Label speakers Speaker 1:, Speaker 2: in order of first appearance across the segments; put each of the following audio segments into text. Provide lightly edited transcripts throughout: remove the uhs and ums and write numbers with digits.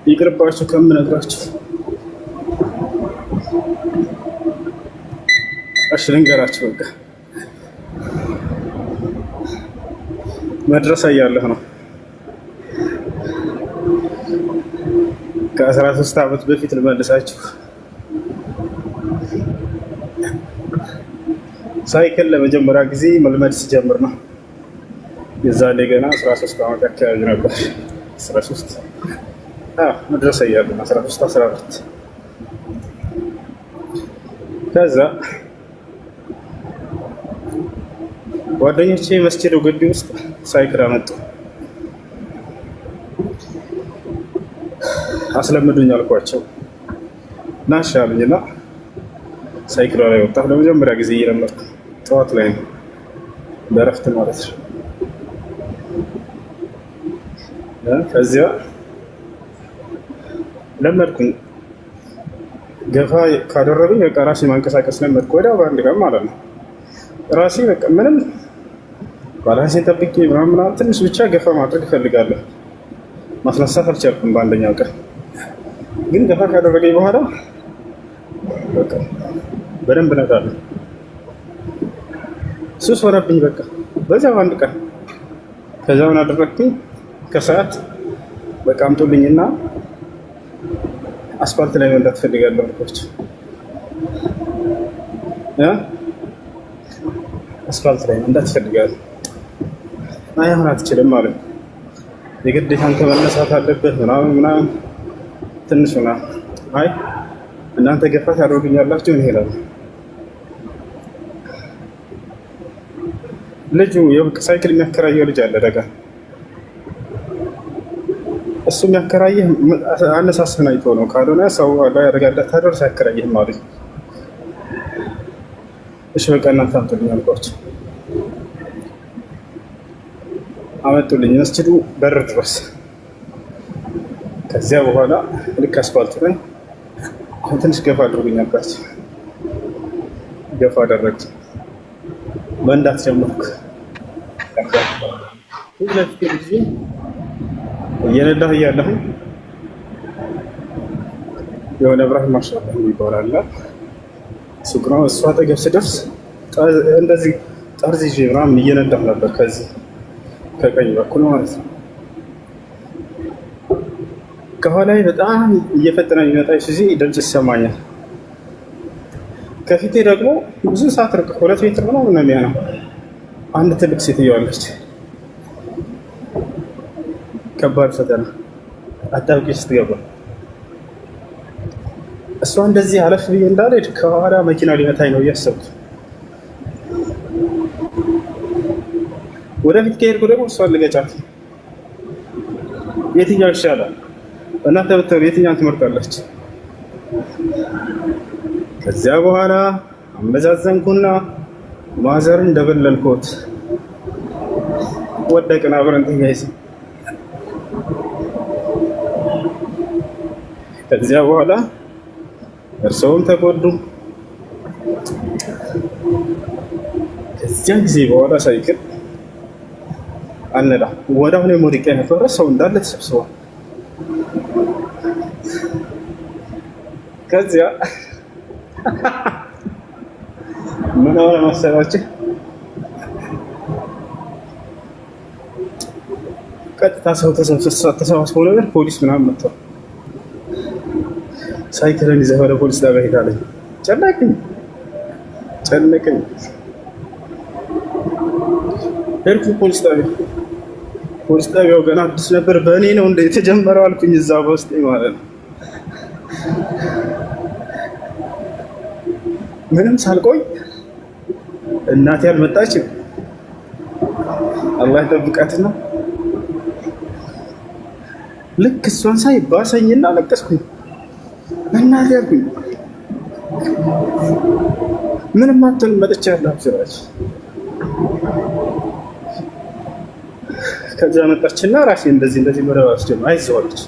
Speaker 1: ይቅርባችሁ ከምነግራችሁ። እሺ ልንገራችሁ። በቃ መድረሳ እያለሁ ነው ከ13 ዓመት በፊት ልመልሳችሁ። ሳይክል ለመጀመሪያ ጊዜ መልመድ ስጀምር ነው። የዛኔ ገና 13 ዓመት አካባቢ ነበር። 13 መድረሳ እያለሁ 13 14 ከዛ ጓደኞቼ መስጂድ ግቢ ውስጥ ሳይክል አመጡ። አስለምዱኝ አልኳቸው። ናሽ አሉኝና ሳይክል ላይ ወጣሁ። ለመጀመሪያ ጊዜ እየለመድኩ ጠዋት ላይ ነው፣ በእረፍት ማለት ነው። ከዚያ ለመድኩኝ። ገፋ ካደረጉኝ በቃ ራሴ ማንቀሳቀስ ለመድኩ። ወዲያው በአንድ ቀን ማለት ነው ራሴ በቃ ምንም ባላንሴን ጠብቄ ምናምን ትንሽ ብቻ ገፋ ማድረግ እፈልጋለሁ። ማስነሳት አልቻልኩም በአንደኛው ቀን። ግን ገፋ ካደረገኝ በኋላ በቃ በደንብ እነዳለሁ። ሱስ ሆነብኝ በቃ በዚያው አንድ ቀን። ከዛ ምን አደረግኩኝ? ከሰዓት በቃ አምጡልኝና አስፋልት ላይ መንዳት እፈልጋለሁ አልኳቸው። አስፋልት ላይ መንዳት እፈልጋለሁ። አይ አሁን አትችልም ማለት ነው፣ የግዴታ አንተ መነሳት አለበት ምናምን ትንሽ ምናምን። አይ እናንተ ገፋ ታደርጉኛላችሁ እኔ እሄዳለሁ። ልጁ ሳይክል የሚያከራየው ልጅ አለ ደጋ። እሱ የሚያከራየህ አነሳስህን አይቶ ነው፣ ካልሆነ ሰው ላይ አደጋ እንዳታደርስ አያከራየህም ማለት ነው። እሺ በቃ እናንተ አምጡልኝ አልኳቸው። አመጡልኝ መስጂዱ በር ድረስ። ከዚያ በኋላ ልክ አስፋልቱ ላይ አሁን ትንሽ ገፋ አድርጉኝ አልኳቸው። ገፋ አደረግኩ፣ መንዳት ጀመርኩ። ሁለት ጊዜ እየነዳሁ እያለሁ የሆነ ብርሃን ማሻአላህ ይባላል ሱቅ ነው። እሱ አጠገብ ስደርስ እንደዚህ ጠርዝ ይዤ ምናምን እየነዳሁ ነበር፣ ከዚህ ከቀኝ በኩል ማለት ነው። ከኋላዬ በጣም እየፈጠነ የሚመጣ ጊዜ ድምፅ ይሰማኛል። ከፊቴ ደግሞ ብዙ ሰዓት ርቀት 2 ሜትር ምናምን ነው የሚሆነው አንድ ትልቅ ሴትዮ አለች። ከባድ ፈተና አጣብቂ ስትገባ እሷ እንደዚህ አለፍ ብዬ እንዳልሄድ ከኋላ መኪና ሊመታኝ ነው እያሰብኩ ወደፊት ከሄድኩ ደግሞ እሷን ልገጫት። የትኛው ይሻላል? እናንተ ብትሆኑ የትኛውን ትመርጣለች? ከዚያ በኋላ አመዛዘንኩና ማዘርን ደበለልኩት። ወደቅን አብረን ተያይዘን። ከዚያ በኋላ እርሰውም ተጎዱ። ከዚያ ጊዜ በኋላ ሳይክል አልነዳም። ወዲያው ነው ወድቄ ነበረ። ሰው እንዳለ ተሰብስቧል። ከዚያ ምን ሆነ መሰላችሁ? ቀጥታ ሰው ተሰባስቦ ነበር። ፖሊስ ምናምን መጥቷል። ሳይክልን ይዘህ ወደ ፖሊስ ጣቢያ ሄዳለኝ። ጨነቀኝ። ሄድኩ ፖሊስ ጣቢያ። ፖሊስ ጣቢያው ገና አዲስ ነበር። በእኔ ነው እንደ የተጀመረው አልኩኝ። እዛ በውስጤ ማለት ነው። ምንም ሳልቆይ እናቴ አልመጣችም። አላህ ይጠብቃትና ልክ እሷን ሳይ ባሰኝና ለቀስኩኝ። እናቴ አልኩኝ ምንም አትሆንም መጥቻለሁ አብሽራች። ከዛ መጣችና ራሴ እንደዚህ መረባስ ጀመረ። አይዞህ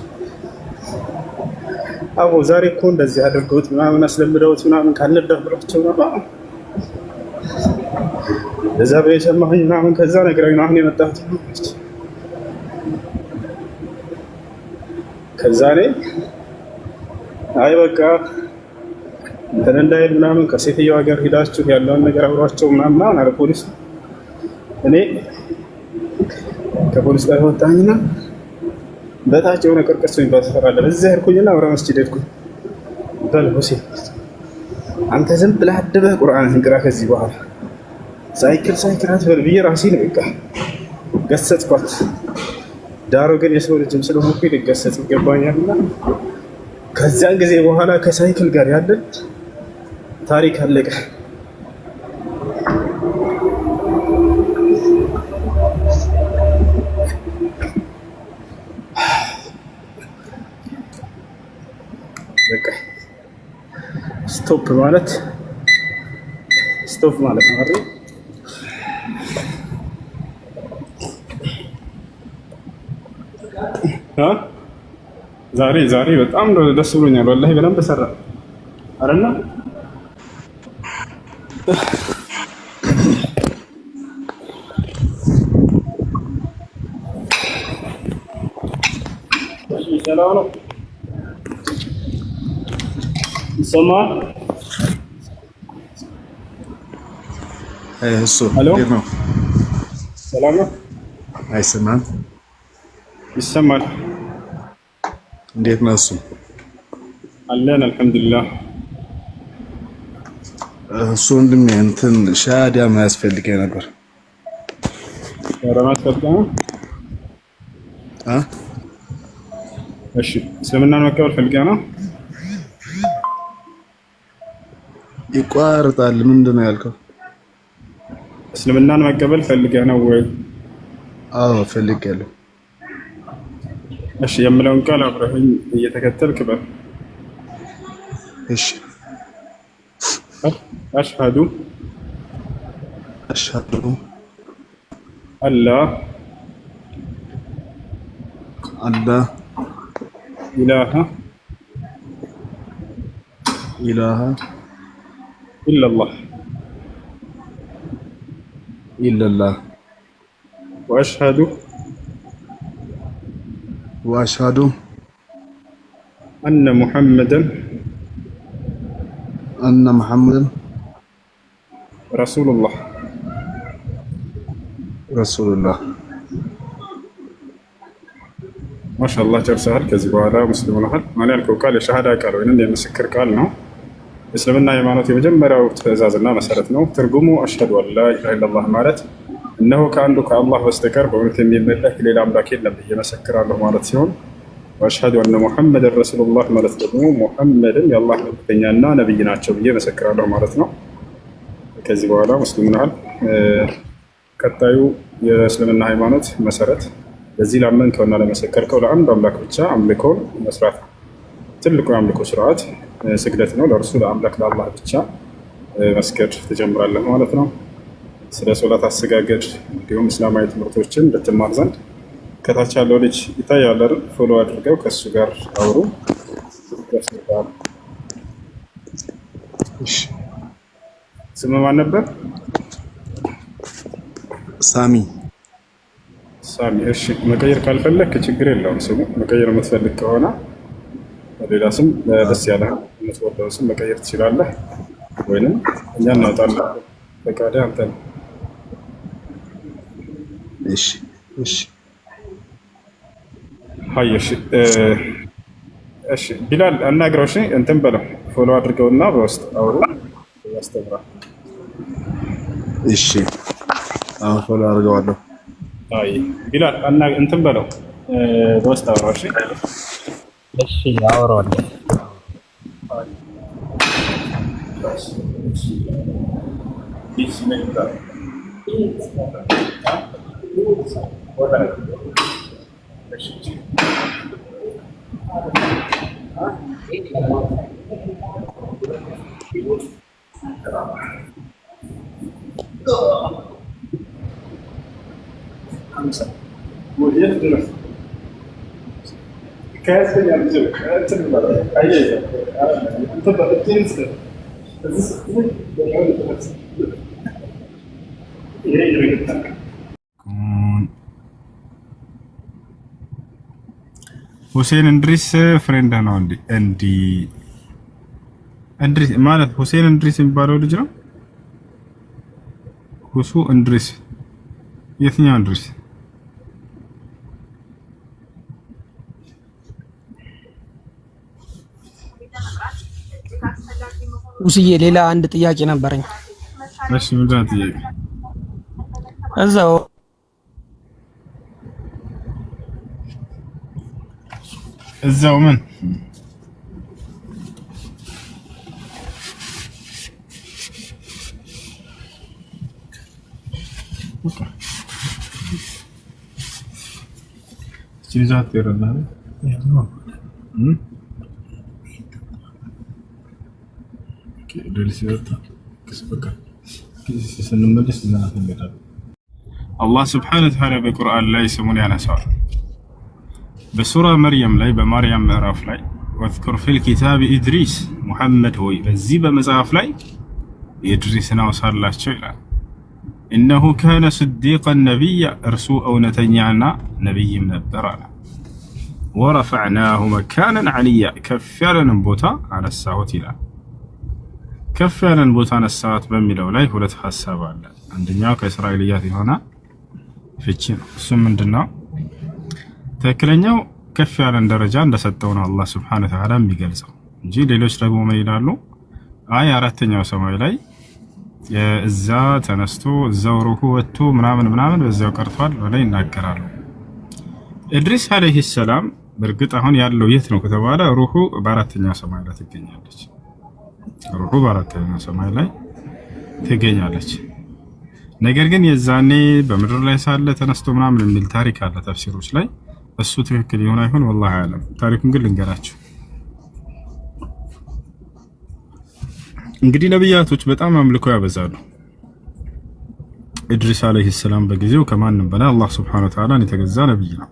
Speaker 1: አቦ ዛሬ እኮ እንደዚህ አድርገውት ምናምን አስለምደውት ምናምን ካልነዳህ ብሏቸው ነው እዛ በየሰማሁኝ ምናምን ከዛ ነግራኝ ነው አሁን የመጣሁት። ከዛ ላይ አይ በቃ እንትን እንዳይል ምናምን ከሴትዮዋ ጋር ሄዳችሁ ያለውን ነገር አብሯቸው ምናምን አለ ፖሊስ። እኔ ከፖሊስ ጋር ወጣኝና በታች የሆነ ቅርቅስ የሚባል ሰፈር አለ። እዚያ ሄድኩኝና ወደ መስጂድ ሄድኩኝ። በል ሁሴን አንተ ዝም ብለህ አድበህ ቁርአንህን ቅራ ከዚህ በኋላ ሳይክል አትበል ብዬ ራሴን በቃ ገሰጽኳት። ዳሩ ግን የሰው ልጅም ስለሆንኩ ልገሰጽ ይገባኛልና ከዚያን ጊዜ በኋላ ከሳይክል ጋር ያለን ታሪክ አለቀ። በቃ ስቶፕ ማለት ነው አይደል? ዛሬ በጣም ደስ ብሎኛል ወላሂ። በደንብ ሰራ አይደል? ሰላም ነው ይሰማል?
Speaker 2: እሱ ነው።
Speaker 1: ሰላም ነው?
Speaker 2: አይሰማም?
Speaker 1: ይሰማል።
Speaker 2: እንዴት ነው እሱ?
Speaker 1: አለን አልሐምዱሊላህ።
Speaker 2: እሱ ወንድሜ እንትን ሻሃዳ ማያስፈልገኝ ነበር።
Speaker 1: እሺ እስልምናን መቀበል ፈልገህ ነው?
Speaker 2: ይቋርጣል። ምንድን ነው ያልከው?
Speaker 1: እስልምናን መቀበል ፈልገህ ነው ወይ?
Speaker 2: አዎ ፈልጌያለሁ።
Speaker 1: እሺ የምለውን ቃል አብረህኝ እየተከተልክ በል።
Speaker 2: እሺ
Speaker 1: አሽሀዱ አላ ኢላሃ ኢለላህ
Speaker 2: ወአሽሀዱ
Speaker 1: አነ ሙሐመደን ረሱሉላህ። ማሻአላህ ጨርሰሃል። ከዚህ በኋላ ሙስሊም ሆነሃል። ማን ያልከው ቃል የሸሃዳ ቃል ወይም የምስክር ቃል ነው። እስልምና ሃይማኖት የመጀመሪያው ትዕዛዝና መሰረት ነው። ትርጉሙ አሽሀዱ አን ላ ኢላሃ ኢለላህ ማለት እነሆ ከአንዱ ከአላህ በስተቀር በእውነት የሚመለክ ሌላ አምላክ የለም ብዬ መሰክራለሁ ማለት ሲሆን፣ ወአሽሀዱ አነ ሙሐመድን ረሱሉላህ ማለት ደግሞ ሙሐመድን የአላህ መልእክተኛና ነብይ ናቸው ብዬ መሰክራለሁ ማለት ነው። ከዚህ በኋላ ሙስሊም ሆነሃል። ቀጣዩ የእስልምና ሃይማኖት መሰረት ለዚህ ላመንከውና ለመሰከርከው ለአንዱ አምላክ ብቻ አምልኮን መስራት ነው። ትልቁ የአምልኮ ስርዓት ስግደት ነው። ለእርሱ ለአምላክ ለአላህ ብቻ መስገድ ትጀምራለህ ማለት ነው። ስለ ሶላት አሰጋገድ እንዲሁም እስላማዊ ትምህርቶችን እንድትማር ዘንድ ከታች ያለው ልጅ ይታያል አይደል? ፎሎ አድርገው ከእሱ ጋር አውሩ። ስም ማን ነበር?
Speaker 2: ሳሚ።
Speaker 1: እሺ መቀየር ካልፈለክ ችግር የለውም። ስሙ መቀየር የምትፈልግ ከሆነ ሌላ ስም ደስ ያለ የምትወደው ስም መቀየር ትችላለህ፣ ወይንም እኛ እናውጣለን። ፈቃደ አንተ ነው።
Speaker 2: እሺ
Speaker 1: ሀይ እሺ ቢላል አናግረው። እሺ እንትን በለው ፎሎ አድርገውና በውስጥ አውሩ ያስተምራል።
Speaker 2: እሺ አሁን ፎሎ አድርገዋለሁ።
Speaker 1: አይ ቢላል እንትን በለው በውስጥ አውራው።
Speaker 3: እሺ አወራዋለሁ።
Speaker 1: ሁሴን እንድሪስ ፍሬንድ ነው እንዴ? እንድሪስ ማለት ሁሴን እንድሪስ የሚባለው ልጅ ነው። ሁሱ እንድሪስ የትኛው እንድሪስ?
Speaker 4: ውስዬ ሌላ አንድ ጥያቄ ነበረኝ።
Speaker 1: እሺ ምንድን ነው ጥያቄ? እዛው ምን ችግር ይረዳል አላህ ስብሓነሁ ወተዓላ በቁርአን ላይ ስሙን ያነሳዋል። በሱራ መርየም ላይ በማርያም ምዕራፍ ላይ ወዝኩር ፊል ኪታብ ኢድሪስ ሙሐመድ ሆይ በዚህ በመጽሐፍ ላይ ኢድሪስን አውሳላቸው ይላል። እነሁ ካነ ስዲቀን ነቢያ እርሱ እውነተኛና ነቢይም ነበር አለ። ወረፈዕናሁ መካነን ዐሊያ ከፍ ያለንን ቦታ አነሳሁት ይላል። ከፍ ያለን ቦታ አነሳሁት በሚለው ላይ ሁለት ሀሳብ አለ። አንደኛው ከእስራኤልያት የሆነ ፍቺ ነው። እሱም ምንድነው? ትክክለኛው ከፍ ያለን ደረጃ እንደሰጠው ነው አላህ ሱብሓነሁ ወተዓላ የሚገልጸው እንጂ ሌሎች ደግሞ ምን ይላሉ? አይ አራተኛው ሰማይ ላይ እዛ ተነስቶ እዛው ሩሁ ወጥቶ ምናምን በዛው ቀርቷል ብለው ይናገራሉ። ኢድሪስ አለይሂ ሰላም በእርግጥ አሁን ያለው የት ነው ከተባለ ሩሁ በአራተኛው ሰማይ ላይ ትገኛለች። ሩሁ በአራተኛው ሰማይ ላይ ትገኛለች። ነገር ግን የዛኔ በምድር ላይ ሳለ ተነስቶ ምናምን የሚል ታሪክ አለ ተፍሲሮች ላይ። እሱ ትክክል ይሆን አይሆን ወላሂ አለም። ታሪኩን ግን ልንገራችሁ። እንግዲህ ነብያቶች በጣም አምልኮ ያበዛሉ። ኢድሪስ አለይሂ ሰላም በጊዜው ከማንም በላይ አላህ ሱብሓነሁ ወተዓላ የተገዛ ነብይ ነው።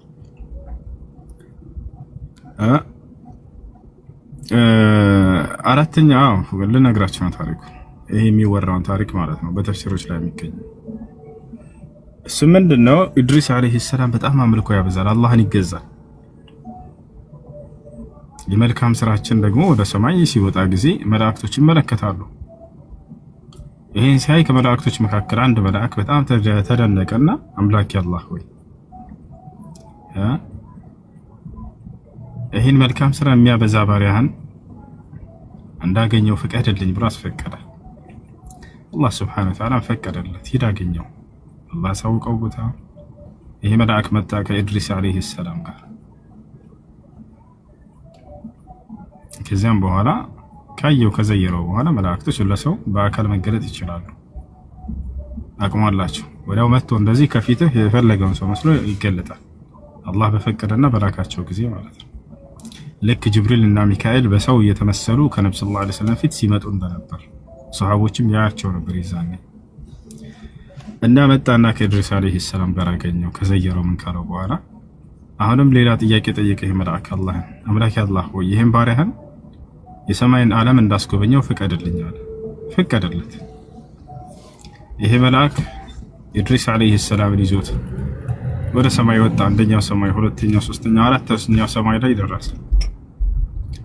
Speaker 1: አራተኛው ልነግራችሁ ነው ታሪኩ። ይሄ የሚወራውን ታሪክ ማለት ነው በተፍሲሮች ላይ የሚገኝ እሱ ምንድነው? ኢድሪስ አለይሂ ሰላም በጣም አምልኮ ያበዛል፣ አላህን ይገዛል። የመልካም ስራችን ደግሞ ወደ ሰማይ ሲወጣ ጊዜ መላእክቶች ይመለከታሉ። ይሄን ሲያይ ከመላእክቶች መካከል አንድ መልአክ በጣም ተደነቀና አምላክ አላህ ሆይ ይሄን መልካም ስራ የሚያበዛ ባሪያህን እንዳገኘው ፍቀድልኝ ብሎ አስፈቀደ። አላህ ሱብሓነሁ ወተዓላ ፈቀደለት። ሂድ አገኘው። አላህ ሳውቀው ቦታ ይሄ መልአክ መጣ ከኢድሪስ አለይሂ ሰላም ጋር። ከዚያም በኋላ ካየው ከዘየረው በኋላ መላእክቶች ለሰው በአካል መገለጥ ይችላሉ፣ አቅሙ አላቸው። ወዲያው መጥቶ እንደዚህ ከፊትህ የፈለገውን ሰው መስሎ ይገለጣል፣ አላህ በፈቀደና በላካቸው ጊዜ ማለት ነው። ልክ ጅብሪል እና ሚካኤል በሰው እየተመሰሉ ከነብዩ ሰለላሁ ዐለይሂ ወሰለም ፊት ሲመጡ እንደነበር ሱሐቦችም ያያቸው ነበር ይዛኔ። እና መጣና ከኢድሪስ አለይሂ ሰላም ጋር አገኘው ከዘየረው ምን ካለው በኋላ አሁንም ሌላ ጥያቄ ጠየቀ። ይሄ መልአክ አላህን አምላክ አላህ ሆይ ይሄን ባሪያህን የሰማይን ዓለም እንዳስጎበኘው ፍቀድልኝ አለ። ፈቀደለት። ይሄ መልአክ ኢድሪስ አለይሂ ሰላምን ይዞት ወደ ሰማይ ወጣ። አንደኛው ሰማይ፣ ሁለተኛው፣ ሶስተኛው፣ አራተኛው ሰማይ ላይ ደረሰ።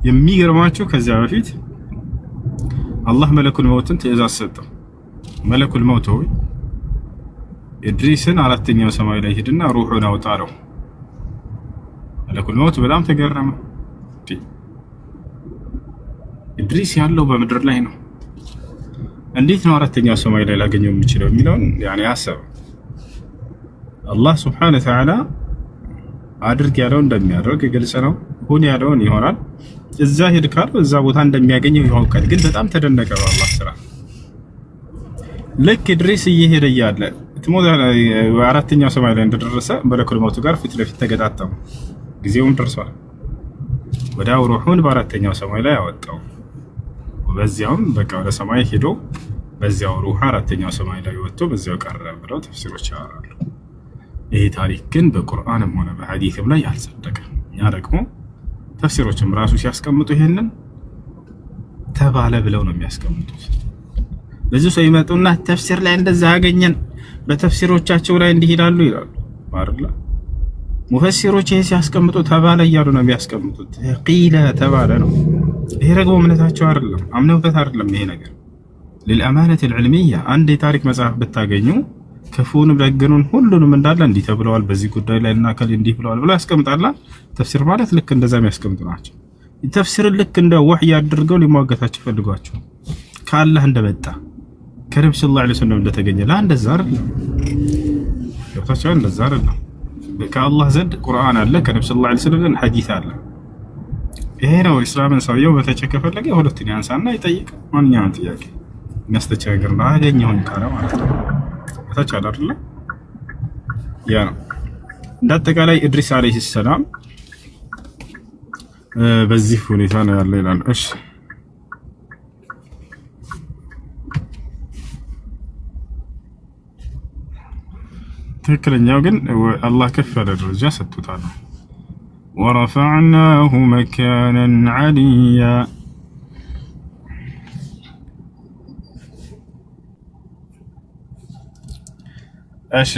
Speaker 1: የሚገርማችሁ ከዚያ በፊት አላህ መለኩል መውትን ትእዛዝ ሰጠው። መለኩል መውት ሆይ ኢድሪስን አራተኛው ሰማይ ላይ ሄድና ሩሑን አውጣ አለው። መለኩል መውት በጣም ተገረመ። ኢድሪስ ያለው በምድር ላይ ነው፣ እንዴት ነው አራተኛው ሰማይ ላይ ላገኘው የሚችለው የሚለውን ያኔ አሰበ። አላህ ሱብሓነሁ ወተዓላ አድርግ ያለውን እንደሚያደርግ ግልጽ ነው። ሁን ያለውን ይሆናል። እዛ ሄድ ካለው እዛ ቦታ እንደሚያገኘው ያውቃል። ግን በጣም ተደነቀ በአላህ ስራ። ልክ ኢድሪስ እየሄደ እያለ አራተኛው ሰማይ ላይ እንደደረሰ መለኩል መውት ጋር ፊት ለፊት ተገጣጠሙ። ጊዜውም ደርሷል። ወዲያው ሩሑን በአራተኛው ሰማይ ላይ አወጣው። በዚያውም በቃ ወደ ሰማይ ሄዶ በዚያው ሩህ አራተኛው ሰማይ ላይ ወጥቶ በዚያው ቀረ ብለው ተፍሲሮች ያወራሉ። ይሄ ታሪክ ግን በቁርአንም ሆነ በሐዲስም ላይ አልጸደቀም። እኛ ደግሞ ተፍሲሮችም ራሱ ሲያስቀምጡ ይሄንን ተባለ ብለው ነው የሚያስቀምጡት። ብዙ ሰው ይመጡና ተፍሲር ላይ እንደዛ ያገኘን በተፍሲሮቻቸው ላይ እንዲህ ይላሉ ይላሉ። አይደል? ሙፈሲሮች ይሄ ሲያስቀምጡ ተባለ እያሉ ነው የሚያስቀምጡት። ቂለ ተባለ ነው። ይሄ ደግሞ እምነታቸው አይደለም፣ አምነውበት አይደለም። ይሄ ነገር للأمانة العلمية አንድ የታሪክ መጽሐፍ ብታገኙ ክፉንም ደግኑን ሁሉንም እንዳለ እንዲህ ተብለዋል፣ በዚህ ጉዳይ ላይ እና ከል እንዲህ ብለዋል ብሎ ያስቀምጣላ። ተፍሲር ማለት ልክ እንደዛ የሚያስቀምጡ ናቸው። ተፍሲር ልክ እንደ ወህይ አድርገው ሊሟገታቸው ፈልጓቸው ከአላህ እንደመጣ ከነብዩ ሰለላሁ ዐለይሂ ወሰለም እንደተገኘ እንደዛ አይደለም። ገብታችሁ እንደዛ አይደለም። ከአላህ ዘንድ ቁርአን አለ፣ ከነብዩ ሰለላሁ ዐለይሂ ወሰለም ሐዲስ አለ። ይሄ ነው ኢስላምን ሰውየው በተቸከ ፈለገ ሁለቱን ያንሳና ይጠይቅ ማንኛውም ጥያቄ የሚያስተቸግር ነው አገኘሁኝ ካለ ማለት ነው። ታቻለ አይደል? ያ ነው እንዳጠቃላይ ኢድሪስ አለይሂ ሰላም በዚህ ሁኔታ ነው ያለው ይላል። እሺ ትክክለኛው ግን አላህ ከፍ ያለ ደረጃ ሰጥቶታል። ወረፈዕናሁ መካነን ዐሊያ እሺ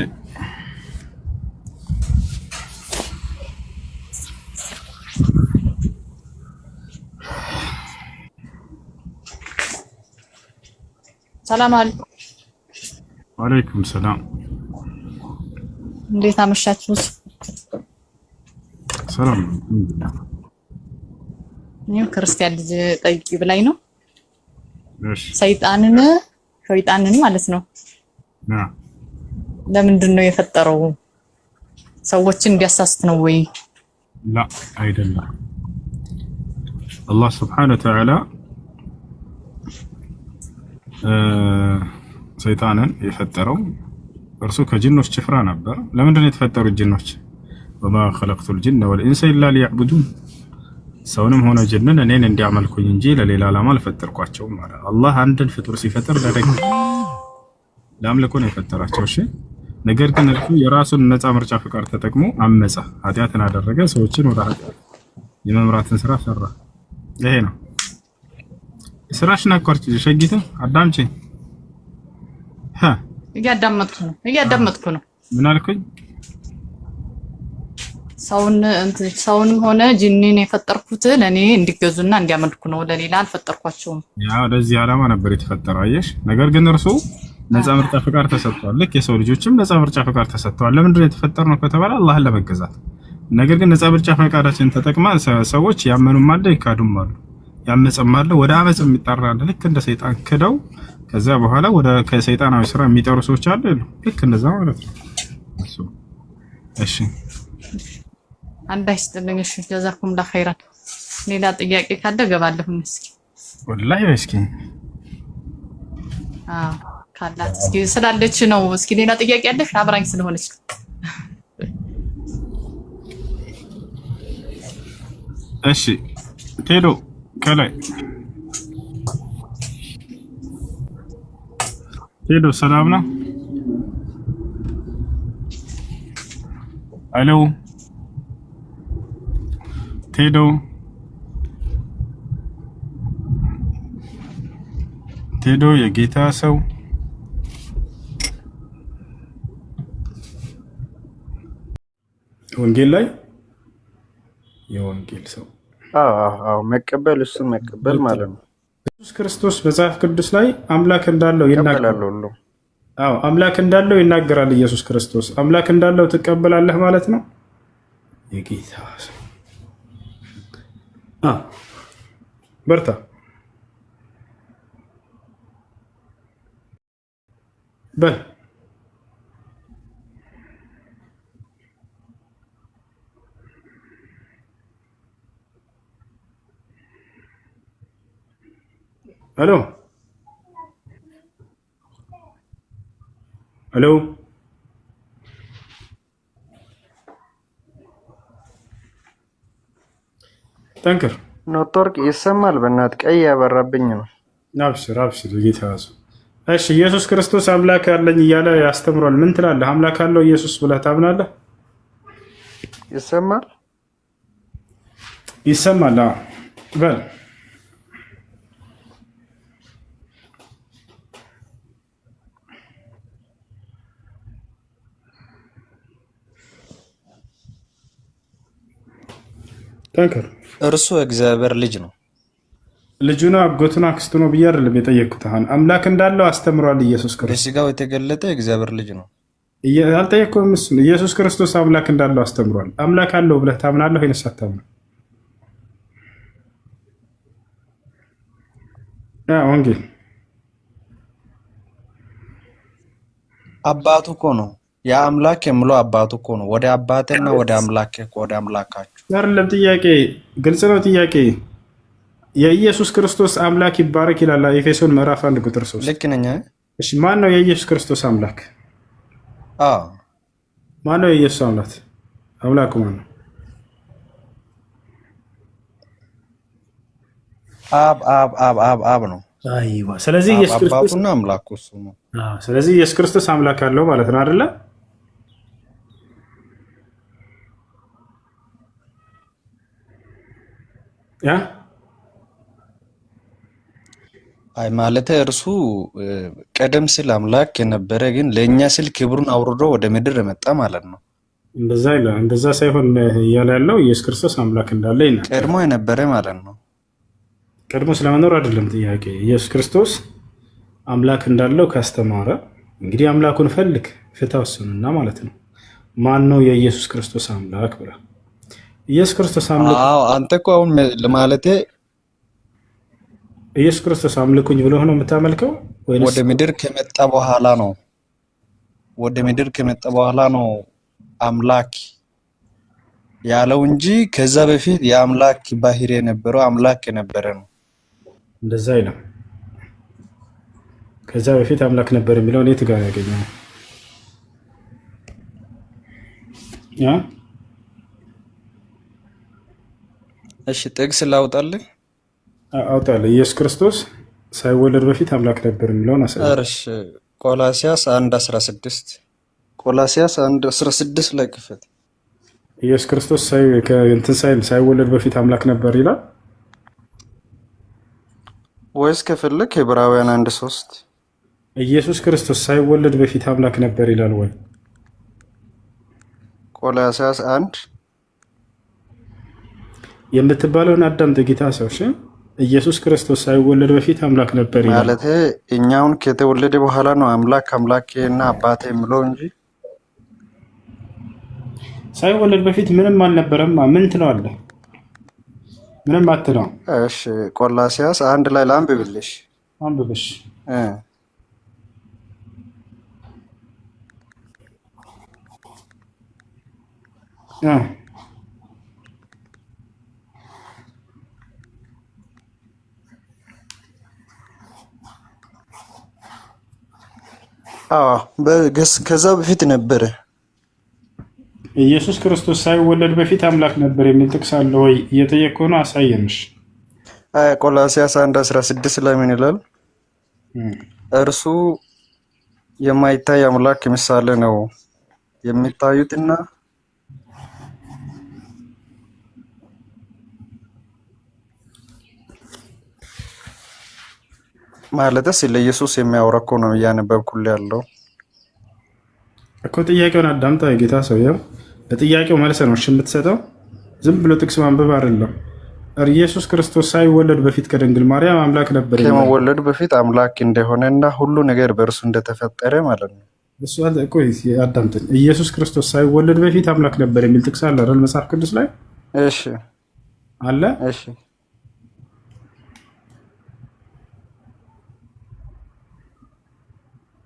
Speaker 5: ሰላም አለይኩም።
Speaker 1: ወአለይኩም ሰላም።
Speaker 5: እንዴት አመሻችሁ?
Speaker 1: ሰላም።
Speaker 5: እኔም ክርስቲያን ልጅ ጠይቂ ብላኝ ነው።
Speaker 1: እሺ
Speaker 5: ሰይጣንን ማለት ነው ለምንድን ነው የፈጠረው? ሰዎችን እንዲያሳስት ነው ወይ?
Speaker 1: ላ አይደለም። አላህ ስብሐነሁ ወተዓላ ሰይጣንን የፈጠረው እርሱ ከጅኖች ጭፍራ ነበር። ለምንድን ነው የተፈጠሩት ጅኖች? ወማ ኸለቅቱል ጅነ ወልኢንሰ ኢላ ሊያዕቡዱን፣ ሰውንም ሆነ ጅንን እኔን እንዲያመልኩኝ እንጂ ለሌላ ዓላማ አልፈጠርኳቸውም ማለት። አላህ አንድን ፍጡር ሲፈጥር ለአምልኮ ነው የፈጠራቸው። እሺ ነገር ግን እርሱ የራሱን ነፃ ምርጫ ፍቃድ ተጠቅሞ አመፀ፣ ኃጢአትን አደረገ፣ ሰዎችን ወደ ኃጢአት የመምራትን ስራ ሰራ። ይሄ ነው ስራሽን አቋርጭ ሸጊቱ አዳምጪ።
Speaker 5: እያዳመጥኩ ነው።
Speaker 1: ምን አልኩኝ?
Speaker 5: ሰውንም ሆነ ጂኒን የፈጠርኩት ለኔ እንዲገዙና እንዲያመልኩ ነው፣ ለሌላ አልፈጠርኳቸውም።
Speaker 1: ያው ለዚህ ዓላማ ነበር የተፈጠረው። አየሽ፣ ነገር ግን እርሱ ነፃ ምርጫ ፍቃድ ተሰጥቷል። ልክ የሰው ልጆችም ነፃ ምርጫ ፍቃድ ተሰጥቷል። ለምንድን ነው የተፈጠርነው ከተባለ አላህን ለመገዛት። ነገር ግን ነፃ ምርጫ ፍቃዳችን ተጠቅማ ሰዎች ያመኑም አለ፣ ይካዱም አሉ፣ ያመፀም አለ፣ ወደ አመፅ የሚጣራ አለ። ልክ እንደ ሰይጣን ክደው ከዛ በኋላ ወደ ከሰይጣናዊ ስራ የሚጠሩ ሰዎች አሉ። ልክ እንደዛ ማለት ነው እሱ። እሺ
Speaker 5: አንድ አይስጥልኝ። እሺ ጀዛኩም ላ ኸይራን። ሌላ ጥያቄ ካለ ገባለሁ። እስኪ
Speaker 1: ወላሂ እስኪ
Speaker 5: ካላት እስኪ ስላለች ነው። እስኪ ሌላ ጥያቄ አለሽ? አብራኝ ስለሆነች
Speaker 1: እሺ ቴዶ ከላይ ቴዶ ሰላም ነው? አሎ ቴዶ የጌታ ሰው ወንጌል ላይ የወንጌል ሰው
Speaker 6: መቀበል እሱን መቀበል ማለት ነው።
Speaker 1: ኢየሱስ ክርስቶስ መጽሐፍ ቅዱስ ላይ አምላክ እንዳለው ይናገራል። አምላክ እንዳለው ይናገራል። ኢየሱስ ክርስቶስ አምላክ እንዳለው ትቀበላለህ ማለት ነው። የጌታ ሰው በርታ። በል ሄሎ ሄሎ ጠንክር።
Speaker 6: ኔትወርክ ይሰማል? በእናት ቀይ ያበራብኝ ነው።
Speaker 1: አብሽር አብሽር ጌታ ያዘው። እሺ ኢየሱስ ክርስቶስ አምላክ አለኝ እያለ ያስተምሯል። ምን ትላለህ? አምላክ አለው ኢየሱስ ብለህ ታምናለህ?
Speaker 6: ይሰማል?
Speaker 1: ይሰማል። በል ጠንከር።
Speaker 6: እርሱ እግዚአብሔር ልጅ ነው።
Speaker 1: ልጁ ነው አጎቱ ነው አክስቱ ነው ብዬ አይደለም የጠየቅኩት። አሁን አምላክ እንዳለው አስተምሯል ኢየሱስ ክርስቶስ።
Speaker 6: በስጋው የተገለጠ እግዚአብሔር ልጅ ነው።
Speaker 1: አልጠየቅኩም። እሱን ኢየሱስ ክርስቶስ አምላክ እንዳለው አስተምሯል። አምላክ አለው ብለህ ታምናለህ ወይስ አታምንም? ወንጌል
Speaker 6: አባቱ እኮ ነው። የአምላክ የምለው አባቱ እኮ ነው። ወደ አባቴና ወደ አምላኬ ወደ አምላካችሁ
Speaker 1: አይደለም። ጥያቄ ግልጽ ነው። ጥያቄ የኢየሱስ ክርስቶስ አምላክ ይባረክ ይላል ኤፌሶን ምዕራፍ 1 ቁጥር 3።
Speaker 6: ልክ ነኝ?
Speaker 1: እሺ ማን ነው የኢየሱስ ክርስቶስ አምላክ? ማን ነው የኢየሱስ አምላክ? አምላኩ ማን ነው?
Speaker 6: አብ ነው።
Speaker 1: አይዋ። ስለዚህ ኢየሱስ ክርስቶስ
Speaker 6: አባቱና አምላኩ እሱ ነው።
Speaker 1: ስለዚህ ኢየሱስ ክርስቶስ አምላክ አለው ማለት ነው አይደለ?
Speaker 6: አይ ማለት እርሱ ቀደም ሲል አምላክ የነበረ ግን ለእኛ ሲል ክብሩን አውርዶ ወደ ምድር መጣ ማለት ነው።
Speaker 1: እንደዛ ሳይሆን እያለ ያለው ኢየሱስ ክርስቶስ አምላክ እንዳለ ይናገራል።
Speaker 6: ቀድሞ የነበረ ማለት ነው።
Speaker 1: ቀድሞ ስለመኖር አይደለም ጥያቄ። ኢየሱስ ክርስቶስ አምላክ እንዳለው ካስተማረ እንግዲህ አምላኩን ፈልግ ፍታው እሱንና ማለት ነው። ማን ነው የኢየሱስ ክርስቶስ አምላክ ብላ ኢየሱስ ክርስቶስ አምላክ?
Speaker 6: አንተ እኮ አሁን ለማለቴ
Speaker 1: ኢየሱስ ክርስቶስ አምልኩኝ ብሎ ነው የምታመልከው ወይስ
Speaker 6: ወደ ምድር ከመጣ በኋላ ነው? ወደ ምድር ከመጣ በኋላ ነው አምላክ ያለው እንጂ ከዛ በፊት የአምላክ ባህሪ የነበረው አምላክ የነበረ ነው።
Speaker 1: እንደዛ አይደለም። ከዛ በፊት አምላክ ነበር የሚለው እኔ ጋር ያገኘው
Speaker 6: እሺ ጥቅስ ላውጣልህ?
Speaker 1: አውጣልህ። ኢየሱስ ክርስቶስ ሳይወለድ በፊት አምላክ ነበር የሚለውን አሳየኝ።
Speaker 6: እርሽ ቆላሲያስ 1:16 ቆላሲያስ 1:16 ላይ ክፈት።
Speaker 1: ኢየሱስ ክርስቶስ ሳይወለድ በፊት አምላክ ነበር ይላል
Speaker 6: ወይስ ከፈለክ ዕብራውያን 1:3?
Speaker 1: ኢየሱስ ክርስቶስ ሳይወለድ በፊት አምላክ ነበር ይላል ወይ?
Speaker 6: ቆላሲያስ 1
Speaker 1: የምትባለውን አዳምጥ ጌታ ሰው። እሺ ኢየሱስ ክርስቶስ ሳይወለድ በፊት አምላክ ነበር ይላል
Speaker 6: ማለት እኛውን ከተወለደ በኋላ ነው አምላኬና አባቴ የምለው እንጂ
Speaker 1: ሳይወለድ በፊት ምንም አልነበረም። ምን ትለዋለህ? ምንም አትለው።
Speaker 6: እሺ ቆላሲያስ 1 ላይ ላንብብልሽ።
Speaker 1: አንብብሽ።
Speaker 6: ከዛ በፊት ነበረ።
Speaker 1: ኢየሱስ ክርስቶስ ሳይወለድ በፊት አምላክ ነበር የሚል ጥቅስ አለ ወይ? እየጠየቅኩህ ነው፣ አሳየንሽ።
Speaker 6: ቆላሲያስ 1:16 ላይ ምን ይላል? እርሱ የማይታይ አምላክ ምሳሌ ነው፣ የሚታዩትና ማለት ስለ ኢየሱስ የሚያወራ እኮ ነው እያነበብኩልህ ያለው
Speaker 1: እኮ። ጥያቄውን አዳምጣ የጌታ ሰው። ያው ለጥያቄው መልስ ነው እሺ የምትሰጠው፣ ዝም ብሎ ጥቅስ ማንበብ አይደለም። ኢየሱስ ክርስቶስ ሳይወለድ በፊት ከድንግል ማርያም አምላክ ነበር።
Speaker 6: ከመወለዱ በፊት አምላክ እንደሆነና ሁሉ ነገር በእርሱ እንደተፈጠረ ማለት ነው።
Speaker 1: እሱ እኮ አዳምጠኝ። ኢየሱስ ክርስቶስ ሳይወለድ በፊት አምላክ ነበር የሚል ጥቅስ አለ አይደል መጽሐፍ ቅዱስ ላይ?
Speaker 6: እሺ
Speaker 1: አለ።
Speaker 6: እሺ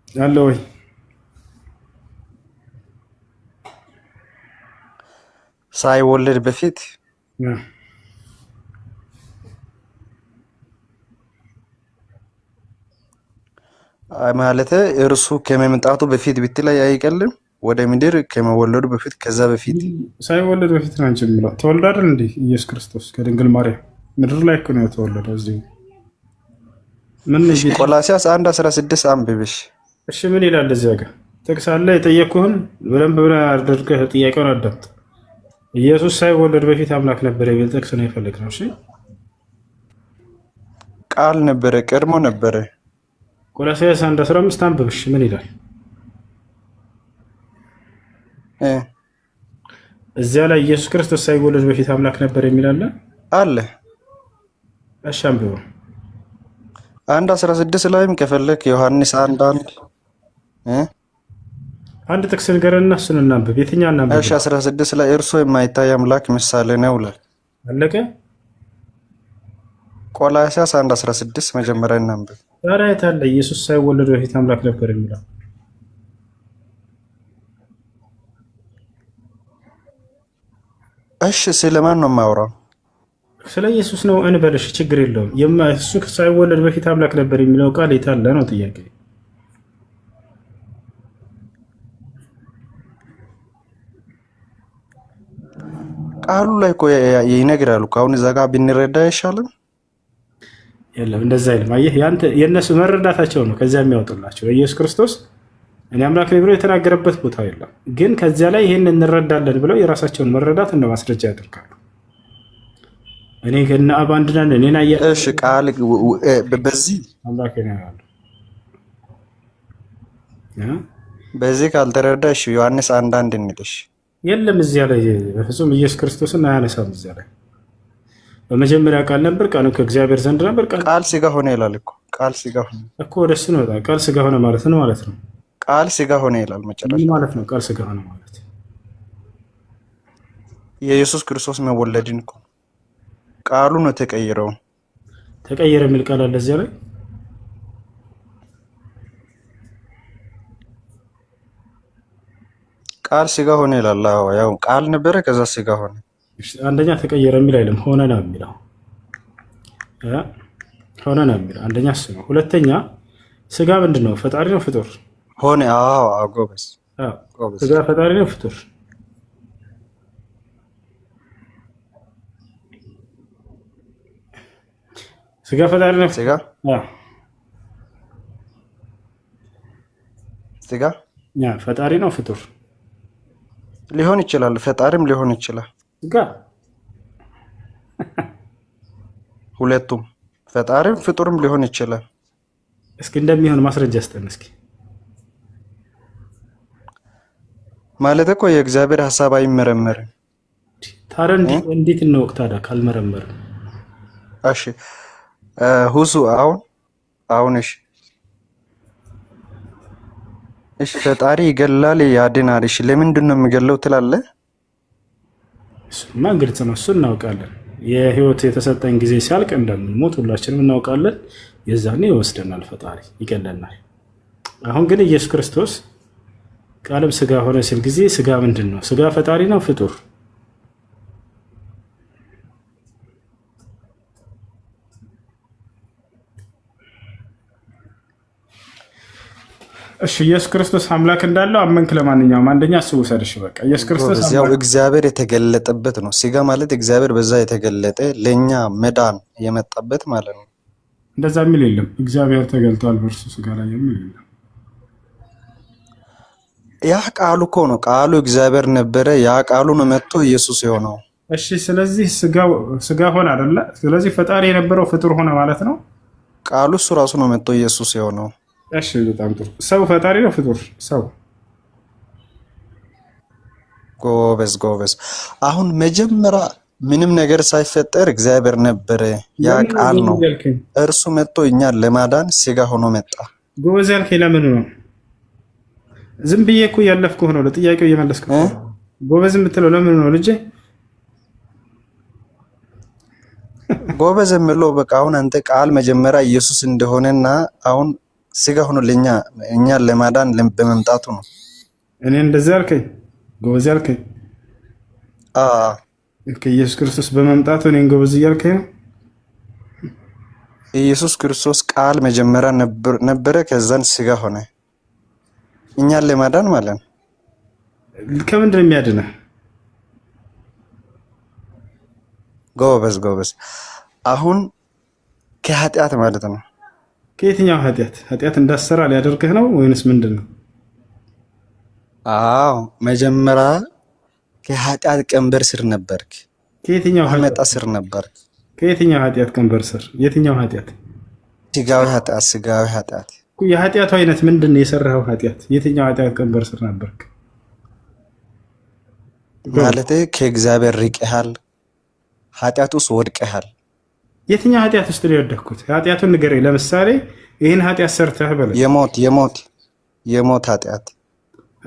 Speaker 1: አለ ወይ?
Speaker 6: ሳይወለድ በፊት ማለት እርሱ ከመምጣቱ በፊት ብትለይ አይቀልም። ወደ ምድር ከመወለዱ በፊት ከዛ በፊት
Speaker 1: ሳይወለድ በፊት ነው እንጂ የሚለው ተወልዶ አይደል እንዴ? ኢየሱስ ክርስቶስ ከድንግል ማርያም ምድር ላይ እኮ ነው የተወለደው። እዚህ ምን
Speaker 6: ቆላሲያስ 1:16 አንብብሽ።
Speaker 1: እሺ ምን ይላል እዚያ ጋር? ጥቅስ አለ። የጠየቅኩህን በደንብ ብለህ አድርገህ ጥያቄውን አዳምጥ። ኢየሱስ ሳይወለድ በፊት አምላክ ነበር የሚል ጥቅስ ነው የፈለግነው። እሺ
Speaker 6: ቃል ነበረ፣ ቀድሞ ነበረ።
Speaker 1: ቆላስይስ 1:15 አንብብሽ ምን ይላል? እዚያ ላይ ኢየሱስ ክርስቶስ ሳይወለድ በፊት አምላክ ነበር የሚል አለ
Speaker 6: አለ።
Speaker 1: እሺ አንብበው።
Speaker 6: 1:16 ላይም ከፈለክ ዮሐንስ 1:1
Speaker 1: አንድ ጥቅስ ንገረንና እሱን እናንብብ። የትኛው እናንብብ?
Speaker 6: እሺ 16 ላይ እርሱ የማይታይ አምላክ ምሳሌ ነው ይላል።
Speaker 1: አለቀ።
Speaker 6: ቆላስይስ 1:16 መጀመሪያ እናንብብ።
Speaker 1: ዛሬ አይታለ ኢየሱስ ሳይወለድ በፊት አምላክ ነበር የሚለው
Speaker 6: እሺ ስለማን ነው የማወራው?
Speaker 1: ስለ ኢየሱስ ነው እንበልሽ፣ ችግር የለውም። እሱ ሳይወለድ በፊት አምላክ ነበር የሚለው ቃል የታለ ነው ጥያቄ።
Speaker 6: ቃሉ ላይ እኮ ይነግራሉ። አሁን እዛ ጋር ብንረዳ አይሻልም?
Speaker 1: የለም እንደዛ አይልም። አየህ የእነሱ መረዳታቸው ነው ከዚያ የሚያወጡላቸው። ኢየሱስ ክርስቶስ እኔ አምላክ ነኝ ብሎ የተናገረበት ቦታ የለም። ግን ከዚያ ላይ ይህን እንረዳለን ብለው የራሳቸውን መረዳት እንደ ማስረጃ ያደርጋሉ። እኔ ከነ አብ አንድ ነን እኔና
Speaker 6: እሺ ቃል በዚህ
Speaker 1: አምላክ ነኝ ያሉ
Speaker 6: በዚህ ካልተረዳ እሺ ዮሐንስ 1:1 እንሂድሽ።
Speaker 1: የለም እዚያ ላይ በፍጹም ኢየሱስ ክርስቶስን አያነሳም። እዚያ ላይ በመጀመሪያ ቃል ነበር፣ ቃሉ ከእግዚአብሔር ዘንድ ነበር፣
Speaker 6: ቃል ስጋ ሆነ ይላል እኮ። ቃል ስጋ ሆነ
Speaker 1: እኮ ወደሱ ነው። ቃል ስጋ ሆነ ማለት ነው ማለት ነው።
Speaker 6: ቃል ስጋ ሆነ ይላል መጨረሻ
Speaker 1: ማለት ነው። ቃል ስጋ ሆነ ማለት
Speaker 6: የኢየሱስ ክርስቶስ መወለድን እኮ ቃሉ ነው ተቀይረው።
Speaker 1: ተቀየረ የሚል ቃል አለ እዚያ ላይ።
Speaker 6: ቃል ስጋ ሆነ ይላል። አዎ ያው ቃል ነበረ ከዛ ስጋ ሆነ።
Speaker 1: አንደኛ ተቀየረ የሚል አይልም፣ ሆነ ነው የሚለው። ሆነ ነው የሚለው አንደኛ እሱ ነው። ሁለተኛ ስጋ ምንድን ነው? ፈጣሪ ነው ፍጡር?
Speaker 6: ሆነ። አዎ ጎበዝ።
Speaker 1: ስጋ ፈጣሪ ነው ፍጡር? ስጋ ፈጣሪ ነው?
Speaker 6: ስጋ ስጋ
Speaker 1: ፈጣሪ ነው ፍጡር?
Speaker 6: ሊሆን ይችላል፣ ፈጣሪም ሊሆን ይችላል።
Speaker 1: ስጋ
Speaker 6: ሁለቱም ፈጣሪም ፍጡርም ሊሆን ይችላል።
Speaker 1: እስኪ እንደሚሆን ማስረጃ ስጠን እስኪ።
Speaker 6: ማለት እኮ የእግዚአብሔር ሐሳብ አይመረመርም።
Speaker 1: ታዲያ እንዴት እንወቅ ታዲያ ካልመረመርም?
Speaker 6: እሺ ሁሱ አሁን እሺ ፈጣሪ ይገላል ያድናል። እሺ ለምንድን ነው የሚገለው ትላለህ?
Speaker 1: እሱማ ግልጽ ነው፣ እሱ እናውቃለን። የህይወት የተሰጠን ጊዜ ሲያልቅ እንደምንሞት ሁላችንም እናውቃለን። የዛኔ ይወስደናል፣ ፈጣሪ ይገለናል። አሁን ግን ኢየሱስ ክርስቶስ ቃልም ስጋ ሆነ ሲል ጊዜ ስጋ ምንድን ነው? ስጋ ፈጣሪ ነው ፍጡር? እሺ ኢየሱስ ክርስቶስ አምላክ እንዳለው አመንክ። ለማንኛውም አንደኛ እሱ ውሰድሽ። በቃ ኢየሱስ ክርስቶስ
Speaker 6: ያው እግዚአብሔር የተገለጠበት ነው። ስጋ ማለት እግዚአብሔር በዛ የተገለጠ ለኛ መዳን የመጣበት ማለት ነው።
Speaker 1: እንደዛ የሚል የለም። እግዚአብሔር ተገልጧል በእርሱ ስጋ ላይ የሚል የለም።
Speaker 6: ያ ቃሉ እኮ ነው። ቃሉ እግዚአብሔር ነበረ። ያ ቃሉ ነው መጥቶ ኢየሱስ የሆነው።
Speaker 1: እሺ ስለዚህ ስጋ ሆነ አይደለ? ስለዚህ ፈጣሪ የነበረው ፍጡር ሆነ ማለት ነው።
Speaker 6: ቃሉ እሱ ራሱ ነው መጥቶ ኢየሱስ የሆነው።
Speaker 1: እሺ በጣም ጥሩ። ሰው ፈጣሪ ነው ፍጡር? ሰው
Speaker 6: ጎበዝ። አሁን መጀመሪያ ምንም ነገር ሳይፈጠር እግዚአብሔር ነበረ። ያ ቃል ነው እርሱ መጥቶ እኛን ለማዳን ስጋ ሆኖ መጣ።
Speaker 1: ጎበዝ ያልከኝ ለምን ነው? ዝም ብዬ እኮ እያለፍኩህ ነው። ለጥያቄው እየመለስኩ ነው። ጎበዝ የምትለው ለምን ነው ልጄ?
Speaker 6: ጎበዝ የምለው በቃ አሁን አንተ ቃል መጀመሪያ ኢየሱስ እንደሆነና አሁን ስጋ ሆኖ እኛን ለማዳን በመምጣቱ ነው።
Speaker 1: እኔ እንደዚህ ያልከኝ ጎበዝ ያልከኝ? ኢየሱስ ክርስቶስ በመምጣቱ እኔን ጎበዝ እያልከኝ ነው?
Speaker 6: ኢየሱስ ክርስቶስ ቃል መጀመሪያ ነበረ፣ ከዛን ስጋ ሆነ እኛን ለማዳን ማለት ነው።
Speaker 1: ከምንድን ነው የሚያድነህ?
Speaker 6: ጎበዝ። አሁን ከኃጢአት ማለት ነው።
Speaker 1: ከየትኛው ኃጢአት? ኃጢአት እንዳሰራ ሊያደርግህ ነው ወይንስ ምንድን ነው?
Speaker 6: አዎ መጀመሪያ ከኃጢአት ቀንበር ስር ነበርክ።
Speaker 1: ከየትኛው
Speaker 6: ኃጢአት ስር ነበርክ?
Speaker 1: ከየትኛው ኃጢአት ቀንበር ስር? የትኛው ኃጢአት?
Speaker 6: ስጋዊ ኃጢአት።
Speaker 1: የኃጢአቱ አይነት ምንድን ነው? የሰራኸው ኃጢአት የትኛው ኃጢአት ቀንበር ስር ነበርክ?
Speaker 6: ማለት ከእግዚአብሔር ርቀሃል፣ ኃጢአት ውስጥ ወድቀሃል።
Speaker 1: የትኛው ኃጢአት ውስጥ ነው የወደቅኩት? ኃጢአቱን ንገረኝ። ለምሳሌ ይህን ኃጢአት ሰርተህ በለ።
Speaker 6: የሞት ኃጢአት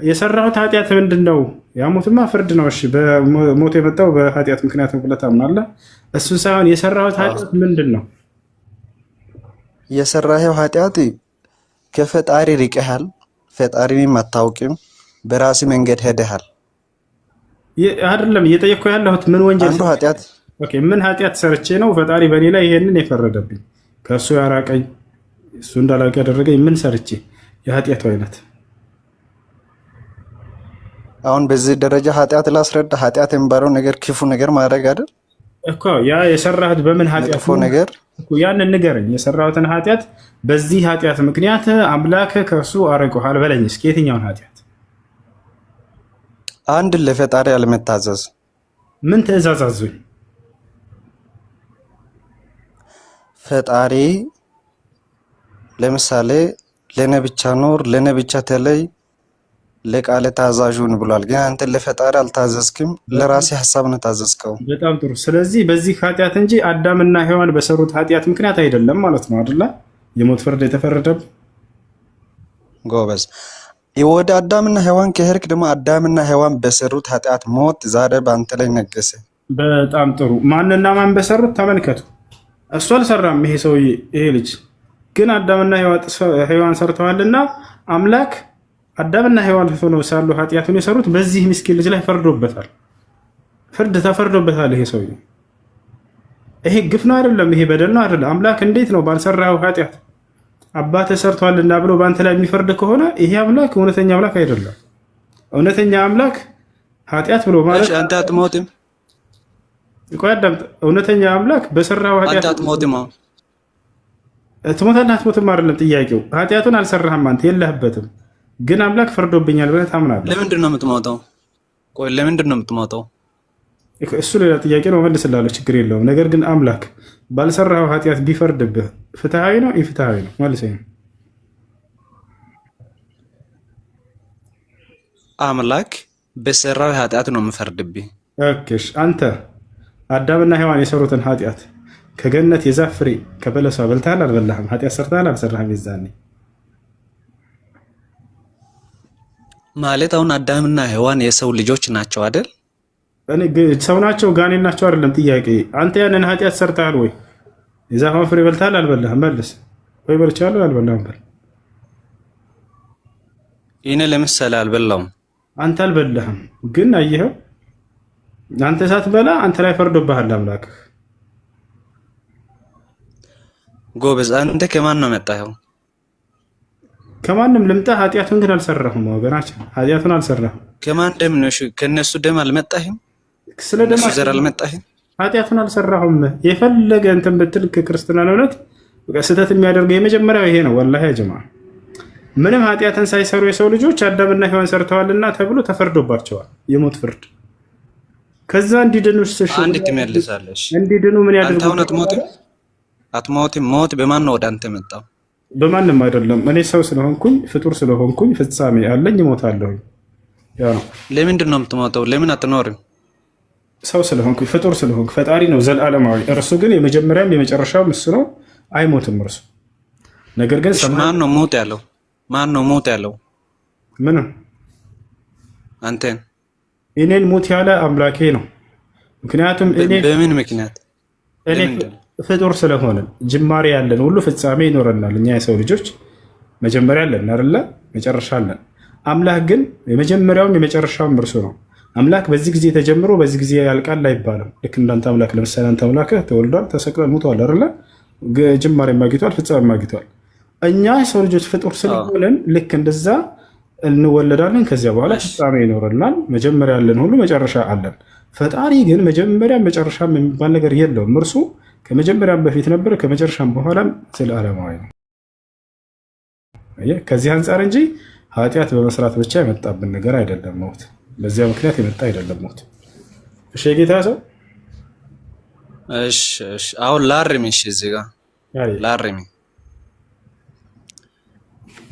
Speaker 1: የሰራሁት ኃጢአት ምንድን ነው? ያሞትማ ፍርድ ነው። እሺ በሞት የመጣው በኃጢአት ምክንያት ነው ብለህ ታምናለህ? እሱን ሳይሆን የሰራሁት ኃጢአት ምንድን ነው?
Speaker 6: የሰራኸው ኃጢአት ከፈጣሪ ርቀሃል፣ ፈጣሪንም አታውቅም፣ በራሲ መንገድ ሄደሃል።
Speaker 1: አይደለም እየጠየቅኩ ያለሁት ምን ወንጀል
Speaker 6: አንዱ ኃጢአት
Speaker 1: ምን ኃጢአት ሰርቼ ነው ፈጣሪ በእኔ ላይ ይሄንን የፈረደብኝ ከእሱ ያራቀኝ እሱ እንዳላውቅ ያደረገኝ ምን ሰርቼ? የኃጢአቱ አይነት
Speaker 6: አሁን በዚህ ደረጃ ኃጢአት ላስረዳ። ኃጢአት የሚባለው ነገር ክፉ ነገር ማድረግ አይደል
Speaker 1: እኮ። ያ የሰራሁት በምን ኃጢአት
Speaker 6: ክፉ ነገር
Speaker 1: እኮ ያንን ንገረኝ። የሰራሁትን ኃጢአት በዚህ ኃጢአት ምክንያት አምላክ ከእሱ አርቆሃል በለኝ እስኪ። የትኛውን ኃጢአት?
Speaker 6: አንድ ለፈጣሪ አለመታዘዝ።
Speaker 1: ምን ትእዛዝ አዙኝ?
Speaker 6: ፈጣሪ ለምሳሌ ለኔ ብቻ ኖር፣ ለኔ ብቻ ተለይ፣ ለቃለ ታዛዡን ብሏል። ግን አንተ ለፈጣሪ አልታዘዝክም፣ ለራሴ ሐሳብ ነው ታዘዝከው።
Speaker 1: በጣም ጥሩ። ስለዚህ በዚህ ኃጢአት እንጂ አዳምና ሔዋን በሰሩት ኃጢአት ምክንያት አይደለም ማለት ነው አይደለ? የሞት ፍርድ የተፈረደብ
Speaker 6: ጎበዝ። ወደ አዳምና ሔዋን ከሄድክ ደግሞ አዳምና ሔዋን በሰሩት ኃጢአት ሞት ዛሬ በአንተ ላይ ነገሰ።
Speaker 1: በጣም ጥሩ። ማንና ማን በሰሩት ተመልከቱ። እሱ አልሰራም ይሄ ሰውዬ፣ ይሄ ልጅ ግን አዳምና ሔዋን ሰርተዋልና አምላክ አዳምና ሔዋን ሆነው ሳሉ ኃጢአቱን የሰሩት በዚህ ምስኪን ልጅ ላይ ፈርዶበታል። ፍርድ ተፈርዶበታል። ይሄ ሰውዬ ይሄ ግፍ ነው አይደለም? ይሄ በደል ነው አይደለም? አምላክ እንዴት ነው ባልሰራው ኃጢአት አባትህ ሰርቷልና ብሎ በአንተ ላይ የሚፈርድ ከሆነ ይሄ አምላክ እውነተኛ አምላክ አይደለም። እውነተኛ አምላክ ኃጢአት ብሎ ማለት
Speaker 6: አንተ አትሞትም።
Speaker 1: ቆይ አዳምጥ። እውነተኛ አምላክ በሰራው ኃጢአት
Speaker 6: አንተ አትሞትም።
Speaker 1: ትሞታለህ አትሞትም አይደለም ጥያቄው። ኃጢአቱን አልሰራህም አንተ የለህበትም፣ ግን አምላክ ፈርዶብኛል ብለህ ታምናለህ።
Speaker 6: ለምንድን ነው የምትሞተው? ቆይ ለምንድን ነው የምትሞተው?
Speaker 1: እሱ ሌላ ጥያቄ ነው፣ መልስላለሁ፣ ችግር የለውም። ነገር ግን አምላክ ባልሰራው ኃጢአት ቢፈርድብህ ፍትሃዊ ነው ኢፍትሃዊ ነው? መልሰኝ።
Speaker 6: አምላክ በሰራው ኃጢአት ነው የምፈርድብህ።
Speaker 1: ኦኬሽ፣ አንተ አዳምና ሔዋን የሰሩትን ኃጢአት ከገነት የዛፍ ፍሬ ከበለሷ በልተሃል አልበላህም? ኃጢአት ሰርተሃል አልሰራህም? የዛኔ
Speaker 6: ማለት አሁን አዳምና ሔዋን የሰው ልጆች ናቸው አይደል?
Speaker 1: ሰው ናቸው ጋኔን ናቸው አይደለም ጥያቄ። አንተ ያንን ኃጢአት ሰርተሃል ወይ? የዛፏን ፍሬ በልተሃል አልበላህም? መልስ። ወይ በልቻለሁ አልበላህም በል።
Speaker 6: እኔ ለምሳሌ አልበላሁም።
Speaker 1: አንተ አልበላህም፣ ግን አየኸው አንተ ሳትበላ አንተ ላይ ፈርዶብሃል አምላክህ።
Speaker 6: ጎበዝ፣ አንተ ከማን ነው መጣኸው?
Speaker 1: ከማንም ልምጣ፣ ኃጢአቱን ግን አልሰራሁም ወገናችን፣ ኃጢአቱን አልሰራሁም።
Speaker 6: ከማን ደም ነው? ከነሱ ደም አልመጣህም?
Speaker 1: ስለ ደም
Speaker 6: ዘር አልመጣህም?
Speaker 1: ኃጢአቱን አልሰራሁም። የፈለገ እንትን ብትል ክርስትና እውነት ስህተት የሚያደርገው የመጀመሪያው ይሄ ነው። ወላሂ ያ ጀማ ምንም ኃጢአትን ሳይሰሩ የሰው ልጆች አዳምና ሔዋን ሰርተዋልና ተብሎ ተፈርዶባቸዋል የሞት ፍርድ። ከዛ እንዲድኑ
Speaker 6: አንድ ትመልሳለሽ።
Speaker 1: እንዲድኑ ምን ያደርጉ?
Speaker 6: አንተ አትሞትም። ሞት በማን ነው ወደ አንተ መጣው?
Speaker 1: በማንም አይደለም። እኔ ሰው ስለሆንኩኝ ፍጡር ስለሆንኩኝ ፍጻሜ አለኝ፣ እሞታለሁኝ። ያ ነው።
Speaker 6: ለምንድን ነው የምትሞተው? ለምን አትኖርም?
Speaker 1: ሰው ስለሆንኩኝ ፍጡር ስለሆንኩ። ፈጣሪ ነው ዘላለማዊ፣ እርሱ ግን የመጀመሪያም የመጨረሻም እሱ ነው፣ አይሞትም እርሱ። ነገር ግን
Speaker 6: ማን ነው ሞት ያለው? ማን ነው ሞት ያለው?
Speaker 1: ምንም
Speaker 6: አንተን
Speaker 1: እኔን ሞት ያለ አምላኬ ነው። ምክንያቱም እኔ
Speaker 6: በምን ምክንያት?
Speaker 1: እኔ ፍጡር ስለሆነ ጅማሬ ያለን ሁሉ ፍጻሜ ይኖረናል። እኛ የሰው ልጆች መጀመሪያ አለን አይደለ? መጨረሻ አለን። አምላክ ግን የመጀመሪያውም የመጨረሻውም እርሱ ነው። አምላክ በዚህ ጊዜ ተጀምሮ በዚህ ጊዜ ያልቃል አይባልም። ልክ እንዳንተ አምላክ ለምሳሌ አንተ አምላክህ ተወልዷል፣ ተሰቅሏል፣ ሙቷል አይደለ? ጅማሬ ማግኝቷል፣ ፍጻሜ ማግኝቷል። እኛ የሰው ልጆች ፍጡር ስለሆነን ልክ እንደዛ እንወለዳለን። ከዚያ በኋላ ፍጻሜ ይኖረናል። መጀመሪያ ያለን ሁሉ መጨረሻ አለን። ፈጣሪ ግን መጀመሪያ መጨረሻም የሚባል ነገር የለውም። እርሱ ከመጀመሪያም በፊት ነበር፣ ከመጨረሻም በኋላም ዘላለማዊ ነው። ከዚህ አንጻር እንጂ ኃጢአት በመስራት ብቻ የመጣብን ነገር አይደለም ሞት። በዚያ ምክንያት የመጣ አይደለም ሞት። እሺ የጌታ ሰው
Speaker 6: እሺ፣ አሁን ላርሚ። እሺ እዚህ ጋር ላርሚ።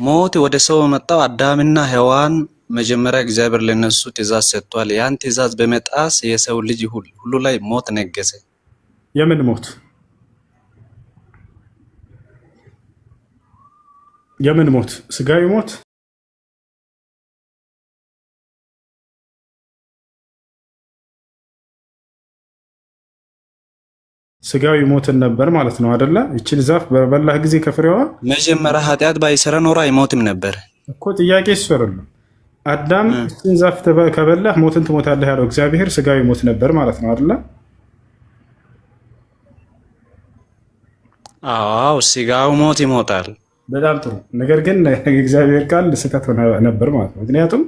Speaker 6: ሞት ወደ ሰው መጣው አዳምና ሔዋን መጀመሪያ እግዚአብሔር ለነሱ ትእዛዝ ሰጥቷል። ያን ትእዛዝ በመጣስ የሰው ልጅ ሁሉ ላይ ሞት ነገሰ።
Speaker 1: የምን ሞት? የምን ሞት? ስጋዊ ሞት? ስጋዊ ሞትን ነበር ማለት ነው አይደለ? እቺን ዛፍ በበላህ ጊዜ ከፍሬዋ
Speaker 6: መጀመሪያ ኃጢአት ባይሰራ ኖሮ አይሞትም ነበር
Speaker 1: እኮ። ጥያቄ እሱ አይደለም። አዳም እቺን ዛፍ ከበላህ ሞትን ትሞታለህ ያለው እግዚአብሔር ስጋዊ ሞት ነበር ማለት ነው አይደለ?
Speaker 6: አዎ ስጋው ሞት ይሞታል።
Speaker 1: በጣም ጥሩ። ነገር ግን እግዚአብሔር ቃል ስህተት ነበር ማለት ነው። ምክንያቱም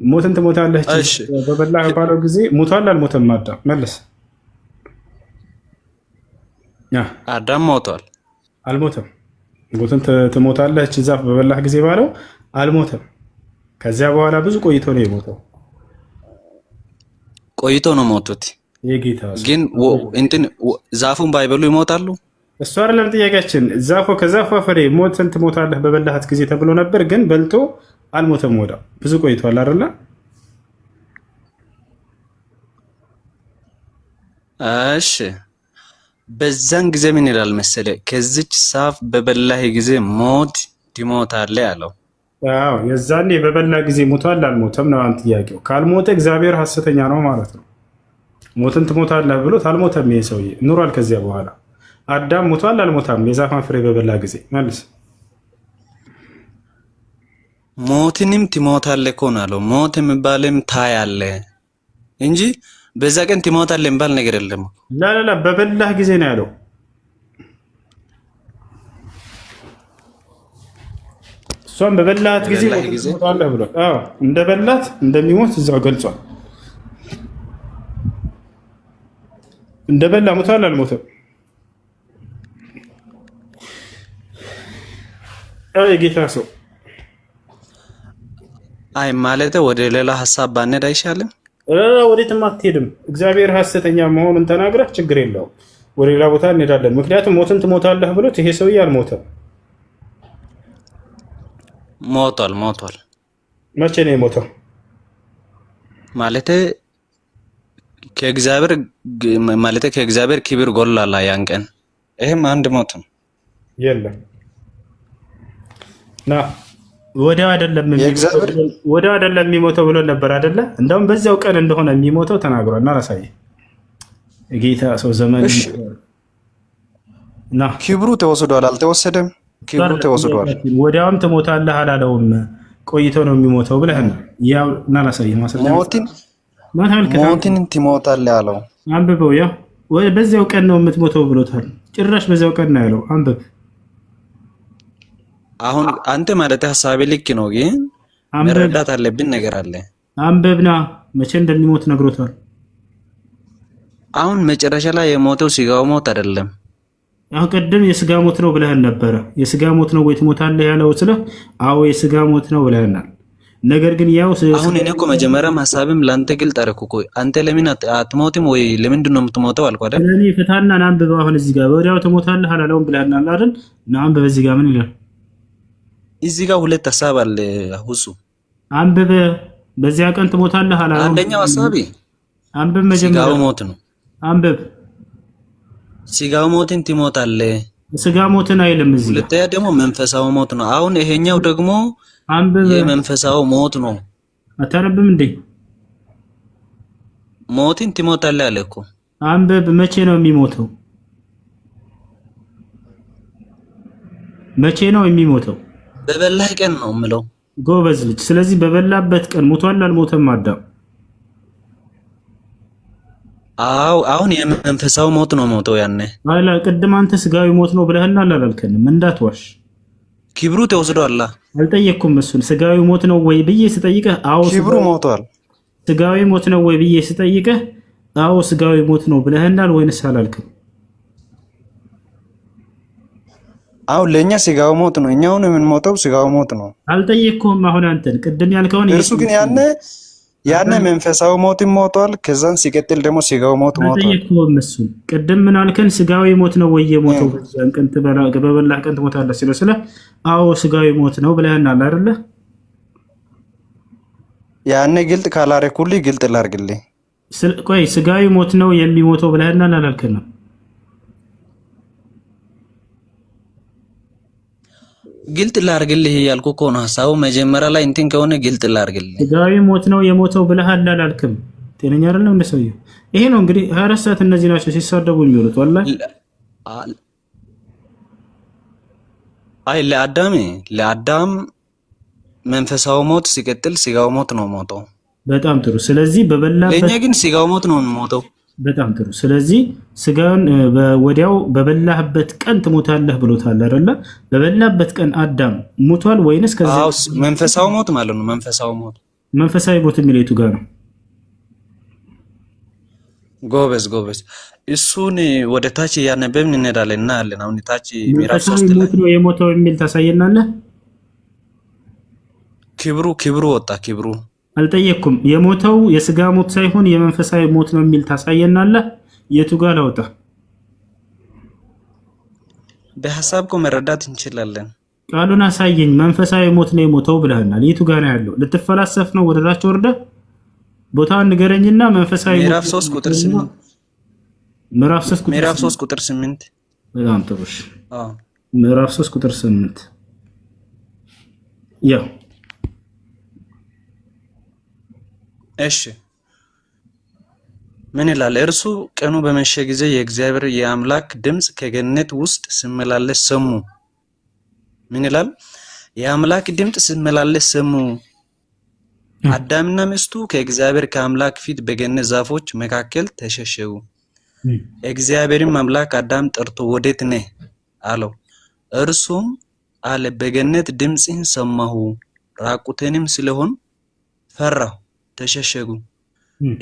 Speaker 1: ሞትን ትሞታለህ በበላህ ባለው ጊዜ ሞቷል አልሞተም? አዳም መልስ።
Speaker 6: አዳም ሞቷል።
Speaker 1: አልሞተም። ሞትን ትሞታለህ እቺ ዛፍ በበላህ ጊዜ ባለው አልሞተም። ከዚያ በኋላ ብዙ ቆይቶ ነው የሞተው።
Speaker 6: ቆይቶ ነው ሞቱት።
Speaker 1: የጌታ
Speaker 6: ግን እንትን ዛፉን ባይበሉ ይሞታሉ?
Speaker 1: እሱ አይደለም ጥያቄያችን። ከዛፏ ፍሬ ሞትን ትሞታለህ በበላሃት ጊዜ ተብሎ ነበር፣ ግን በልቶ አልሞተም። ወዳ ብዙ ቆይቷል አይደለ?
Speaker 6: እሺ በዛን ጊዜ ምን ይላል መሰለ? ከዚች ዛፍ በበላህ ጊዜ ሞት ትሞታለህ ያለው።
Speaker 1: አዎ የዛኔ በበላ ጊዜ ሞቷል አልሞተም ነው አንተ ጥያቄው። ካልሞተ እግዚአብሔር ሐሰተኛ ነው ማለት ነው። ሞትን ትሞታለህ ብሎት አልሞተም። ይሄ ሰውዬ ኑሯል። ከዚያ በኋላ አዳም ሞቷል አልሞታም? የዛፋን ፍሬ በበላ ጊዜ መልስ።
Speaker 6: ሞትንም ትሞታለህ እኮ ነው አለው። ሞት የሚባልም ታያለህ እንጂ በዛ ቀን ትሞታለህ የሚባል ነገር የለም።
Speaker 1: ላላላ በበላህ ጊዜ ነው ያለው። እሷም በበላት ጊዜ ሞታለህ ብሏል። አዎ እንደበላት እንደሚሞት እዛው ገልጿል። እንደበላ ሞቷል አልሞተም? የጌታ ሰው
Speaker 6: አይ ማለት ወደ ሌላ ሀሳብ ባንሄድ አይሻልም?
Speaker 1: ወዴትም አትሄድም። እግዚአብሔር ሐሰተኛ መሆኑን ተናግረህ ችግር የለውም። ወደ ሌላ ቦታ እንሄዳለን። ምክንያቱም ሞትን ትሞታለህ ብሎት ይሄ ሰውዬ አልሞተም።
Speaker 6: ሞቷል።
Speaker 1: መቼ ነው የሞተው?
Speaker 6: ማለት ከእግዚአብሔር ክብር ጎላላ ያን ቀን። ይሄም አንድ ሞት ነው።
Speaker 1: የለም ና ወዲያው አይደለም የሚሞተው ብሎ ነበር አይደለ? እንደውም በዚያው ቀን እንደሆነ የሚሞተው ተናግሯል። እና ራሳዬ ጌታ ሰው ዘመን ና
Speaker 6: ክብሩ ተወስዷል አልተወሰደም? ክብሩ ተወስዷል።
Speaker 1: ወዲያውም ትሞታለህ አላለውም። ቆይቶ ነው የሚሞተው ብለህና ያው እና ራሳዬ
Speaker 6: ሞትን ትሞታለህ አለው።
Speaker 1: አንብበው። ያው በዚያው ቀን ነው የምትሞተው ብሎታል። ጭራሽ በዚያው ቀን ነው ያለው። አንብብ።
Speaker 6: አሁን አንተ ማለት ሐሳቤ ልክ ነው፣ ግን መረዳት አለብን ነገር አለ።
Speaker 1: አንብብና መቼ እንደሚሞት ነግሮታል።
Speaker 6: አሁን መጨረሻ ላይ የሞተው ስጋው ሞት አይደለም።
Speaker 1: አሁን ቀደም የስጋ ሞት ነው ብለህን ነበረ። የስጋ ሞት ነው ወይ ትሞታለህ ያለው ስለ አዎ የስጋ ሞት ነው ብለህናል። ነገር ግን ያው
Speaker 6: አሁን እኔ እኮ መጀመሪያም ሐሳብም ላንተ ግልጥ አደረኩ እኮ። አንተ ለምን አትሞትም ወይ ለምንድን ነው የምትሞተው አልኩ አይደል?
Speaker 1: እኔ ፍታና አንብብ። አሁን እዚህ ጋር ወዲያው ትሞታለህ አላለውም ብለህናል አይደል? አንብብ። እዚህ ጋር ምን ይላል?
Speaker 6: እዚህ ጋር ሁለት ሐሳብ አለ። ሁሱ
Speaker 1: አንብብ። በዚያ ቀን ትሞታለህ አላለውም።
Speaker 6: አንደኛው ሐሳቢ
Speaker 1: አንብብ። መጀመሪያ
Speaker 6: ስጋው ሞት ነው።
Speaker 1: አንብብ።
Speaker 6: ስጋው ሞትን ትሞታለህ።
Speaker 1: ስጋ ሞትን አይልም እዚህ።
Speaker 6: ሁለተኛ ደግሞ መንፈሳዊ ሞት ነው። አሁን ይሄኛው ደግሞ
Speaker 1: አንብብ።
Speaker 6: የመንፈሳዊ ሞት ነው።
Speaker 1: አታነብም እንዴ?
Speaker 6: ሞትን ትሞታለህ አለ እኮ።
Speaker 1: አንብብ። መቼ ነው የሚሞተው? መቼ ነው የሚሞተው?
Speaker 6: በበላህ ቀን ነው የምለው።
Speaker 1: ጎበዝ ልጅ። ስለዚህ በበላበት ቀን ሞቷል አልሞተም አዳም?
Speaker 6: አዎ አሁን የመንፈሳዊ ሞት ነው ሞተው ያኔ።
Speaker 1: አይላ ቅድም አንተ ስጋዊ ሞት ነው ብለህናል አላልከንም? እንዳትዋሽ።
Speaker 6: ክብሩ ተወስዷል።
Speaker 1: አልጠየቅኩም እሱን። ስጋዊ ሞት ነው ወይ ብዬ ስጠይቅህ አዎ
Speaker 6: ክብሩ ሞቷል።
Speaker 1: ስጋዊ ሞት ነው ወይ ብዬ ስጠይቅህ አዎ ስጋዊ ሞት ነው ብለህናል ወይንስ አላልክም?
Speaker 6: አሁን ለኛ ስጋው ሞት ነው። እኛውን የምንሞተው ስጋው ሞት ነው።
Speaker 1: አልጠየቅኩም። አሁን አንተን ቅድም ያልከውን
Speaker 6: እርሱ ግን ያነ መንፈሳዊ ሞት ሞቷል። ከዛን ሲቀጥል ደግሞ ስጋው ሞት ሞቷል።
Speaker 1: አልጠየቅኩም እሱን። ቅድም ምን አልከን? ስጋዊ ሞት ነው ወይ የሞተው በዛን ቀን በበላህ ቀን ትሞታለህ ሲለው ስለ አዎ ስጋዊ ሞት ነው ብለህናል አይደለ?
Speaker 6: ያኔ ግልጥ ካላረኩልኝ ግልጥ ላርግልኝ።
Speaker 1: ቆይ ስጋዊ ሞት ነው የሚሞተው ብለህና አላልከንም?
Speaker 6: ግልጥ ላርግልህ ያልኩ እኮ ነው ሐሳቡ። መጀመሪያ ላይ እንትን ከሆነ ግልጥ ላርግልህ።
Speaker 1: ስጋዊ ሞት ነው የሞተው ብለሃል አላልክም? ጤነኛ አይደለም እንደ ሰውዬው። ይሄ ነው እንግዲህ 24 ሰዓት እነዚህ ናቸው ሲሳደቡ የሚውሉት። ወላሂ
Speaker 6: አይ ለአዳም መንፈሳዊ ሞት ሲቀጥል ስጋው ሞት ነው ሞተው።
Speaker 1: በጣም ጥሩ። ስለዚህ በበላበት
Speaker 6: ለኛ ግን ስጋው ሞት ነው ሞተው።
Speaker 1: በጣም ጥሩ። ስለዚህ ስጋውን ወዲያው በበላህበት ቀን ትሞታለህ ብሎታል አይደለ? በበላበት ቀን አዳም ሞቷል ወይንስ ከዛ?
Speaker 6: አዎ መንፈሳዊ ሞት ማለት ነው። መንፈሳዊ ሞት የሚለው የቱ ጋር ነው? ጎበዝ እሱን ወደ ታች ያነበብን እንሄዳለን እና አለን። አሁን ታች ምዕራፍ 3 ላይ
Speaker 1: ነው የሞተው የሚል ታሳየናለህ።
Speaker 6: ክብሩ ወጣ። ክብሩ
Speaker 1: አልጠየቅኩም። የሞተው የስጋ ሞት ሳይሆን የመንፈሳዊ ሞት ነው የሚል ታሳየናለህ። የቱ ጋር ላውጣ?
Speaker 6: በሐሳብ እኮ መረዳት እንችላለን።
Speaker 1: ቃሉን አሳየኝ። መንፈሳዊ ሞት ነው የሞተው ብለህናል። የቱ ጋር ነው ያለው? ልትፈላሰፍ ነው ወደ ታች ወርደህ ቦታውን ንገረኝና መንፈሳዊ
Speaker 6: ምዕራፍ 3 ቁጥር 8 ምዕራፍ 3 ቁጥር 8
Speaker 1: በጣም ጥሩ። ምዕራፍ 3 ቁጥር 8 ያው
Speaker 6: እሺ ምን ይላል? እርሱ ቀኑ በመሸ ጊዜ የእግዚአብሔር የአምላክ ድምጽ ከገነት ውስጥ ሲመላለስ ሰሙ። ምን ይላል? የአምላክ ድምጽ ሲመላለስ ሰሙ። አዳምና ሚስቱ ከእግዚአብሔር ከአምላክ ፊት በገነት ዛፎች መካከል ተሸሸጉ። እግዚአብሔርም አምላክ አዳም ጠርቶ ወዴት ነህ አለው። እርሱም አለ በገነት ድምጽህን ሰማሁ፣ ራቁቴንም ስለሆን ፈራሁ፣ ተሸሸጉ።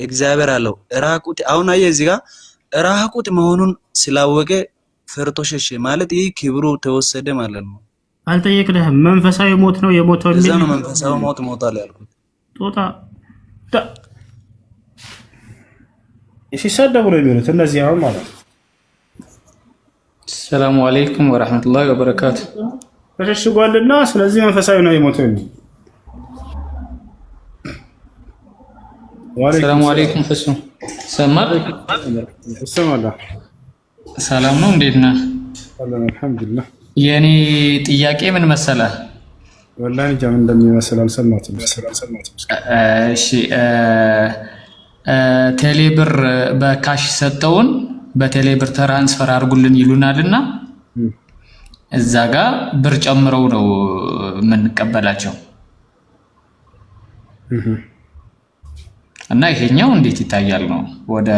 Speaker 6: እግዚአብሔር አለው ራቁት። አሁን አየህ እዚህ ጋር ራቁት መሆኑን ስላወቀ ፈርቶ ሸሸ ማለት ይህ ክብሩ ተወሰደ ማለት ነው።
Speaker 1: አልጠየቅንህም። መንፈሳዊ ሞት ነው የሞተው
Speaker 6: እዛ ነው መንፈሳዊ ሞት ሞታል ያልኩት።
Speaker 1: ጦጣ ሲሳደቡ ነው የሚሉት እነዚህ አሁን ማለት ነው።
Speaker 7: ሰላሙ አለይኩም ወራህመቱላሂ ወበረካቱ።
Speaker 1: ተሸሽጓልና ስለዚህ መንፈሳዊ ነው የሞተው የሚል
Speaker 7: ሰላሙ አለይኩም ፍሱ ሰማል
Speaker 1: ሰማላ
Speaker 7: ሰላም ነው። እንዴት ነህ?
Speaker 1: አልሐምዱሊላህ።
Speaker 7: የኔ ጥያቄ ምን መሰለህ?
Speaker 1: ወላሂ ጃም እንደሚመስል አልሰማትም።
Speaker 7: እሺ ቴሌብር በካሽ ሰጠውን በቴሌብር ትራንስፈር አድርጉልን ይሉናልና እዛ ጋር ብር ጨምረው ነው የምንቀበላቸው እና ይሄኛው እንዴት ይታያል ነው? ወደ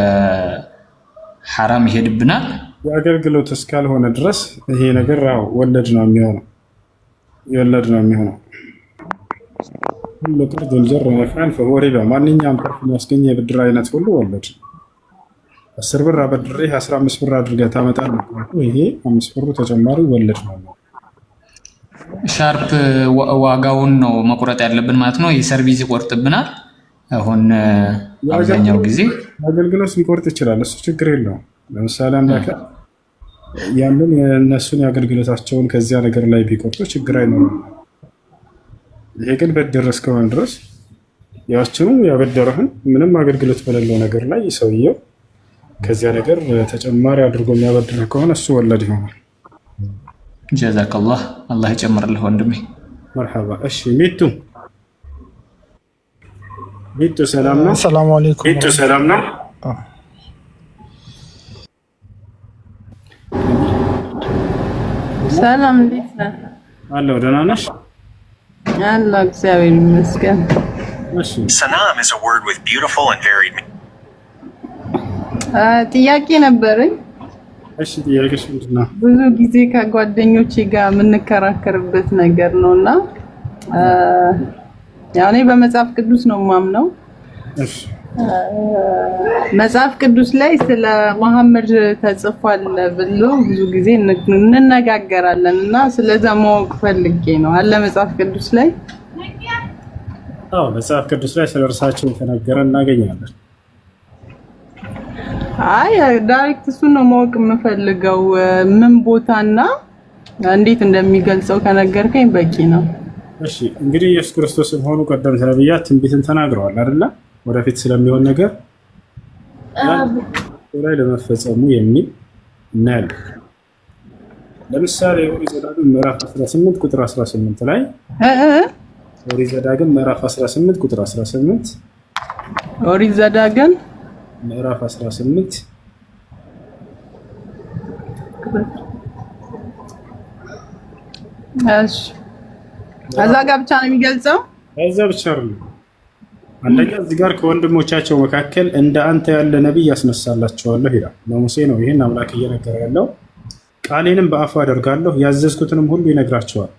Speaker 7: ሐራም ይሄድብናል።
Speaker 1: የአገልግሎት እስካልሆነ ድረስ ይሄ ነገር ወለድ ነው የሚሆነው። ሁሉ ቅርድ ወንጀር ነፍዓን ፈሁወ ሪባ። ማንኛውም ትርፍ የሚያስገኝ የብድር አይነት ሁሉ ወለድ። 10 ብር አበድሬህ 15 ብር አድርገህ ታመጣለህ። ይሄ 5 ብሩ ተጨማሪ ወለድ ነው።
Speaker 7: ሻርፕ ዋጋውን ነው መቁረጥ ያለብን ማለት ነው። የሰርቪስ ይቆርጥብናል። አሁን አብዛኛው ጊዜ
Speaker 1: አገልግሎት ሊቆርጥ ይችላል። እሱ ችግር የለውም። ለምሳሌ አንዳካ ያንን የነሱን የአገልግሎታቸውን ከዚያ ነገር ላይ ቢቆርጡ ችግር አይኖርም። ይሄ ግን በድር እስከሆነ ድረስ ያችኑ ያበደረህን ምንም አገልግሎት በሌለው ነገር ላይ ሰውየው ከዚያ ነገር ተጨማሪ አድርጎ የሚያበድርህ ከሆነ እሱ ወለድ ይሆናል።
Speaker 7: ጀዛከላህ አላህ ይጨምርልህ ወንድሜ።
Speaker 1: መርሐባ። እሺ ሚጡ ሰላም ነው?
Speaker 8: ሰላም አለይኩም።
Speaker 1: ሚጡ ሰላም ነው?
Speaker 9: ሰላም እንዴት ነህ?
Speaker 1: አለሁ። ደህና ነሽ?
Speaker 9: አለሁ እግዚአብሔር ይመስገን።
Speaker 1: እሺ
Speaker 10: Sanam is a word with beautiful and varied meaning.
Speaker 9: ጥያቄ ነበረኝ።
Speaker 1: እሺ ጥያቄሽ ምንድን ነው?
Speaker 9: ብዙ ጊዜ ከጓደኞቼ ጋር የምንከራከርበት ነገር ነውና ያው እኔ በመጽሐፍ ቅዱስ ነው የማምነው።
Speaker 1: እሺ
Speaker 9: መጽሐፍ ቅዱስ ላይ ስለ መሐመድ ተጽፏል ብሎ ብዙ ጊዜ እንነጋገራለን እና ስለዛ ማወቅ ፈልጌ ነው። አለ መጽሐፍ ቅዱስ ላይ?
Speaker 1: አዎ መጽሐፍ ቅዱስ ላይ ስለ እርሳቸው የተነገረ እናገኛለን።
Speaker 9: አይ ዳይሬክት እሱን ነው ማወቅ የምፈልገው። ምን ቦታና እንዴት እንደሚገልጸው ከነገርከኝ በቂ ነው።
Speaker 1: እሺ እንግዲህ ኢየሱስ ክርስቶስም ሆኑ ቀደምት ነቢያት ትንቢትን ተናግረዋል አይደለ? ወደፊት ስለሚሆን ነገር ላይ ለመፈጸሙ የሚል እናያለን። ለምሳሌ ኦሪት ዘዳግም ምዕራፍ 18 ቁጥር 18 ላይ ኦሪት ዘዳግም ምዕራፍ 18 ቁጥር 18
Speaker 9: ኦሪት ዘዳግም
Speaker 1: ምዕራፍ 18
Speaker 9: እሺ እዛ ጋር ብቻ ነው የሚገልጸው።
Speaker 1: እዛ ብቻ አይደለም። አንደኛ እዚህ ጋር ከወንድሞቻቸው መካከል እንደ አንተ ያለ ነብይ ያስነሳላቸዋለሁ ይላል። ለሙሴ ነው ይህን አምላክ እየነገረ ያለው። ቃሌንም በአፉ አደርጋለሁ፣ ያዘዝኩትንም ሁሉ ይነግራቸዋል።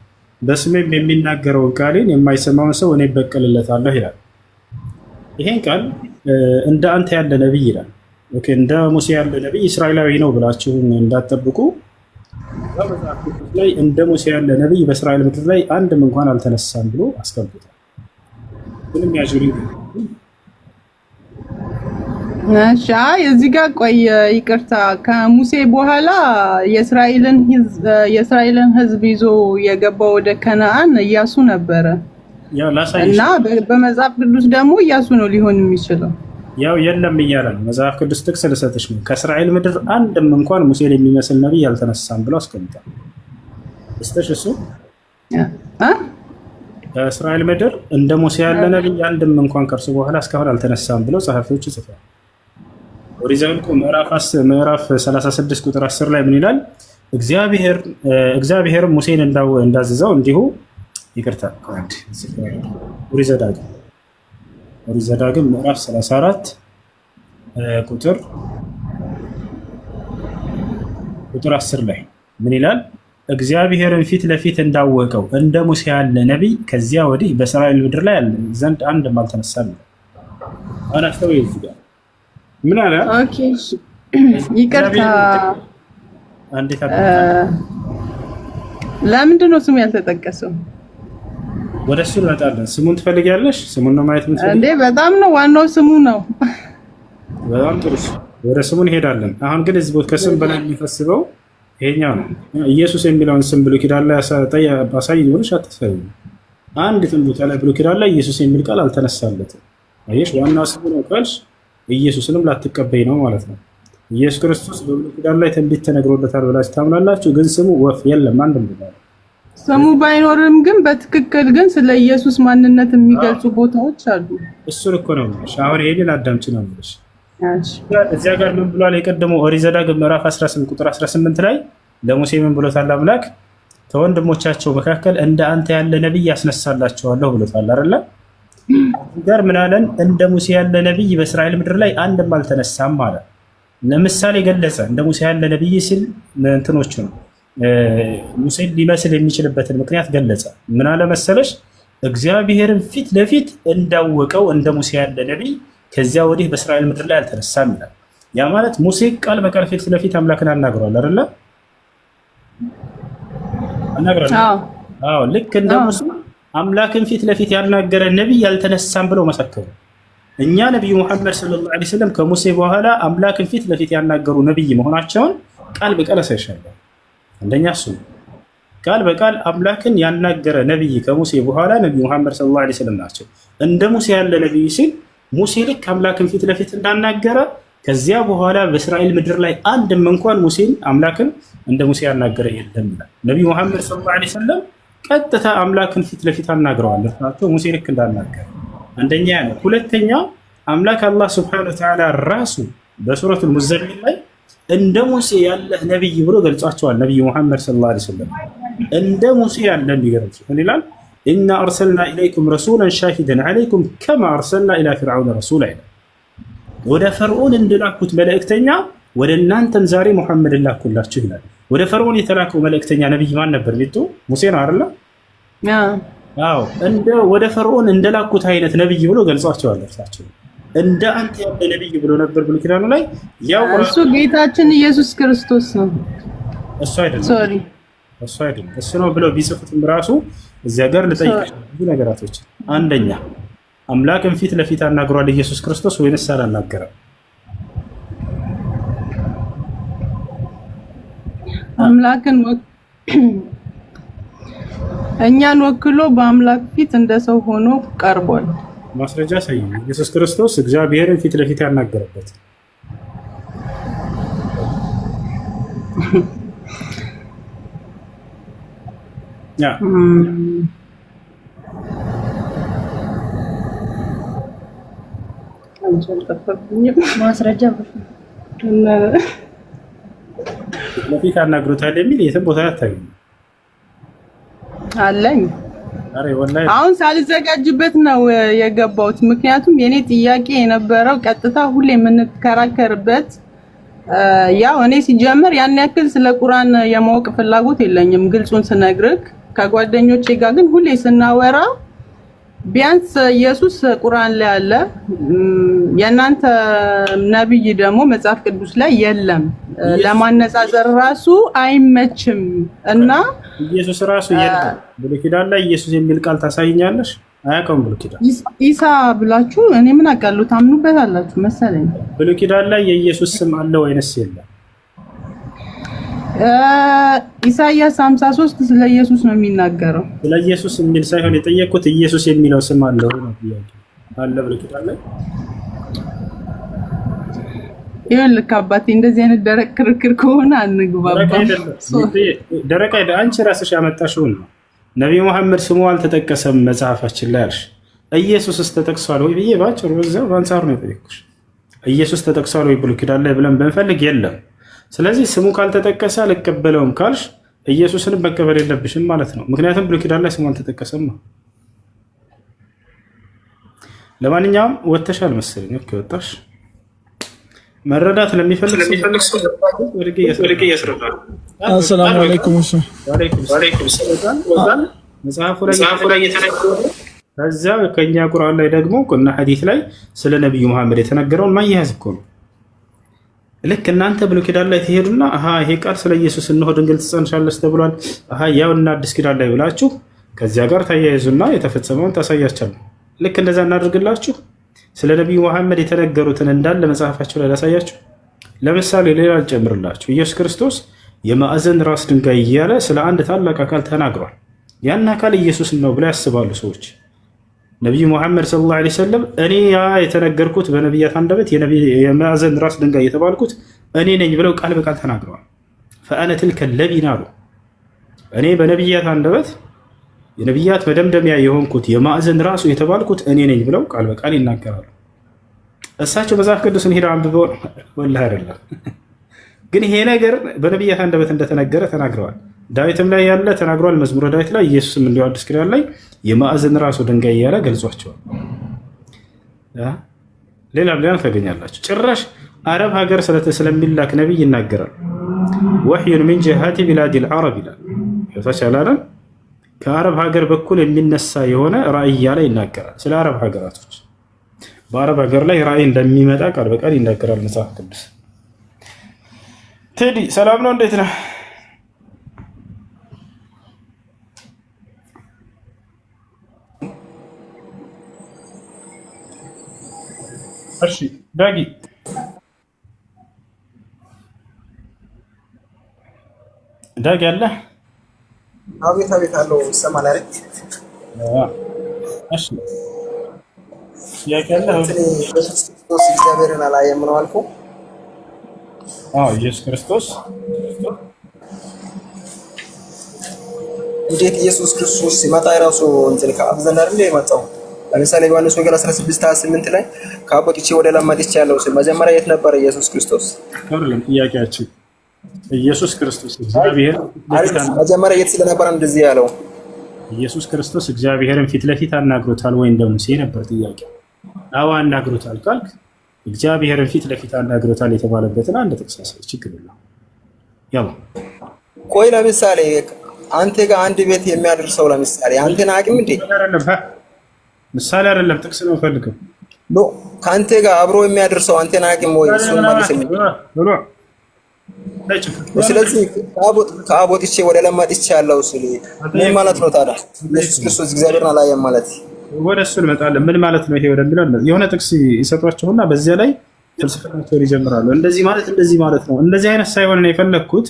Speaker 1: በስሜም የሚናገረውን ቃሌን የማይሰማውን ሰው እኔ እበቀልለታለሁ ይላል። ይሄን ቃል እንደ አንተ ያለ ነብይ ይላል። ኦኬ፣ እንደ ሙሴ ያለ ነብይ እስራኤላዊ ነው ብላችሁ እንዳትጠብቁ። በመጽሐፍ ቅዱስ ላይ እንደ ሙሴ ያለ ነብይ በእስራኤል ምድር ላይ አንድም እንኳን አልተነሳም ብሎ አስቀምጧል። ምንም ያዥሪ
Speaker 9: እሺ፣ እዚህ ጋር ቆይ፣ ይቅርታ፣ ከሙሴ በኋላ የእስራኤልን ሕዝብ ይዞ የገባው ወደ ከነዓን ኢያሱ ነበረ እና በመጽሐፍ ቅዱስ ደግሞ ኢያሱ ነው ሊሆን የሚችለው።
Speaker 1: ያው የለም እያለ ነው መጽሐፍ ቅዱስ። ጥቅስ ልሰጥሽ ነው። ከእስራኤል ምድር አንድም እንኳን ሙሴን የሚመስል ነብይ አልተነሳም ብሎ አስቀምጧል። እስተሽ እሱ ከእስራኤል ምድር እንደ ሙሴ ያለ ነብይ አንድም እንኳን ከእርሱ በኋላ እስካሁን አልተነሳም ብሎ ጸሐፊዎች ጽፈዋል። ኦሪት ዘኍልቍ ምዕራፍ 36 ቁጥር 10 ላይ ምን ይላል? እግዚአብሔር ሙሴን እንዳዘዘው እንዲሁ ይቅርታ፣ ኦሪት ዘዳግም ምዕራፍ 34 ቁጥር 10 ላይ ምን ይላል? እግዚአብሔርን ፊት ለፊት እንዳወቀው እንደ ሙሴ ያለ ነቢይ ከዚያ ወዲህ በእስራኤል ምድር ላይ ዘንድ አንድም አልተነሳም። አናስተው ይዝጋል። ምን አለ?
Speaker 9: ኦኬ ይቅርታ፣ ለምንድን ነው ስሙ ያልተጠቀሰው?
Speaker 1: ወደ እሱ እንመጣለን። ስሙን ትፈልጊያለሽ? ስሙን ነው ማየት የምትፈልጊው?
Speaker 9: እንዴ በጣም ነው፣ ዋናው ስሙ ነው።
Speaker 1: በጣም ጥሩ፣ ወደ ስሙ እንሄዳለን። አሁን ግን እዚህ ቦታ ከስም በላይ የሚፈስበው ይሄኛው ነው። ኢየሱስ የሚለውን ስም ብሉይ ኪዳን ላይ አሳይ ብለሽ አታሳይ። አንድ ቦታ ላይ ብሉይ ኪዳን ላይ ኢየሱስ የሚል ቃል አልተነሳለትም። አየሽ፣ ዋናው ስሙ ነው ካልሽ ኢየሱስንም ላትቀበይ ነው ማለት ነው። ኢየሱስ ክርስቶስ በብሉይ ኪዳን ላይ ትንቢት ተነግሮለታል ብላችሁ ታምናላችሁ፣ ግን ስሙ ወፍ የለም አንድም ቦታ።
Speaker 9: ስሙ ባይኖርም ግን በትክክል ግን ስለ ኢየሱስ ማንነት የሚገልጹ ቦታዎች አሉ።
Speaker 1: እሱን እኮ ነው የምልሽ። አሁን ይሄንን አዳምጪ ነው የምልሽ። እዚያ ጋር ምን ብሏል? የቀደመው ኦሪት ዘዳግም ምዕራፍ 18 ቁጥር 18 ላይ ለሙሴ ምን ብሎታል? አምላክ ከወንድሞቻቸው መካከል እንደ አንተ ያለ ነብይ ያስነሳላቸዋለሁ ብሎታል አይደለ? ጋር ምን አለን? እንደ ሙሴ ያለ ነብይ በእስራኤል ምድር ላይ አንድም አልተነሳም ማለት። ለምሳሌ ገለጸ። እንደ ሙሴ ያለ ነብይ ሲል እንትኖቹ ነው ሙሴን ሊመስል የሚችልበትን ምክንያት ገለጸ። ምን አለ መሰለሽ? እግዚአብሔርን ፊት ለፊት እንዳወቀው እንደ ሙሴ ያለ ነብይ ከዚያ ወዲህ በእስራኤል ምድር ላይ አልተነሳም ይላል። ያ ማለት ሙሴ ቃል በቃል ፊት ለፊት አምላክን አናግሯል አይደለ? አናግሯል። አዎ፣ ልክ እንደ ሙሴ አምላክን ፊት ለፊት ያናገረ ነብይ ያልተነሳም ብለው መሰከሩ። እኛ ነብዩ መሐመድ ሰለላሁ ዐለይሂ ወሰለም ከሙሴ በኋላ አምላክን ፊት ለፊት ያናገሩ ነብይ መሆናቸውን ቃል በቃል አሳይሻለሁ። አንደኛ እሱ ቃል በቃል አምላክን ያናገረ ነብይ ከሙሴ በኋላ ነብዩ መሐመድ ሰለላሁ ዐለይሂ ወሰለም ናቸው። እንደ ሙሴ ያለ ነብይ ሲል ሙሴ ልክ አምላክን ፊት ለፊት እንዳናገረ ከዚያ በኋላ በእስራኤል ምድር ላይ አንድም እንኳን ሙሴን አምላክን እንደ ሙሴ ያናገረ የለም ይላል። ነብዩ መሐመድ ሰለላሁ ዐለይሂ ወሰለም ቀጥታ አምላክን ፊት ለፊት አናግረዋል ናቸው ሙሴ ልክ እንዳናገረ። አንደኛ ነው። ሁለተኛ አምላክ አላህ ሱብሓነሁ ወተዓላ ራሱ በሱረቱል ሙዘሚል ላይ እንደ ሙሴ ያለ ነብይ ብሎ ገልጿቸዋል። ነብዩ መሐመድ ሰለላሁ ዐለይሂ ወሰለም እንደ ሙሴ ያለ እንዲገርም ይላል። ኢና አርሰልና ኢለይኩም ረሱላን ሻሂደን ዐለይኩም ከማ አርሰልና ኢላ ፊርዓውን ረሱላ ይላል። ወደ ፈርዖን እንደላኩት መልእክተኛ ወደ እናንተም ዛሬ ሙሐመድ ላኩላችሁ ይላል። ወደ ፈርዖን የተላከው መልእክተኛ ነብይ ማን ነበር? ሚጡ ሙሴ ነው አይደል? አዎ፣ እንደ ወደ ፈርዖን እንደላኩት አይነት ነብይ ብሎ ገልጿቸዋል። እርሳቸው እንደ አንተ ያለ ነብይ ብሎ ነበር ብሉይ ኪዳኑ ላይ። ያው
Speaker 9: እሱ ጌታችን ኢየሱስ ክርስቶስ ነው።
Speaker 1: እሱ አይደለም፣ እሱ ነው ብለው ቢጽፉትም ራሱ እዚያ ጋር ልጠይቅሽ ብዙ ነገራቶች። አንደኛ አምላክን ፊት ለፊት አናግሯል ኢየሱስ ክርስቶስ ወይንስ አላናገረም?
Speaker 9: እኛን ወክሎ በአምላክ ፊት እንደ ሰው ሆኖ ቀርቧል።
Speaker 1: ማስረጃ ሳይ ኢየሱስ ክርስቶስ እግዚአብሔርን ፊት ለፊት ያናገረበት ያ
Speaker 9: ማስረጃ
Speaker 1: ለፊት ያናግሩታል የሚል የትም ቦታ አታገኝም።
Speaker 9: አለኝ። አሁን ሳልዘጋጅበት ነው የገባሁት። ምክንያቱም የኔ ጥያቄ የነበረው ቀጥታ ሁሌ የምንከራከርበት ያው እኔ ሲጀምር ያን ያክል ስለ ቁርአን የማወቅ ፍላጎት የለኝም ግልጹን ስነግርህ። ከጓደኞቼ ጋር ግን ሁሌ ስናወራ ቢያንስ ኢየሱስ ቁርአን ላይ አለ፣ የእናንተ ነብይ ደግሞ መጽሐፍ ቅዱስ ላይ የለም። ለማነጻጸር ራሱ አይመችም እና
Speaker 1: ኢየሱስ ራሱ የለም ብሉይ ኪዳን ላይ ኢየሱስ የሚል ቃል ታሳይኛለሽ? አያውቀውም ብሉይ ኪዳን።
Speaker 9: ኢሳ ብላችሁ እኔ ምን አውቃለሁ ታምኑበታላችሁ መሰለኝ።
Speaker 1: ብሉይ ኪዳን ላይ የኢየሱስ ስም አለ ወይንስ የለም?
Speaker 9: ኢሳይያስ 53 ስለ ኢየሱስ ነው የሚናገረው።
Speaker 1: ስለ ኢየሱስ የሚል ሳይሆን የጠየቁት ኢየሱስ የሚለው ስም አለ ወይ ነው ጥያቄ። አለ ብሉይ ኪዳን ላይ?
Speaker 9: ይኸውልህ አባቴ እንደዚህ አይነት ደረቅ ክርክር ከሆነ አንግባባ።
Speaker 1: ደረቅ አይደለም፣ አንቺ ራስሽ ያመጣሽው ነው። ነብዩ መሐመድ ስሙ አልተጠቀሰም መጽሐፋችን ላይ አልሽ። ኢየሱስስ ተጠቅሷል ወይ ብዬ ባጭሩ በዛው በአንጻሩ ነው የጠየኩሽ። ኢየሱስ ተጠቅሷል ወይ ብሉይ ኪዳን ላይ ብለን ብንፈልግ የለም። ስለዚህ ስሙ ካልተጠቀሰ አልቀበለውም ካልሽ ኢየሱስን መቀበል የለብሽም ማለት ነው። ምክንያቱም ብሉይ ኪዳን ላይ ስሙ አልተጠቀሰም ነው። ለማንኛውም ወተሻል መሰለኝ። ኦኬ ወጣሽ። መረዳት ለሚፈልግ ሰው ወርጌ ያስረዳል።
Speaker 2: አሰላሙ አለይኩም። እሺ
Speaker 1: ወአለይኩም ሰላም። መጽሐፉ ላይ የተነገረው ከዛ ከኛ ቁርአን ላይ ደግሞ እና ሐዲስ ላይ ስለ ነብዩ መሐመድ የተነገረውን ማያያዝ እኮ ነው። ልክ እናንተ ብሉይ ኪዳን ላይ ትሄዱና አሃ ይሄ ቃል ስለ ኢየሱስ እንሆ ድንግል ትጸንሻለች ተብሏል፣ አሃ ያውና አዲስ ኪዳን ላይ ብላችሁ ከዚያ ጋር ታያይዙና የተፈጸመውን ታሳያቻለሁ። ልክ እንደዛ እናደርግላችሁ። ስለ ነብዩ መሐመድ የተነገሩትን እንዳለ መጽሐፋቸው ላይ ላሳያችሁ። ለምሳሌ ሌላ ልጨምርላችሁ። ኢየሱስ ክርስቶስ የማዕዘን ራስ ድንጋይ እያለ ስለ አንድ ታላቅ አካል ተናግሯል። ያን አካል ኢየሱስ ነው ብለው ያስባሉ ሰዎች። ነብዩ መሐመድ ሰለላሁ ዐለይሂ ወሰለም እኔ ያ የተነገርኩት በነብያት አንደበት የማዕዘን ራስ ድንጋይ የተባልኩት እኔ ነኝ ብለው ቃል በቃል ተናግረዋል። ፈአነ ትልከ ለቢና አሉ። እኔ በነብያት አንደበት የነብያት መደምደሚያ የሆንኩት የማዕዘን ራሱ የተባልኩት እኔ ነኝ ብለው ቃል በቃል ይናገራሉ። እሳቸው መጽሐፍ ቅዱስን ሄደው አንብበው ወላሂ አይደለም፣ ግን ይሄ ነገር በነብያት አንደበት እንደተነገረ ተናግረዋል። ዳዊትም ላይ ያለ ተናግሯል። መዝሙረ ዳዊት ላይ ኢየሱስም እንዲሁ አዲስ ኪዳን ላይ የማዕዘን ራሱ ድንጋይ እያለ ገልጿቸዋል። ሌላም ታገኛላችሁ። ጭራሽ አረብ ሀገር ስለሚላክ ነቢይ ይናገራል። ወሕዩን ሚን ጀሃቲ ቢላዲል ዓረብ ይላል። ይወታቻላለን ከአረብ ሀገር በኩል የሚነሳ የሆነ ራእይ እያለ ይናገራል። ስለ አረብ ሀገራቶች በአረብ ሀገር ላይ ራእይ እንደሚመጣ ቃል በቃል ይናገራል መጽሐፍ ቅዱስ። ቴዲ ሰላም ነው፣ እንዴት ነህ? እሺ ዳጊ አለ?
Speaker 8: አቤት አቤት አለው ይሰማል አይደል?
Speaker 1: እሺ ያከለ
Speaker 8: ኢየሱስ ክርስቶስ እግዚአብሔርን አላየም ነው አልኩ።
Speaker 1: ኢየሱስ ክርስቶስ
Speaker 8: እንዴት ኢየሱስ ክርስቶስ ሲመጣ የራሱ እንትን ከአብ ዘንድ አይደል የመጣው? ለምሳሌ ዮሐንስ ወንጌል 16:28 ላይ ከአብ ወጥቼ ወደ ላም መጥቻለሁ ሲል መጀመሪያ የት ነበር ኢየሱስ ክርስቶስ?
Speaker 1: አይደለም ጥያቄያችን። ኢየሱስ ክርስቶስ እግዚአብሔር
Speaker 8: መጀመሪያ የት ስለነበረ እንደዚህ ያለው?
Speaker 1: ኢየሱስ ክርስቶስ እግዚአብሔርን ፊት ለፊት አናግሮታል ወይ እንደ ሙሴ ነበር ጥያቄ። አዎ አናግሮታል ካልክ እግዚአብሔርን ፊት ለፊት አናግሮታል የተባለበትን አንድ ጥቅስ ችግር የለውም። ያው
Speaker 8: ቆይ ለምሳሌ አንተ ጋር አንድ ቤት የሚያደርሰው ለምሳሌ አንተን አቅም እንዴ?
Speaker 1: ምሳሌ አይደለም ጥቅስ ነው ፈልገው
Speaker 8: ኖ ካንተ ጋር አብሮ የሚያደርሰው አንተን አቅም ወይ እሱን መልስልኝ። ስለዚህ ከአብ ወጥቼ ወደ ላም መጥቻለሁ ሲል ምን ማለት ነው ታዲያ? ኢየሱስ ክርስቶስ እግዚአብሔርን አላየም ማለት?
Speaker 1: ወደ እሱ እንመጣለን። ምን ማለት ነው ይሄ ወደሚለው የሆነ ጥቅስ ይሰጧቸውና በዚያ ላይ ፍልስፍናቸውን ይጀምራሉ። እንደዚህ ማለት ነው። እንደዚህ አይነት ሳይሆን ነው የፈለግኩት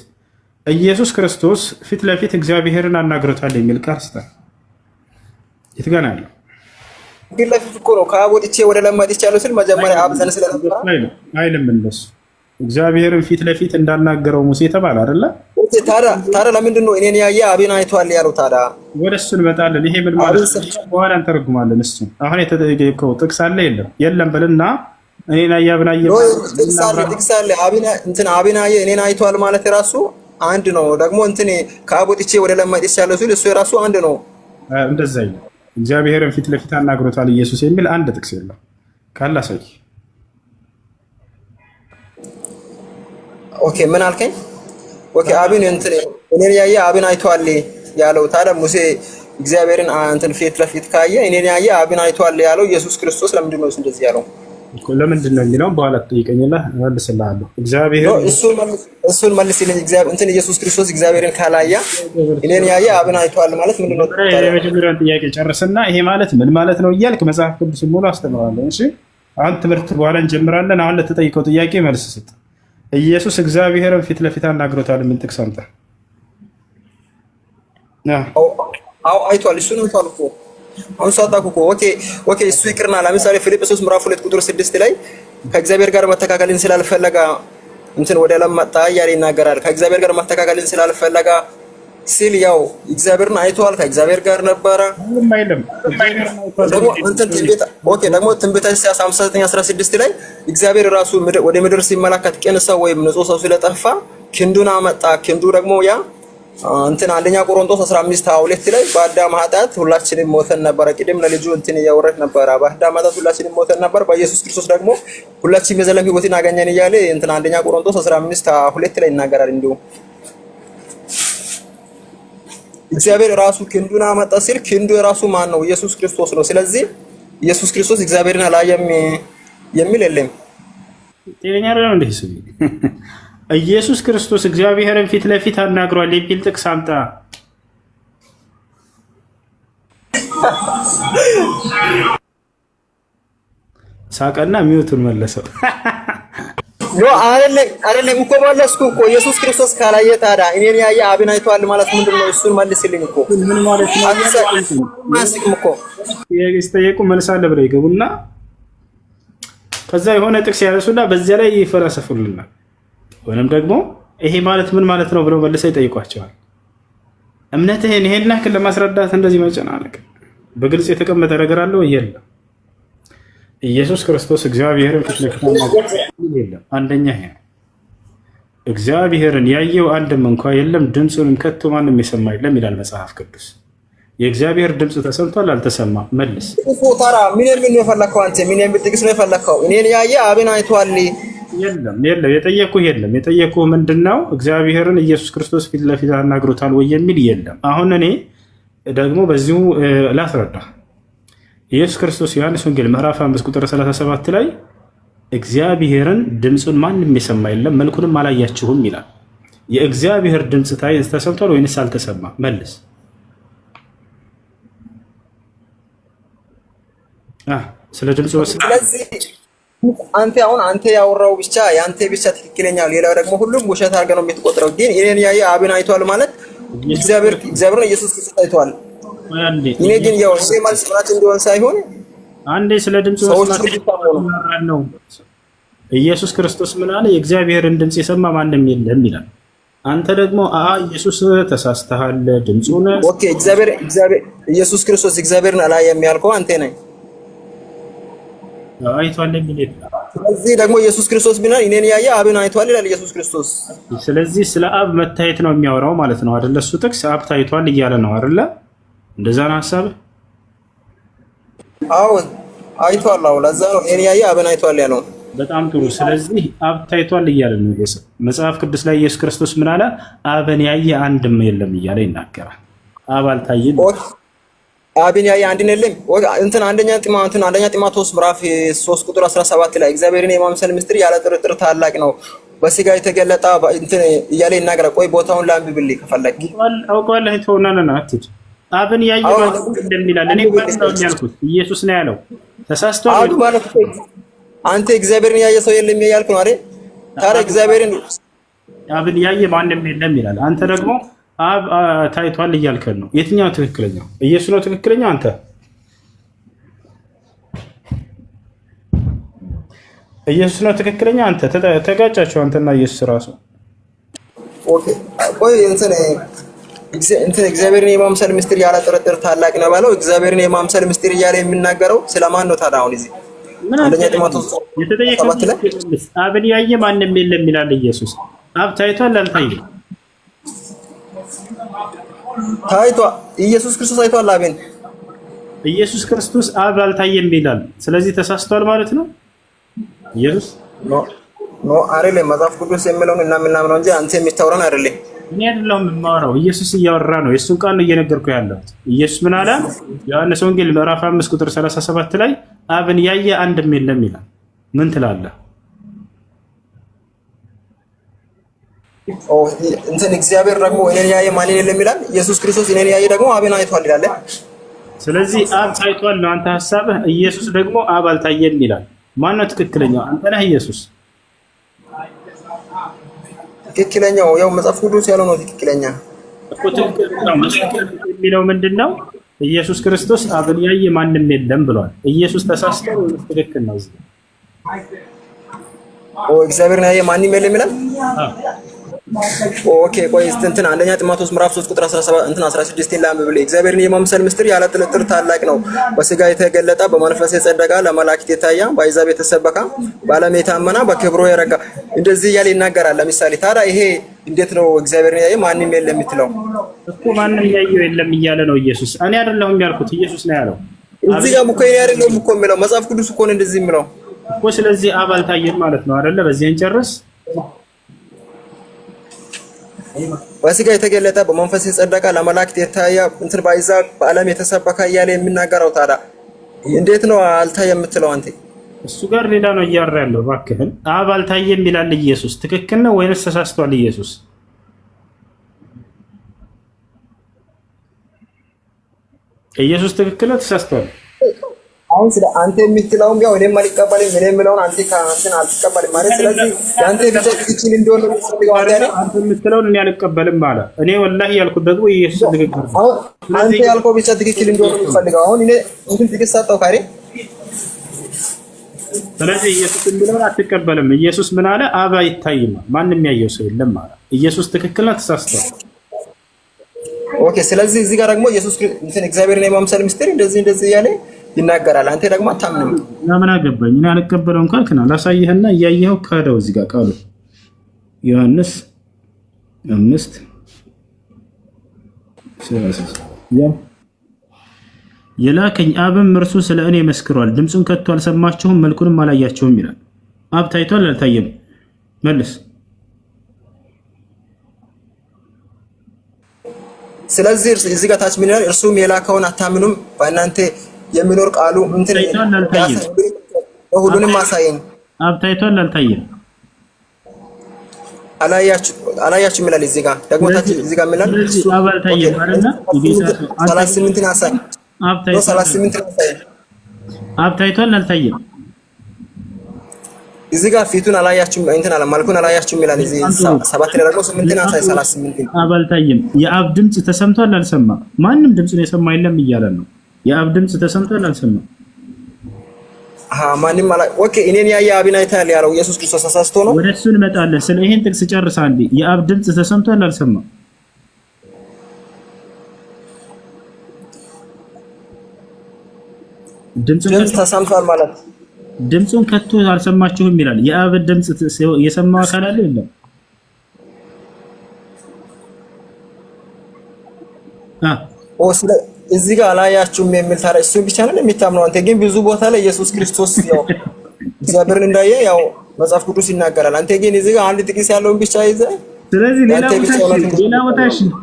Speaker 1: ኢየሱስ ክርስቶስ ፊት ለፊት እግዚአብሔርን አናግሮታል የሚል ቃል ስጠን። የት ጋር ነው ያለው?
Speaker 8: ፊት ለፊት እኮ ነው። ከአብ ወጥቼ ወደ ላይ መጥቻለሁ ሲል መጀመሪያ አብ ዘንድ ስለነበረ
Speaker 1: አይልም። እንደሱ እግዚአብሔርን ፊት ለፊት እንዳናገረው ሙሴ ተባለ አይደለ?
Speaker 8: ታዲያ ለምንድን ነው እኔን ያየ አብን አይቷል ያለው? ታዲያ
Speaker 1: ወደ እሱ እንመጣለን። ይሄ ምን ማለት ነው? በኋላ እንተረጉማለን። እሱ አሁን የተጠየቀው ጥቅስ አለ የለም በልና እኔን ያየ አብን አየ
Speaker 8: ጥቅስ አለ። አብን ያየ እኔን አይቷል ማለት ራሱ አንድ ነው። ደግሞ ከአብ ወጥቼ ወደ ላይ መጥቻለሁ ሲል እሱ የራሱ አንድ ነው።
Speaker 1: እንደዛ ይላል። እግዚአብሔርን ፊት ለፊት አናግሮታል ኢየሱስ የሚል አንድ ጥቅስ የለም። ካለ አሳይ።
Speaker 8: ኦኬ ምን አልከኝ? ኦኬ አብን እኔን ያየ አብን አይቷል ያለው። ታዲያ ሙሴ እግዚአብሔርን ፊት ለፊት ካየ እኔን ያየ አብን አይቷል ያለው ኢየሱስ ክርስቶስ ለምንድን ነው እንደዚህ ያለው?
Speaker 1: ለምንድን ነው የሚለውን በኋላ ትጠይቀኝና እመልስልሃለሁ። እግዚአብሔር
Speaker 8: እሱን መልስልኝ። ኢየሱስ ክርስቶስ እግዚአብሔርን ካላያ እኔን ያየ አብን አይቷል ማለት ምንድን ነው?
Speaker 1: የመጀመሪያውን ጥያቄ ጨርስና ይሄ ማለት ምን ማለት ነው እያልክ መጽሐፍ ቅዱስ ሙሉ አስተምራለሁ። እሺ አሁን ትምህርት በኋላ እንጀምራለን። አሁን ለተጠይቀው ጥያቄ መልስ ስጥ። ኢየሱስ እግዚአብሔርን ፊት ለፊት አናግሮታል። ምን ጥቅስ አምጣ?
Speaker 8: አዎ አይቷል። እሱ ነው ታልኩ አሁን ሳታውቁ እኮ ኦኬ እሱ ይቅርና ለምሳሌ ፊልጵስዩስ ምዕራፍ 2 ቁጥር 6 ላይ ከእግዚአብሔር ጋር መተካከልን ስላልፈለጋ ወደ ዓለም መጣ እያለ ይናገራል። ከእግዚአብሔር ጋር መተካከልን ስላልፈለጋ ሲል ያው እግዚአብሔርን አይቷል፣ ከእግዚአብሔር ጋር ነበረ። ደግሞ ትንቢተ ኢሳይያስ 59:16 ላይ እግዚአብሔር ራሱ ወደ ምድር ሲመለከት ቅን ሰው ወይም ንጹህ ሰው ስለጠፋ ክንዱን አመጣ። ክንዱ ደግሞ ያ አንደኛ ቆሮንቶስ 15:22 ላይ በአዳም ኃጢአት ሁላችንም ሞተን ነበር። ቅድም ለልጁ እያወረድ ነበር። በአዳም ኃጢአት ሁላችንም ሞተን ነበር፣ በኢየሱስ ክርስቶስ ደግሞ ሁላችንም የዘላለም ሕይወትን አገኘን እያለ አንደኛ ቆሮንቶስ 15:22 ላይ ይናገራል። እንዲሁ እግዚአብሔር ራሱ ክንዱን አመጣ ሲል ክንዱ የራሱ ማን ነው? ኢየሱስ ክርስቶስ ነው። ስለዚህ ኢየሱስ ክርስቶስ እግዚአብሔርን አላየም የሚል የለም።
Speaker 1: ጤነኛ አይደለም እንዴ? ኢየሱስ ክርስቶስ እግዚአብሔርን ፊት ለፊት አናግሯል የሚል ጥቅስ አምጣ። ሳቀና ሚውቱን መለሰው።
Speaker 8: አይደለም እኮ መለስኩ እኮ። ኢየሱስ ክርስቶስ ካላየ ታዲያ እኔን ያየ አብን አይቷል ማለት ምንድን ነው? እሱን መልስልኝ እኮ።
Speaker 1: ምን ማለት ነው?
Speaker 8: ማስቅም እኮ
Speaker 1: የጠየቁ መልሳለ ብለው ይገቡና ከዛ የሆነ ጥቅስ ያነሱና በዚያ ላይ ይፈላሰፉልናል። ወይንም ደግሞ ይሄ ማለት ምን ማለት ነው ብለው መልሰው ይጠይቋቸዋል። እምነትህን ይሄን ያክል ለማስረዳት እንደዚህ መጨናነቅ በግልጽ የተቀመጠ ነገር አለው የለም። ኢየሱስ ክርስቶስ እግዚአብሔርን ፊት ለፊት የለም። አንደኛ ይሄ እግዚአብሔርን ያየው አንድም እንኳ የለም፣ ድምፁንም ከቶ ማንም የሰማ የለም ይላል መጽሐፍ ቅዱስ። የእግዚአብሔር ድምፅ ተሰምቷል አልተሰማም? መልስ።
Speaker 8: ታራ ምን የፈለከው አንተ? ምን ጥቅስ ነው የፈለከው? እኔን ያየ አብን አይቷል?
Speaker 1: የለም የጠየኩህ የለም። የጠየኩህ ምንድነው? እግዚአብሔርን ኢየሱስ ክርስቶስ ፊት ለፊት አናግሮታል ወይ የሚል የለም። አሁን እኔ ደግሞ በዚሁ ላስረዳ። ኢየሱስ ክርስቶስ ዮሐንስ ወንጌል ምዕራፍ 5 ቁጥር 37 ላይ እግዚአብሔርን ድምፁን ማንም የሰማ የለም መልኩንም አላያችሁም ይላል። የእግዚአብሔር ድምፅ ተሰምቷል ወይንስ አልተሰማ? መልስ። ስለ ድምፁ
Speaker 8: አንተ ያወራው ብቻ ያንተ ብቻ ትክክለኛ፣ ሌላው ደግሞ ሁሉም ውሸት አድርገህ ነው የምትቆጥረው። ግን እኔን ያየ አብን አይቷል ማለት እግዚአብሔርን ኢየሱስ ክርስቶስ አይቷል። እኔ ግን ያው ማለት ስራት እንዲሆን ሳይሆን
Speaker 1: አንዴ ስለ ድምፁ ነው። ኢየሱስ ክርስቶስ ምን አለ? የእግዚአብሔርን ድምፅ የሰማ ማንም የለም ይላል። አንተ ደግሞ ኢየሱስ ተሳስተሃል፣ ድምፁን
Speaker 8: ኦኬ ኢየሱስ ክርስቶስ እግዚአብሔርን አላየም ያልከው አንተ ነህ።
Speaker 1: አይቷል የሚል
Speaker 8: ስለዚህ ደግሞ ኢየሱስ ክርስቶስ ቢናል እኔን ያየ አብን አይቷል ይላል ኢየሱስ ክርስቶስ።
Speaker 1: ስለዚህ ስለ አብ መታየት ነው የሚያወራው ማለት ነው አይደለ? እሱ ጥቅስ አብ ታይቷል እያለ ነው አይደለ? እንደዛ ነው ሐሳብህ?
Speaker 8: አዎ አይቷል። አዎ ለዛ ነው እኔን ያየ አብን አይቷል ያለው።
Speaker 1: በጣም ጥሩ። ስለዚህ አብ ታይቷል እያለ ነው መጽሐፍ ቅዱስ ላይ ኢየሱስ ክርስቶስ ምን አለ? አብን ያየ አንድም የለም እያለ ይናገራል። አብ አልታየም። አብን ያየ አንድ የለም። አንደኛ ጢሞቴዎስ ምዕራፍ 3 ቁጥር 17 ላይ እግዚአብሔርን የማምሰል ምስጢር ያለ ጥርጥር ታላቅ ነው፣ በስጋ የተገለጠ እያለ ይናገራል። ቆይ ቦታውን ላንብብልህ ከፈለክ። አውቀዋለሁ። ተውናና አትሂድ። አብን ያየ እንደሚላል እኔ ባንታው ያልኩት ኢየሱስ ነው ያለው። ተሳስቷል
Speaker 8: ማለት አንተ እግዚአብሔርን ያየ ሰው የለም ያልኩ ነው አይደል? ታዲያ እግዚአብሔርን
Speaker 1: አብን ያየ ማንም የለም ይላል። አንተ ደግሞ አብ ታይቷል እያልከን ነው። የትኛው ትክክለኛው? ኢየሱስ ነው ትክክለኛው? አንተ ኢየሱስ ነው ትክክለኛ? አንተ ተጋጫቸው። አንተና ኢየሱስ ራሱ
Speaker 8: ኦኬ። ቆይ እንትን እግዚአብሔርን የማምሰል ምስጢር ያለ ጥርጥር ታላቅ ነው ባለው እግዚአብሔርን የማምሰል ምስጢር እያለ የሚናገረው ስለማን ነው ታዲያ? አሁን እዚህ አንደኛ ጢሞቴዎስ የተጠየቀው
Speaker 1: አብን ያየ ማንም የለም ይላል ኢየሱስ። አብ ታይቷል አልታየም?
Speaker 8: ታይቷል። ኢየሱስ ክርስቶስ ታይቷል አብን።
Speaker 1: ኢየሱስ ክርስቶስ አብ አልታየም ይላል። ስለዚህ ተሳስቷል ማለት ነው ኢየሱስ
Speaker 8: ኖ አይደለም። መጽሐፍ ቅዱስ የሚለውን እና ምናምን እንጂ አንተ የምታወራን አይደለም።
Speaker 1: እኔ አይደለሁም የማወራው፣ ኢየሱስ እያወራ ነው። የእሱን ቃል ነው እየነገርኩ ያለሁት። ኢየሱስ ምን አለ? ዮሐንስ ወንጌል ምዕራፍ 5 ቁጥር 37 ላይ አብን ያየ አንድም የለም ይላል። ምን ትላለህ?
Speaker 8: እንትን እግዚአብሔር ደግሞ እኔን ያየ ማንን የለም ይላል። ኢየሱስ ክርስቶስ እኔን ያየ ደግሞ አብን አይቷል ይላል።
Speaker 1: ስለዚህ አብ ታይቷል ነው አንተ ሐሳብህ። ኢየሱስ ደግሞ አብ አልታየም ይላል። ማን ነው ትክክለኛው? አንተ ነህ ኢየሱስ?
Speaker 8: ትክክለኛው ያው መጽሐፍ ቅዱስ ያለው ነው ትክክለኛ
Speaker 1: እኮ። ትክክለኛው የሚለው ምንድነው? ኢየሱስ ክርስቶስ አብን ያየ ማንም የለም ብሏል። ኢየሱስ ተሳስቶ ወይስ ትክክል ነው?
Speaker 8: እግዚአብሔርን ያየ ማንም የለም ይላል። ኦኬ ቆይ እንትን አንደኛ ጢሞቴዎስ ምዕራፍ 3 ቁጥር 17 እንትን 16 ላይ አንብብል። እግዚአብሔርን የማምሰል ምስጢር ያለ ጥርጥር ታላቅ ነው፣ በስጋ የተገለጠ በመንፈስ የጸደቀ ለመላእክት የታየ በአሕዛብ የተሰበከ በዓለም የታመነ በክብሩ የረጋ እንደዚህ እያለ ይናገራል። ለምሳሌ ታዲያ ይሄ እንዴት ነው እግዚአብሔርን ያየ ማንም የለም የምትለው?
Speaker 1: እኮ ማንም ያየው የለም እያለ ነው ኢየሱስ። እኔ አይደለሁም ያልኩት ኢየሱስ ነው ያለው።
Speaker 8: እዚህ ጋር እኮ እኔ አይደለሁም እኮ የሚለው መጽሐፍ ቅዱስ እኮ ነው እንደዚህ የሚለው
Speaker 1: እኮ። ስለዚህ አብ አልታየም ማለት ነው አይደለ? በዚህ እንጨርስ።
Speaker 8: በስጋ የተገለጠ በመንፈስ የጸደቀ ለመላእክት የታየ እንትን በአሕዛብ በዓለም የተሰበከ እያለ የሚናገረው ታዲያ እንዴት ነው አልታየም የምትለው አንተ?
Speaker 1: እሱ ጋር ሌላ ነው እያወራ ያለው። እባክህን አብ አልታየም ይላል ኢየሱስ። ትክክል ነው ወይንስ ተሳስቷል ኢየሱስ? ኢየሱስ ትክክል ነው ተሳስቷል?
Speaker 8: አሁን ስለ አንተ የምትለውም ያው እኔም አልቀበልም እኔ የምለውን አንተ ካንተን አልቀበልም ማለት ስለዚህ ያንተ ብቻ ትክክል እንደሆነ ነው ማለት አንተ
Speaker 1: የምትለውን እኔ አልቀበልም ማለት እኔ ወላሂ ያልኩት ደግሞ ኢየሱስ ትክክል ነው።
Speaker 8: አሁን አንተ ያልከው ብቻ ትክክል እንደሆነ ነው የምፈልገው። አሁን እኔ እንትን ትክክል ሳጣው ካሬ
Speaker 1: ስለዚህ ኢየሱስ እንደሆነ አትቀበልም። ኢየሱስ ምን አለ? አብ አይታይም ማንም ያየው ሰው የለም ማለት ኢየሱስ ትክክል ነው ተሳስቷል?
Speaker 8: ኦኬ ስለዚህ እዚህ ጋር ደግሞ ኢየሱስ እንትን እግዚአብሔርን የማምሰል ምስጢር እንደዚህ ያለ ይናገራል። አንተ ደግሞ አታምንም።
Speaker 1: ምን አገባኝ እኔ አልቀበለውም ካልክና ላሳየህና እያየኸው ካደው እዚህ ጋር ቃሉ ዮሐንስ 5 የላከኝ አብም እርሱ ስለ እኔ መስክሯል። ድምፁን ከቶ አልሰማችሁም፣ መልኩንም አላያችሁም ይላል። አብ ታይቷል አልታየም? መልስ።
Speaker 8: ስለዚህ እዚህ ጋር ታች ምን ይላል? እርሱም የላከውን አታምኑም፣ በእናንተ የሚኖር ቃሉ እንትን ሁሉንም አሳየኝ።
Speaker 1: አብ ታይቷል አልታየም?
Speaker 8: አላያችሁም ይላል። እዚህ ጋር ደግሞ ታች እዚህ ጋር ምን ይላል?
Speaker 1: አብ አልታየም አይደል?
Speaker 8: 38 አሳይ።
Speaker 1: አብ ታይቷል
Speaker 8: 38 አሳይ።
Speaker 1: አብ ታይቷል አልታየም?
Speaker 8: እዚህ ጋር ፊቱን አላያችሁም እንትን አለ መልኩን አላያችሁም ይላል። እዚህ 7 ላይ ደግሞ 8 አሳይ 38
Speaker 1: አብ አልታየም። የአብ ድምጽ ተሰምቷል አልሰማ? ማንም ድምጹን የሰማ የለም እያለ ነው። የአብ ድምጽ ተሰምቷል አልሰማም?
Speaker 8: ማንም ኦኬ እኔን ያየ አብን አይቷል ያለው ኢየሱስ ክርስቶስ ተሳስቶ ነው።
Speaker 1: ወደ እሱ እንመጣለን። ስለ ይሄን ጥቅስ ጨርሳ አንዴ የአብ ድምጽ ተሰምቷል አልሰማም?
Speaker 8: ድምጽ ተሰምቷል ማለት
Speaker 1: ድምጹን ከቶ አልሰማችሁም ይላል። የአብ ድምጽ የሰማው አካል አለ የለም?
Speaker 8: እዚህ ጋር አላያችሁም የሚል ታዲያ እሱን ብቻ ነው የሚታምነው። አንተ ግን ብዙ ቦታ ላይ ኢየሱስ ክርስቶስ ያው እግዚአብሔርን እንዳየ ያው መጽሐፍ ቅዱስ ይናገራል። አንተ ግን እዚህ ጋር አንድ ጥቅስ ያለውን ብቻ ይዘህ
Speaker 1: ስለዚህ ሌላ ቦታ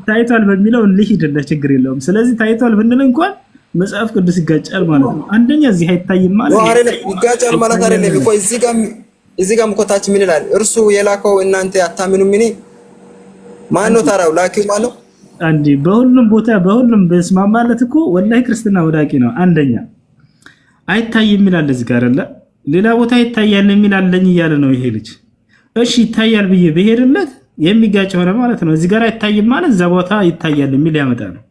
Speaker 1: ታይቷል በሚለው ልሂድልህ፣ ችግር የለውም። ስለዚህ ታይቷል ብንል እንኳን መጽሐፍ ቅዱስ ይጋጫል ማለት ነው። አንደኛ እዚህ አይታይም ማለት ነው
Speaker 8: ይጋጫል ማለት አይደለም እኮ እዚህ ጋር እኮ ታች ምን ይላል? እርሱ የላከው እናንተ አታምኑም። ምን ማን ነው ታዲያ ላኪው ማን ነው?
Speaker 1: አንዴ በሁሉም ቦታ በሁሉም በስማማለት እኮ ወላሂ ክርስትና ወዳቂ ነው። አንደኛ አይታይም ይላል እዚህ ጋር አይደለ? ሌላ ቦታ ይታያል የሚል አለኝ እያለ ነው ይሄ ልጅ። እሺ ይታያል ብዬ ብሄድለት የሚጋጭ ሆነ ማለት ነው። እዚህ ጋር አይታይም ማለት እዛ ቦታ ይታያል የሚል ያመጣ ነው።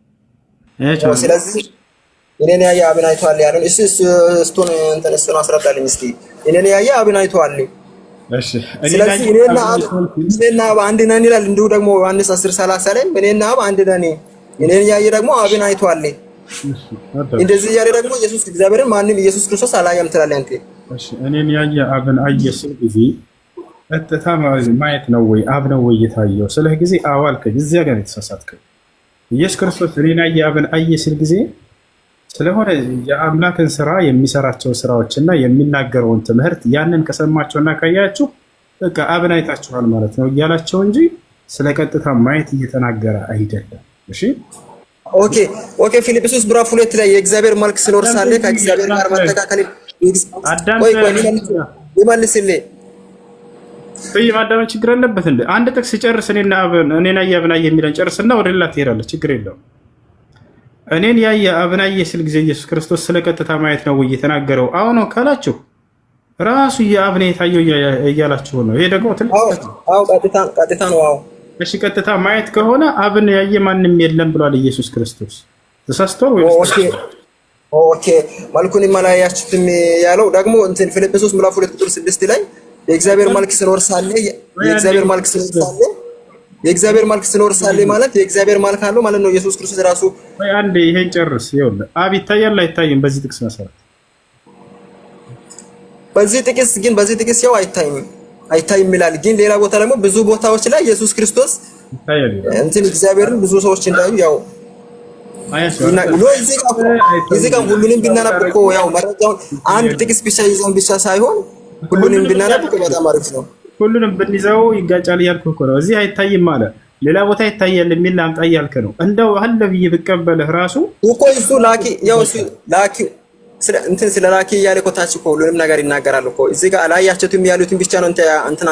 Speaker 8: ስለዚህ እኔን ያየ አብን አይቷል ያለው እሱን አስረዳልኝ እስቲ። እኔን ያየ አብን አይቷል።
Speaker 1: እሺ
Speaker 8: ስለዚህ እኔና አብ አንድ ነን ይላል። እንዲሁ ደግሞ ዮሐንስ 10:30 ላይ እኔና አብ አንድ ነን፣ እኔን ያየ ደግሞ አብን አይቷል። እንደዚህ ያለ ደግሞ ኢየሱስ እግዚአብሔርን ማንም ኢየሱስ ክርስቶስ አላየም ትላለህ አንተ።
Speaker 1: እሺ እኔን ያየ አብን አየ ሲል ጊዜ ቀጥታ ማየት ነው ወይ አብ ነው ወይ የታየው? ስለ ጊዜ አዋልከኝ እዚያ ጋር የተሳሳትከኝ። ኢየሱስ ክርስቶስ እኔን ያየ አብን አየ ሲል ጊዜ ስለሆነ የአምላክን ስራ የሚሰራቸው ስራዎችና የሚናገረውን ትምህርት ያንን ከሰማቸውና ካያችሁ በቃ አብን አይታችኋል ማለት ነው እያላቸው እንጂ ስለ ቀጥታ ማየት እየተናገረ አይደለም። እሺ
Speaker 8: ኦኬ ፊልጵስዩስ ምዕራፍ 2 ላይ የእግዚአብሔር መልክ ሲኖር ሳለ ከእግዚአብሔር ጋር መተካከል ይመልስልኝ።
Speaker 1: ማዳመጥ ችግር አለበት እንዴ? አንድ ጥቅስ ጨርስ። እኔን ያየ አብን አየ የሚለን ጨርስና ወደ ሌላ ትሄዳለህ። ችግር የለውም። እኔን ያየ አብን አየ ሲል ጊዜ ኢየሱስ ክርስቶስ ስለ ቀጥታ ማየት ነው ወይ የተናገረው? አዎ ነው ካላችሁ ራሱ የአብን የታየው እያላችሁ ነው። ይሄ ደግሞ ትልቅ
Speaker 8: ቀጥታ ነው። አዎ
Speaker 1: እሺ፣ ቀጥታ ማየት ከሆነ አብን ያየ ማንም የለም ብሏል ኢየሱስ ክርስቶስ። ተሳስቷል ወይ?
Speaker 8: ኦኬ መልኩን የማላያችሁትም ያለው ደግሞ እንትን ፊልጵስዩስ ምዕራፍ 2 ቁጥር 6 ላይ የእግዚአብሔር መልክ ሲኖር ሳለ የእግዚአብሔር መልክ ሲኖር ሳለ ማለት የእግዚአብሔር መልክ አለው ማለት ነው ኢየሱስ ክርስቶስ ራሱ።
Speaker 1: ወይ አንዴ ይሄን ጨርስ። ይኸውልህ አብ ይታያል አይታይም? በዚህ ጥቅስ መሰረት በዚህ ጥቅስ ያው አይታይም ይላል። ግን ሌላ ቦታ ደግሞ ብዙ ቦታዎች ላይ ኢየሱስ ክርስቶስ ይታያል
Speaker 8: እንትን እግዚአብሔርን ብዙ ሰዎች እንዳዩ ያው እዚህ ጋር ሁሉንም ብናነብ እኮ ያው መረጃውን አንድ ጥቅስ ብቻ ይዘን ብቻ ሳይሆን ሁሉንም ብናነብ በጣም አሪፍ ነው።
Speaker 1: ሁሉንም ብንይዘው ይጋጫል እያልኩህ እኮ ነው። እዚህ አይታይም ማለት ሌላ ቦታ ይታያል የሚል ላምጣ እያልክ ነው። እንደው አለ ብዬ ብቀበልህ ራሱ
Speaker 8: እኮ እሱ ላኪ ስለ ላኪ እያለ እኮ ታች እኮ ሁሉንም ነገር ይናገራል እኮ። እዚህ ጋር አላያችሁትም ያሉትን ብቻ ነው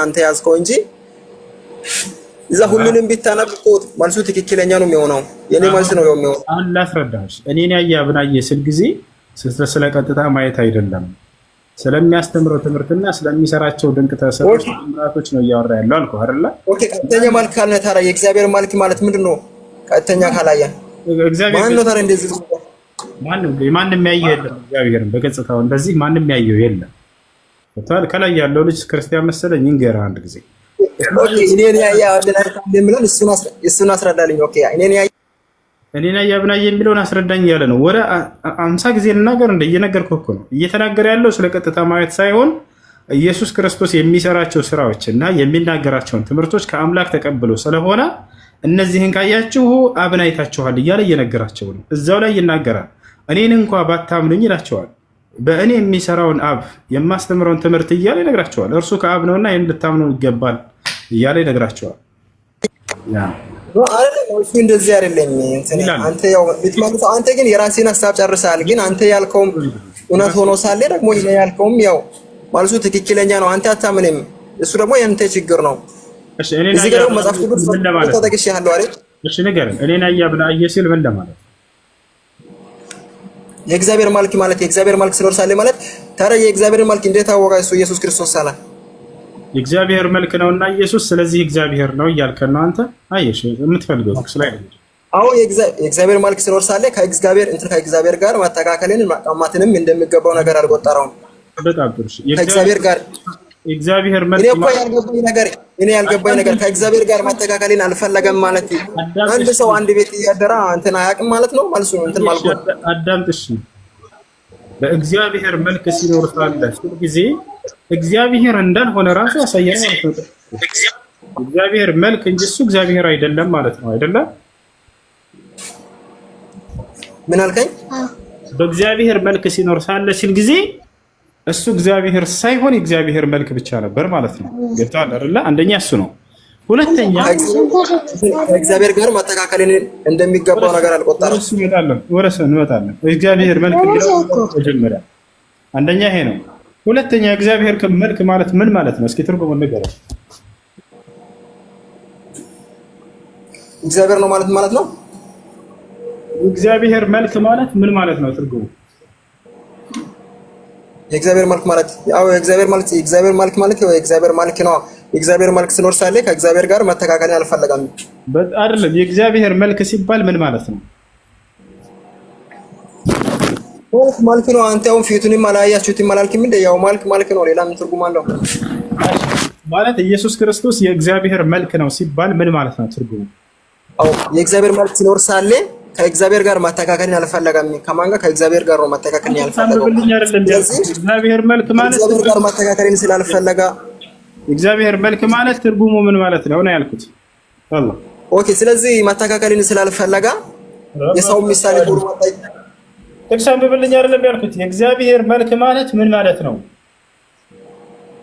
Speaker 8: አንተ ያዝከው እንጂ እዛ ሁሉንም ቢታነብ እኮ መልሱ ትክክለኛ ነው የሚሆነው። የኔ መልስ ነው የሚሆነው።
Speaker 1: አሁን ላስረዳሽ። እኔን ያየ አብን አየ ስል ጊዜ ስለ ቀጥታ ማየት አይደለም ስለሚያስተምረው ትምህርትና ስለሚሰራቸው ድንቅ ተአምራቶች ነው እያወራ ያለው አልኩህ አይደለ?
Speaker 8: ኦኬ ቀጥተኛ መልክ ካልነ ታዲያ የእግዚአብሔር መልክ ማለት ምንድነው? ቀጥተኛ ካላየ
Speaker 1: እግዚአብሔር
Speaker 8: ማን ነው ታዲያ? እንደዚህ
Speaker 1: ማንም ያየው የለም። እግዚአብሔርን በገጽታው እንደዚህ ማንም ያየው የለም። ወጣል ከላይ ያለው ልጅ ክርስቲያን መሰለኝ ይንገር አንድ ጊዜ።
Speaker 8: ኦኬ እኔን ያየ አብን አየ የሚለው እሱን አስረዳልኝ። ኦኬ እኔን ያየ
Speaker 1: አብን አየ የሚለውን አስረዳኝ እያለ ነው። ወደ 50 ጊዜ ልናገር እንደ እየነገርኩህ እኮ ነው። እየተናገረ ያለው ስለ ቀጥታ ማየት ሳይሆን ኢየሱስ ክርስቶስ የሚሰራቸው ስራዎች እና የሚናገራቸውን ትምህርቶች ከአምላክ ተቀብሎ ስለሆነ እነዚህን ካያችሁ አብን አይታችኋል እያለ እየነገራቸው ነው። እዛው ላይ ይናገራል። እኔን እንኳ ባታምኑኝ ይላቸዋል። በእኔ የሚሰራውን አብ የማስተምረውን ትምህርት እያለ ይነግራቸዋል። እርሱ ከአብ ነውና ይህን ልታምኑ ይገባል እያለ ይነግራቸዋል።
Speaker 8: እሱ እንደዚህ አይደለም። አንተ ያው ብትመልሰው አንተ ግን የራስህን ሀሳብ ጨርሰሃል። ግን አንተ ያልከውም እውነት ሆኖ ሳለ ደግሞ ይሄ ያልከውም ያው መልሱ ትክክለኛ ነው። አንተ አታምንም፣ እሱ ደግሞ የአንተ ችግር ነው። እዚህ ጋር መጽሐፍ ቅዱስ ተጠቅሼሃለሁ አይደል?
Speaker 1: እሺ ንገረን። እኔን ያየ አብን አየ ሲል ምን ለማለት?
Speaker 8: የእግዚአብሔር መልክ ማለት የእግዚአብሔር መልክ ሲኖር ሳለ ማለት ታዲያ የእግዚአብሔር መልክ እንዴት አወቀ? እሱ ኢየሱስ ክርስቶስ ሳለ
Speaker 1: የእግዚአብሔር መልክ ነውና ኢየሱስ፣ ስለዚህ እግዚአብሔር ነው እያልከን ነው አንተ። አየሽ የምትፈልገው ጥቅስ ላይ ነው።
Speaker 8: አዎ የእግዚአብሔር መልክ ሲኖር ሳለ ከእግዚአብሔር ጋር ማተካከልን ማቃማትንም እንደሚገባው ነገር አልቆጠረውም።
Speaker 1: በጣም ጥሩ።
Speaker 8: ከእግዚአብሔር ጋር
Speaker 1: የእግዚአብሔር መልክ
Speaker 8: እኔ ያልገባኝ ነገር ከእግዚአብሔር ጋር ማተካከልን አልፈለገም ማለት አንድ ሰው አንድ ቤት እያደረ እንትን አያውቅም ማለት ነው። መልሱ እንትን ማለት ነው።
Speaker 1: አዳምጥሽ። በእግዚአብሔር መልክ ሲኖር ሳለ ጊዜ እግዚአብሔር እንዳልሆነ ራሱ ያሳያል ማለት ነው። እግዚአብሔር መልክ እንጂ እሱ እግዚአብሔር አይደለም ማለት ነው። አይደለም?
Speaker 8: ምን አልከኝ?
Speaker 1: በእግዚአብሔር መልክ ሲኖር ሳለ ሲል ጊዜ እሱ እግዚአብሔር ሳይሆን የእግዚአብሔር መልክ ብቻ ነበር ማለት ነው። ገብቶሃል አይደለ? አንደኛ እሱ ነው። ሁለተኛ
Speaker 8: ከእግዚአብሔር ጋር ማተካከልን እንደሚገባው ነገር አልቆጠረም።
Speaker 1: ወረስ እንመጣለን። እግዚአብሔር መልክ መጀመሪያ አንደኛ ይሄ ነው። ሁለተኛ እግዚአብሔር መልክ ማለት ምን ማለት ነው? እስኪ ትርጉሙ ንገረኝ።
Speaker 8: እግዚአብሔር ነው ማለት ነው።
Speaker 1: እግዚአብሔር መልክ ማለት ምን ማለት ነው? ትርጉሙ የእግዚአብሔር መልክ ማለት
Speaker 8: ያው የእግዚአብሔር መልክ ማለት ያው የእግዚአብሔር መልክ ነው። የእግዚአብሔር መልክ ሲኖር ሳለ ከእግዚአብሔር ጋር መተካከልን አልፈለገም።
Speaker 1: አይደለም የእግዚአብሔር መልክ ሲባል ምን ማለት ነው?
Speaker 8: መልክ ነው። አንተ አሁን ፊቱንም አላያችሁትም አላልክም እንዴ? ያው መልክ ነው። ሌላ ምን ትርጉም አለው?
Speaker 1: ማለት ኢየሱስ ክርስቶስ የእግዚአብሔር መልክ ነው ሲባል ምን ማለት ነው ትርጉሙ?
Speaker 8: አው የእግዚአብሔር መልክ ሲኖር ሳለ ከእግዚአብሔር ጋር መተካከልን አልፈለገም። ከማን ጋር? ከእግዚአብሔር ጋር ነው መተካከልን ያልፈለገው።
Speaker 1: እግዚአብሔር መልክ ማለት
Speaker 8: ከእግዚአብሔር ጋር መተካከልን ስላልፈለጋ
Speaker 1: እግዚአብሔር መልክ ማለት ትርጉሙ ምን ማለት ነው ነው ያልኩት። አላህ
Speaker 8: ኦኬ። ስለዚህ መተካከልን ስላልፈለጋ የሰው ምሳሌ ሆኖ መጣ።
Speaker 1: ተክሳም በብልኝ አይደለም ያልኩት። የእግዚአብሔር መልክ ማለት ምን ማለት ነው?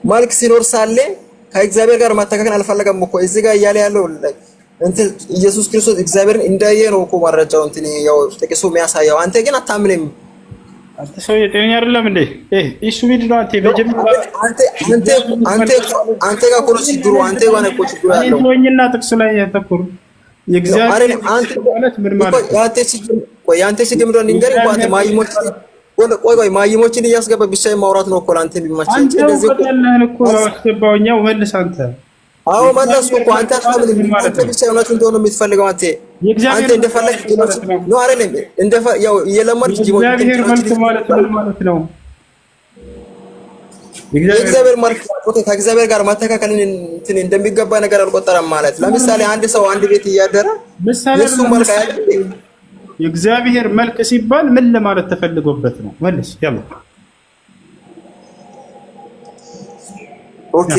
Speaker 8: መልክ ሲኖር ሳለ ከእግዚአብሔር ጋር መተካከል አልፈለገም እኮ እዚህ ጋር እያለ ያለው እንትን ኢየሱስ ክርስቶስ እግዚአብሔርን እንዳየ ነው እኮ መረጃው እንትን ያው ጥቅሱ የሚያሳየው። አንተ ግን አታምንም።
Speaker 1: አንተ ሰው የጤነኛ አይደለም እንዴ? እሱ ምንድነው?
Speaker 8: አንተ ጋር እኮ ነው ችግሩ። አንተ ጋር ነው እኮ ችግሩ ያለው።
Speaker 1: ወኝና ጥቅሱ ላይ ያተኩሩ። የእግዚአብሔር ማለት ምን ማለት ነው?
Speaker 8: ያንተ ችግር ምንድነው? ንገረኝ እኮ አንተ ማይሞችን እያስገባ ብቻ ማውራት ነው እኮ ለአንተ ቢመችህ።
Speaker 1: እንደዚህ እኮ ያለህን እኮ አስገባውኛው መልስ አንተ።
Speaker 8: አዎ መለስኩ እኮ አንተ አታምንም። አንተ ብቻ እውነት እንደሆነ የምትፈልገው አንተ እንደፈለግ ነው አይደለም? ያው እየለመድክ
Speaker 1: የእግዚአብሔር መልክ ማለት ምን ማለት ነው?
Speaker 8: የእግዚአብሔር መልክ ከእግዚአብሔር ጋር ማተካከልን እንትን እንደሚገባ ነገር አልቆጠረም ማለት። ለምሳሌ አንድ ሰው አንድ ቤት እያደረ የሱ መልክ
Speaker 1: የእግዚአብሔር መልክ ሲባል ምን ለማለት ተፈልጎበት ነው? መልስ ያለው።
Speaker 8: ኦኬ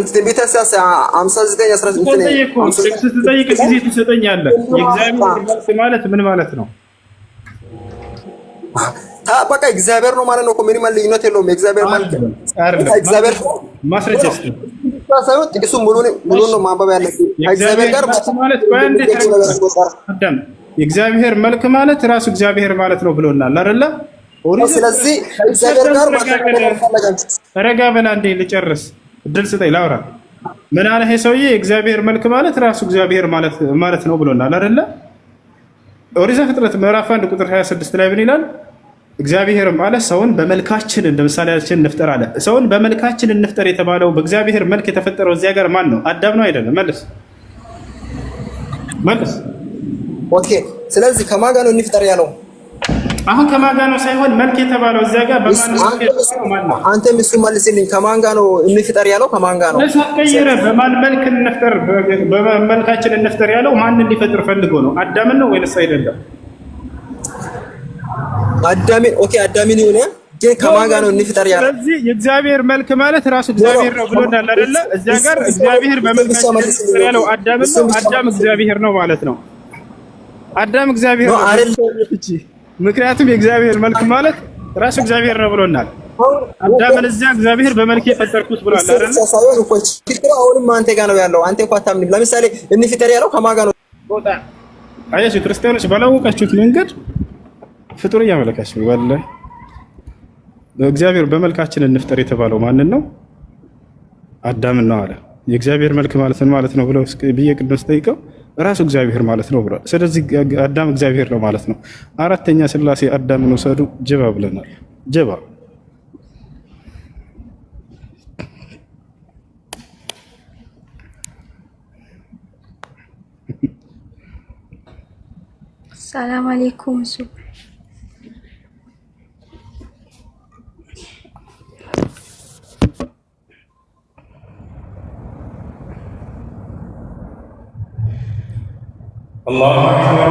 Speaker 8: ትንቢተ ኢሳይያስ 59:19
Speaker 1: ስትጠይቅ ጊዜ ትሰጠኛለህ። የእግዚአብሔር መልክ ማለት ምን ማለት ነው?
Speaker 8: በቃ እግዚአብሔር ነው ማለት ነው እኮ ምንም ልዩነት የለውም። የእግዚአብሔር መልክ እግዚአብሔር
Speaker 1: ማስረጃ እስኪ
Speaker 8: ሳይሆን ጥቅሱ ሙሉ ነው ማንበብ ያለብን። ከእግዚአብሔር ጋር
Speaker 1: ማለት አዳም የእግዚአብሔር መልክ ማለት ራሱ እግዚአብሔር ማለት ነው ብሎናል አይደለ?
Speaker 8: ስለዚህ ከእግዚአብሔር ጋር
Speaker 1: ረጋ በላ እንዴ ልጨርስ፣ እድል ስጠኝ ላውራ። ምን አለ ይሄ ሰውዬ? የእግዚአብሔር መልክ ማለት ራሱ እግዚአብሔር ማለት ነው ብሎናል አይደለ? ኦሪት ዘፍጥረት ምዕራፍ 1 ቁጥር 26 ላይ ምን ይላል? እግዚአብሔርም አለ ሰውን በመልካችን እንደ ምሳሌያችን እንፍጠር አለ። ሰውን በመልካችን እንፍጠር የተባለው በእግዚአብሔር መልክ የተፈጠረው እዚያ ጋር ማን ነው? አዳም ነው አይደለም? መልስ።
Speaker 8: ኦኬ። ስለዚህ ከማን ጋር ነው እንፍጠር ያለው?
Speaker 1: አሁን ከማን ጋር ነው ሳይሆን መልክ የተባለው እዚያ ጋር በማን ነው?
Speaker 8: አንተ እሱ መልስልኝ። ከማን ጋር ነው እንፍጠር ያለው? ከማን ጋር ነው?
Speaker 1: ተቀየረ። በማን መልክ እንፍጠር? በመልካችን እንፍጠር ያለው ማን እንዲፈጥር ፈልጎ ነው? አዳምን ነው ወይስ አይደለም?
Speaker 8: አዳምን። ኦኬ አዳምን ይሁን ግን ከማን ጋር ነው እንፍጠር ያለው?
Speaker 1: ስለዚህ የእግዚአብሔር መልክ ማለት ራሱ እግዚአብሔር ነው ብሎናል አይደለ? እዚያ ጋር እግዚአብሔር በመልካችን እንፍጠር ያለው አዳምን ነው። አዳም እግዚአብሔር ነው ማለት ነው። አዳም እግዚአብሔር ነው አይደል? ምክንያቱም የእግዚአብሔር መልክ ማለት ራሱ እግዚአብሔር ነው ብሎናል። አዳምን እዚያ እግዚአብሔር በመልክ የፈጠርኩት ብሏል አይደል?
Speaker 8: ሳይሆን እኮ ችግሩ አሁንም አንተ ጋር ነው ያለው። አንተ እኮ አታምንም። ለምሳሌ እንፍጠር ያለው ከማን ጋር ነው?
Speaker 1: አያችሁ ክርስቲያኖች ባላወቃችሁት መንገድ ፍጡር እያመለካችሁ ወላሂ። በእግዚአብሔር በመልካችን እንፍጠር የተባለው ማንን ነው? አዳምን ነው አለ። የእግዚአብሔር መልክ ማለት ነው ብለው ብዬ ቅዱስ ጠይቀው ራሱ እግዚአብሔር ማለት ነው ብሏል። ስለዚህ አዳም እግዚአብሔር ነው ማለት ነው። አራተኛ ሥላሴ አዳምን ወሰዱ ጀባ ብለናል። ጀባ
Speaker 11: ሰላም አለይኩም ሱ
Speaker 1: الله أكبر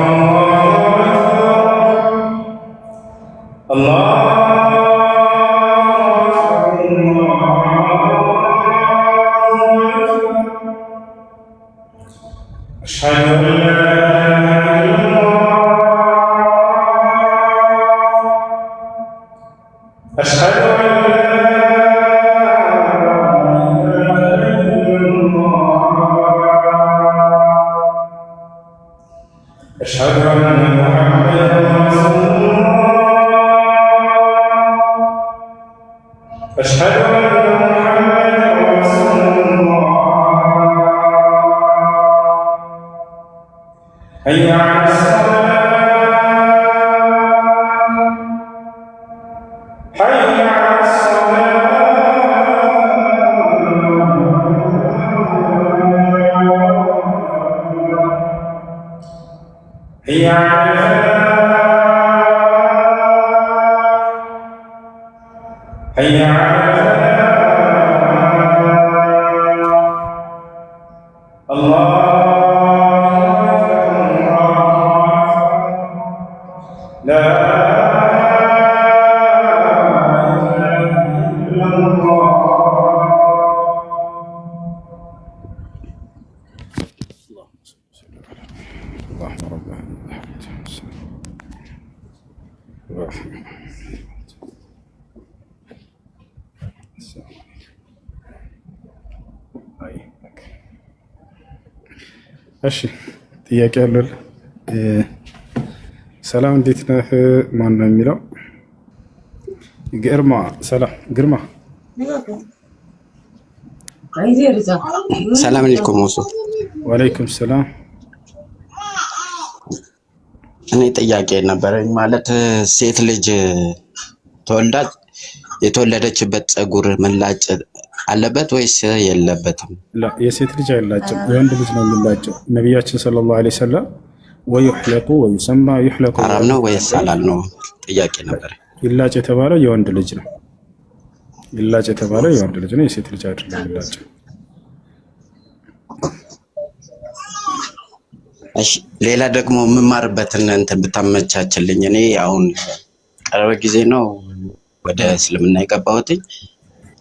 Speaker 1: الله أشهد أن لا إله إلا الله أشهد أن أشهد أن محمدا رسول الله أشهد أن محمدا رسول الله حي على الصلاة حي على الصلاة حي على الفلاح حي على الفلاح الله لا እሺ ጥያቄ አለ። ሰላም እንዴት ነህ? ማን ነው የሚለው? ግርማ ሰላም ግርማ።
Speaker 12: ሰላም አለይኩም ወሱ።
Speaker 1: ወአለይኩም ሰላም።
Speaker 12: እኔ ጥያቄ ነበረኝ። ማለት ሴት ልጅ ተወልዳ የተወለደችበት ፀጉር መላጭ አለበት ወይስ የለበትም?
Speaker 1: ላ የሴት ልጅ አይላጭም፣ የወንድ ልጅ ነው የሚላጨው። ነብያችን ሰለላሁ ዐለይሂ ወሰለም ወይህለቁ ወይሰማ ይህለቁ
Speaker 12: ሐራም ነው ወይስ ሐላል ነው? ጥያቄ ነበር።
Speaker 1: ይላጭ የተባለው የወንድ ልጅ ነው። ይላጭ የተባለው የወንድ ልጅ ነው፣ የሴት ልጅ አይደለም የሚላጨው።
Speaker 12: እሺ ሌላ ደግሞ የምማርበትን እንትን ብታመቻችልኝ። እኔ አሁን ቀረበ ጊዜ ነው ወደ እስልምና የገባሁትኝ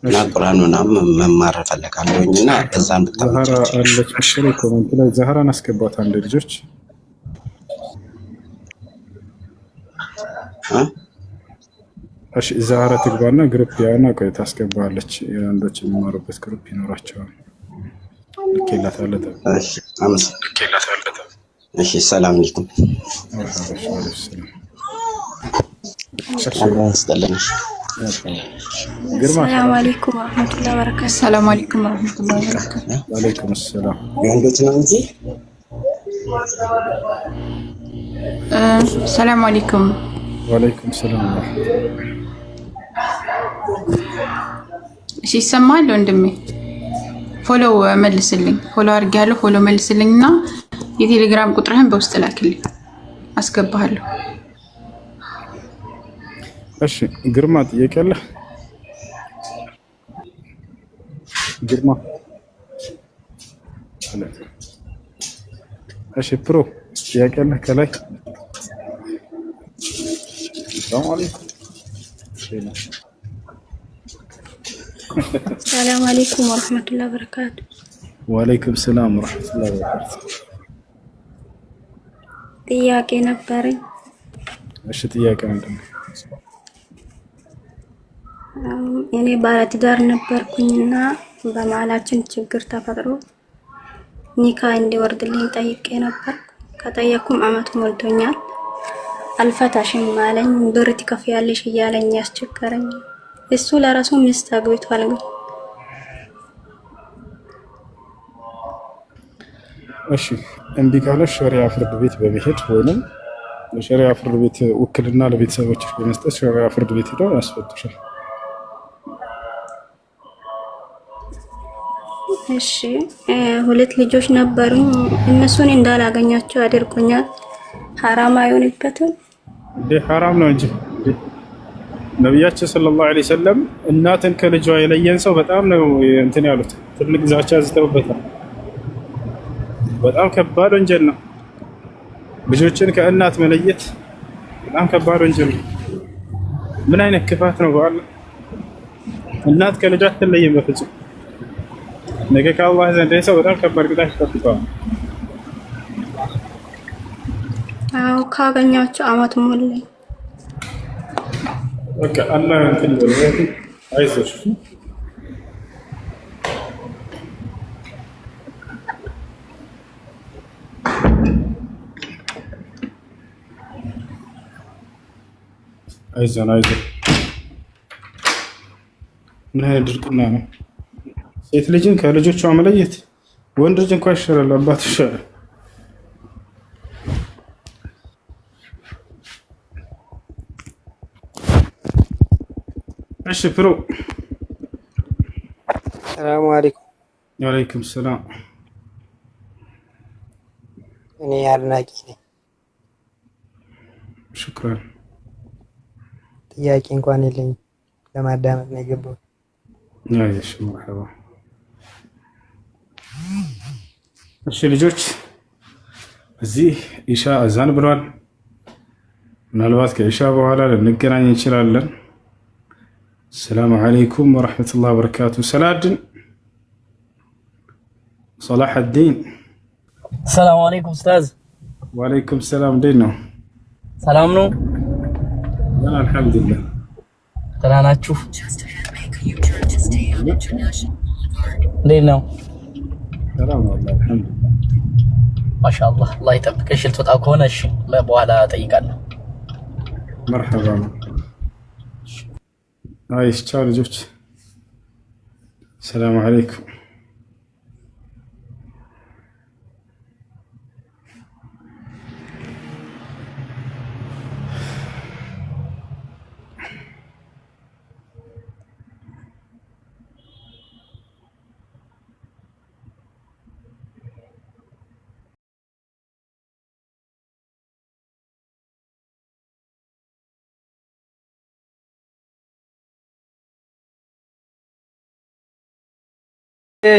Speaker 12: እና ቁርአን ምናምን መማር እፈልጋለሁኝ እና እዛን ብታመቻች።
Speaker 1: ዛህራ አለች መሰለኝ ኮሜንት ላይ። ዛህራን አስገባት አንድ ልጆች። እሺ ዛህራ ትግባና ግሩፕ ያውና ቆይ ታስገባለች። የወንዶች የሚማሩበት ግሩፕ ይኖራቸዋል። ልኬላታለሁ።
Speaker 12: እሺ አመሰግናለሁ። እሺ ሰላም አለይኩም። ሰላም ይስጥልኝ።
Speaker 11: ሰላም አለይኩም ወራህመቱላሂ ወበረካቱ።
Speaker 5: ሰላም አለይኩም ወራህመቱላሂ ወበረካቱ።
Speaker 1: ወአለይኩም ሰላም።
Speaker 12: ወንዶች ነው እንጂ
Speaker 5: ሰላም አለይኩም።
Speaker 1: ወአለይኩም ሰላም።
Speaker 5: እሺ ይሰማል ወንድሜ? ፎሎ መልስልኝ። ፎሎ አድርጌያለሁ። ፎሎ መልስልኝና የቴሌግራም ቁጥርህን በውስጥ ላክልኝ፣ አስገባሃለሁ።
Speaker 1: እሺ ግርማ ጥያቄ አለ? ግርማ እሺ ፕሮ ጥያቄ አለ? ከላይ ሰላም አለይኩም።
Speaker 11: ሰላም አለይኩም ወራህመቱላሂ ወበረካቱ።
Speaker 1: ወአለይኩም ሰላም ወራህመቱላሂ ወበረካቱ።
Speaker 11: ጥያቄ ነበረኝ።
Speaker 1: እሺ ጥያቄ ምንድን ነው?
Speaker 11: እኔ ባለትዳር ነበርኩኝና በመሀላችን ችግር ተፈጥሮ ኒካ እንዲወርድልኝ ጠይቄ ነበር። ከጠየኩም አመት ሞልቶኛል። አልፈታሽም አለኝ። ብር ትከፍያለሽ እያለኝ ያስቸገረኝ። እሱ ለራሱ ሚስት አግብቷል።
Speaker 1: እሺ እምቢ ካለሽ ሸሪዓ ፍርድ ቤት በመሄድ ወይንም የሸሪዓ ፍርድ ቤት ውክልና ለቤተሰቦች በመስጠት ሸሪዓ ፍርድ ቤት ሄደው ያስፈቱሻል።
Speaker 11: እሺ ሁለት ልጆች ነበሩኝ። እነሱን እንዳላገኛቸው አድርጎኛል። ሐራም አይሆንበትም?
Speaker 1: ሐራም ነው እንጂ ነብያችን ሰለላሁ ዐለይሂ ወሰለም እናትን ከልጇ የለየን ሰው በጣም ነው እንትን ያሉት። ትልቅ ዛቻ ዝተውበታል። በጣም ከባድ ወንጀል ነው። ልጆችን ከእናት መለየት በጣም ከባድ ወንጀል ነው። ምን አይነት ክፋት ነው? በአላህ እናት ከልጇ አትለይም በፍጹም። ነገ ከአላህ ዘንድ ሰው በጣም ከባድ ቅጣት ይጠብቀዋል።
Speaker 11: አዎ ካገኛቸው አመት ሞላኝ።
Speaker 1: በቃ አላህ እንትን ይበል። አይዞሽ አይዞን አይዞን። ምን አይነት ድርቅና ነው? ሴት ልጅን ከልጆቿ መለየት ወንድ ልጅ እንኳን ይሻላል፣ አባት ይሻላል። እሺ ፕሮ
Speaker 13: ሰላም አለይኩም።
Speaker 1: ወአለይኩም ሰላም።
Speaker 13: እኔ አድናቂ ነኝ።
Speaker 1: ሽክራን
Speaker 13: ጥያቄ እንኳን የለኝም ለማዳመጥ ነው የገባው።
Speaker 1: እሺ መርሐባ። እሺ ልጆች እዚህ ኢሻ አዛን ብሏል። ምናልባት ከኢሻ በኋላ ልንገናኝ እንችላለን። ሰላም አለይኩም ወራህመቱላሂ ወበረካቱ። ሰላድን صلاح الدين.
Speaker 14: السلام عليكم استاذ.
Speaker 1: وعليكم السلام. دينو
Speaker 14: سلام نو.
Speaker 1: انا الحمد لله.
Speaker 14: تلاناتشو دينو
Speaker 1: سلام والله الحمد لله.
Speaker 14: ما شاء الله. الله يتبارك. ايش التوتا كونش لا بوالا طيقنا.
Speaker 1: مرحبا. عايش تشاو لجوج. السلام عليكم.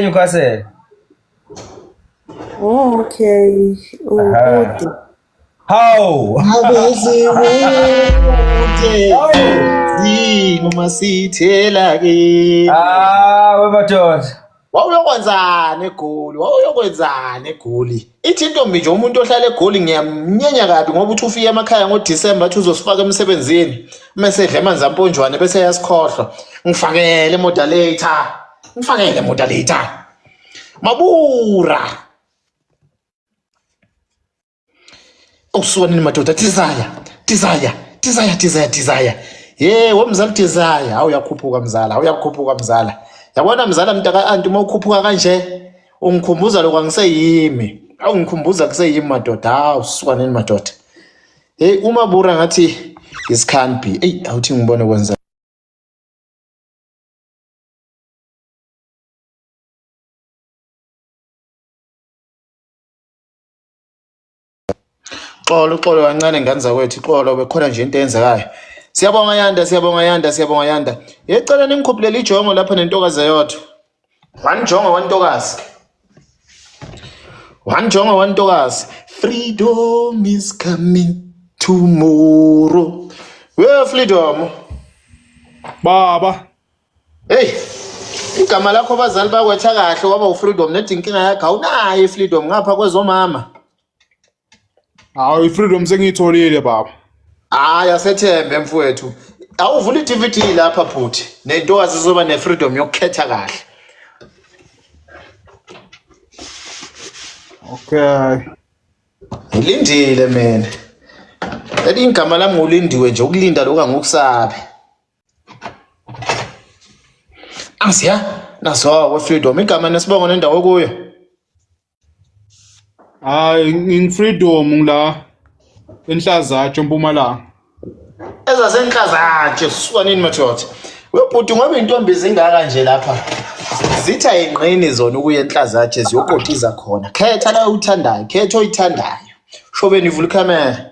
Speaker 15: Newcastle.
Speaker 16: Oh, okay.
Speaker 15: How?
Speaker 16: Webathonda. Wawuyokwenzani eGoli? Wawuyokwenzani eGoli? Ithi intombi nje umuntu ohlala eGoli ngiyamnyenya kabi ngoba uthi ufike emakhaya ngoDisemba athi uzosifaka emsebenzini. Mesedle amanzi amponjwane bese yasikhohlwa. Ngifakele moderator. Ngifakele moderator. Mabura. Usonini madoda Desire. Womzala Desire, awuyakhuphuka mzala, awuyakhuphuka. Yabona mzala mntaka anti uma ukhuphuka kanje, ungikhumbuza lokho angiseyimi. Awungikhumbuza kuseyimi madoda, usukwaneni madoda. Umabura ngathi is can't be. Awuthi ngibone kwenza. Xolo kancane nganza kwethu xolo bekhona nje into eyenzekayo. Siyabonga Yanda. Yecela ningikhuphulele ijongo lapha nentokazi yodwa. One jongo. Freedom is coming tomorrow. Where freedom?
Speaker 1: Baba.
Speaker 16: Hey. Igama lakho bazali bakwetha kahle kwaba uFreedom nethi inkinga yakhe awunayo iFreedom ngapha kwezomama.
Speaker 1: Hawu iFreedom sengiyitholile baba.
Speaker 16: Asethembe mfowethu. Awuvula iDVD lapha bhuti. Nentokazi izoba neFreedom yokukhetha kahle.
Speaker 1: Okay.
Speaker 16: Ngilindile mina. Leli igama lami ngulindiwe nje ukulinda lokho angokusabe. Asiya naso weFreedom igama nesibongo nendawo kuyo.
Speaker 1: Freedom ngila enhlazatshe eMpumalanga.
Speaker 16: Ezasenhlazatshe swanini madoda. Webhuti ngoba intombi zingaka nje lapha. Zitha ingqini zona ukuya enhlazatshe ziyokotiza khona. Khetha la uthandayo, khetha oyithandayo. Shobeni ivula camera.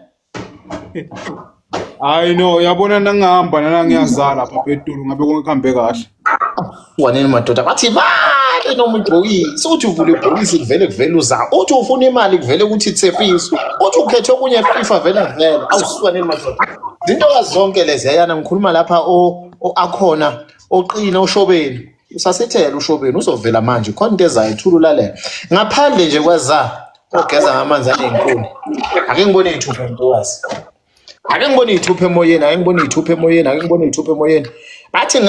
Speaker 1: Hayi no, yabona nangihamba ngiyazala lapha phezulu ngabe konke kuhambe kahle.
Speaker 16: Waneni madoda bathi imali noma ibhokisi uthi uvula ibhokisi kuvele uza uthi ufuna imali kuvele ukuthi itsepiso uthi ukhethe okunye FIFA vele. Awuswaneni madoda zinto kazonke lezi yana ngikhuluma lapha akhona oqina uShobeni usasithela uShobeni uzovela manje khona into ezayithula lalela ngaphandle nje kwaza ogeza ngamanzi anenkuni. Ake ngibone ithuphe ntokazi. Ake ngibone ithuphe emoyeni. Bathi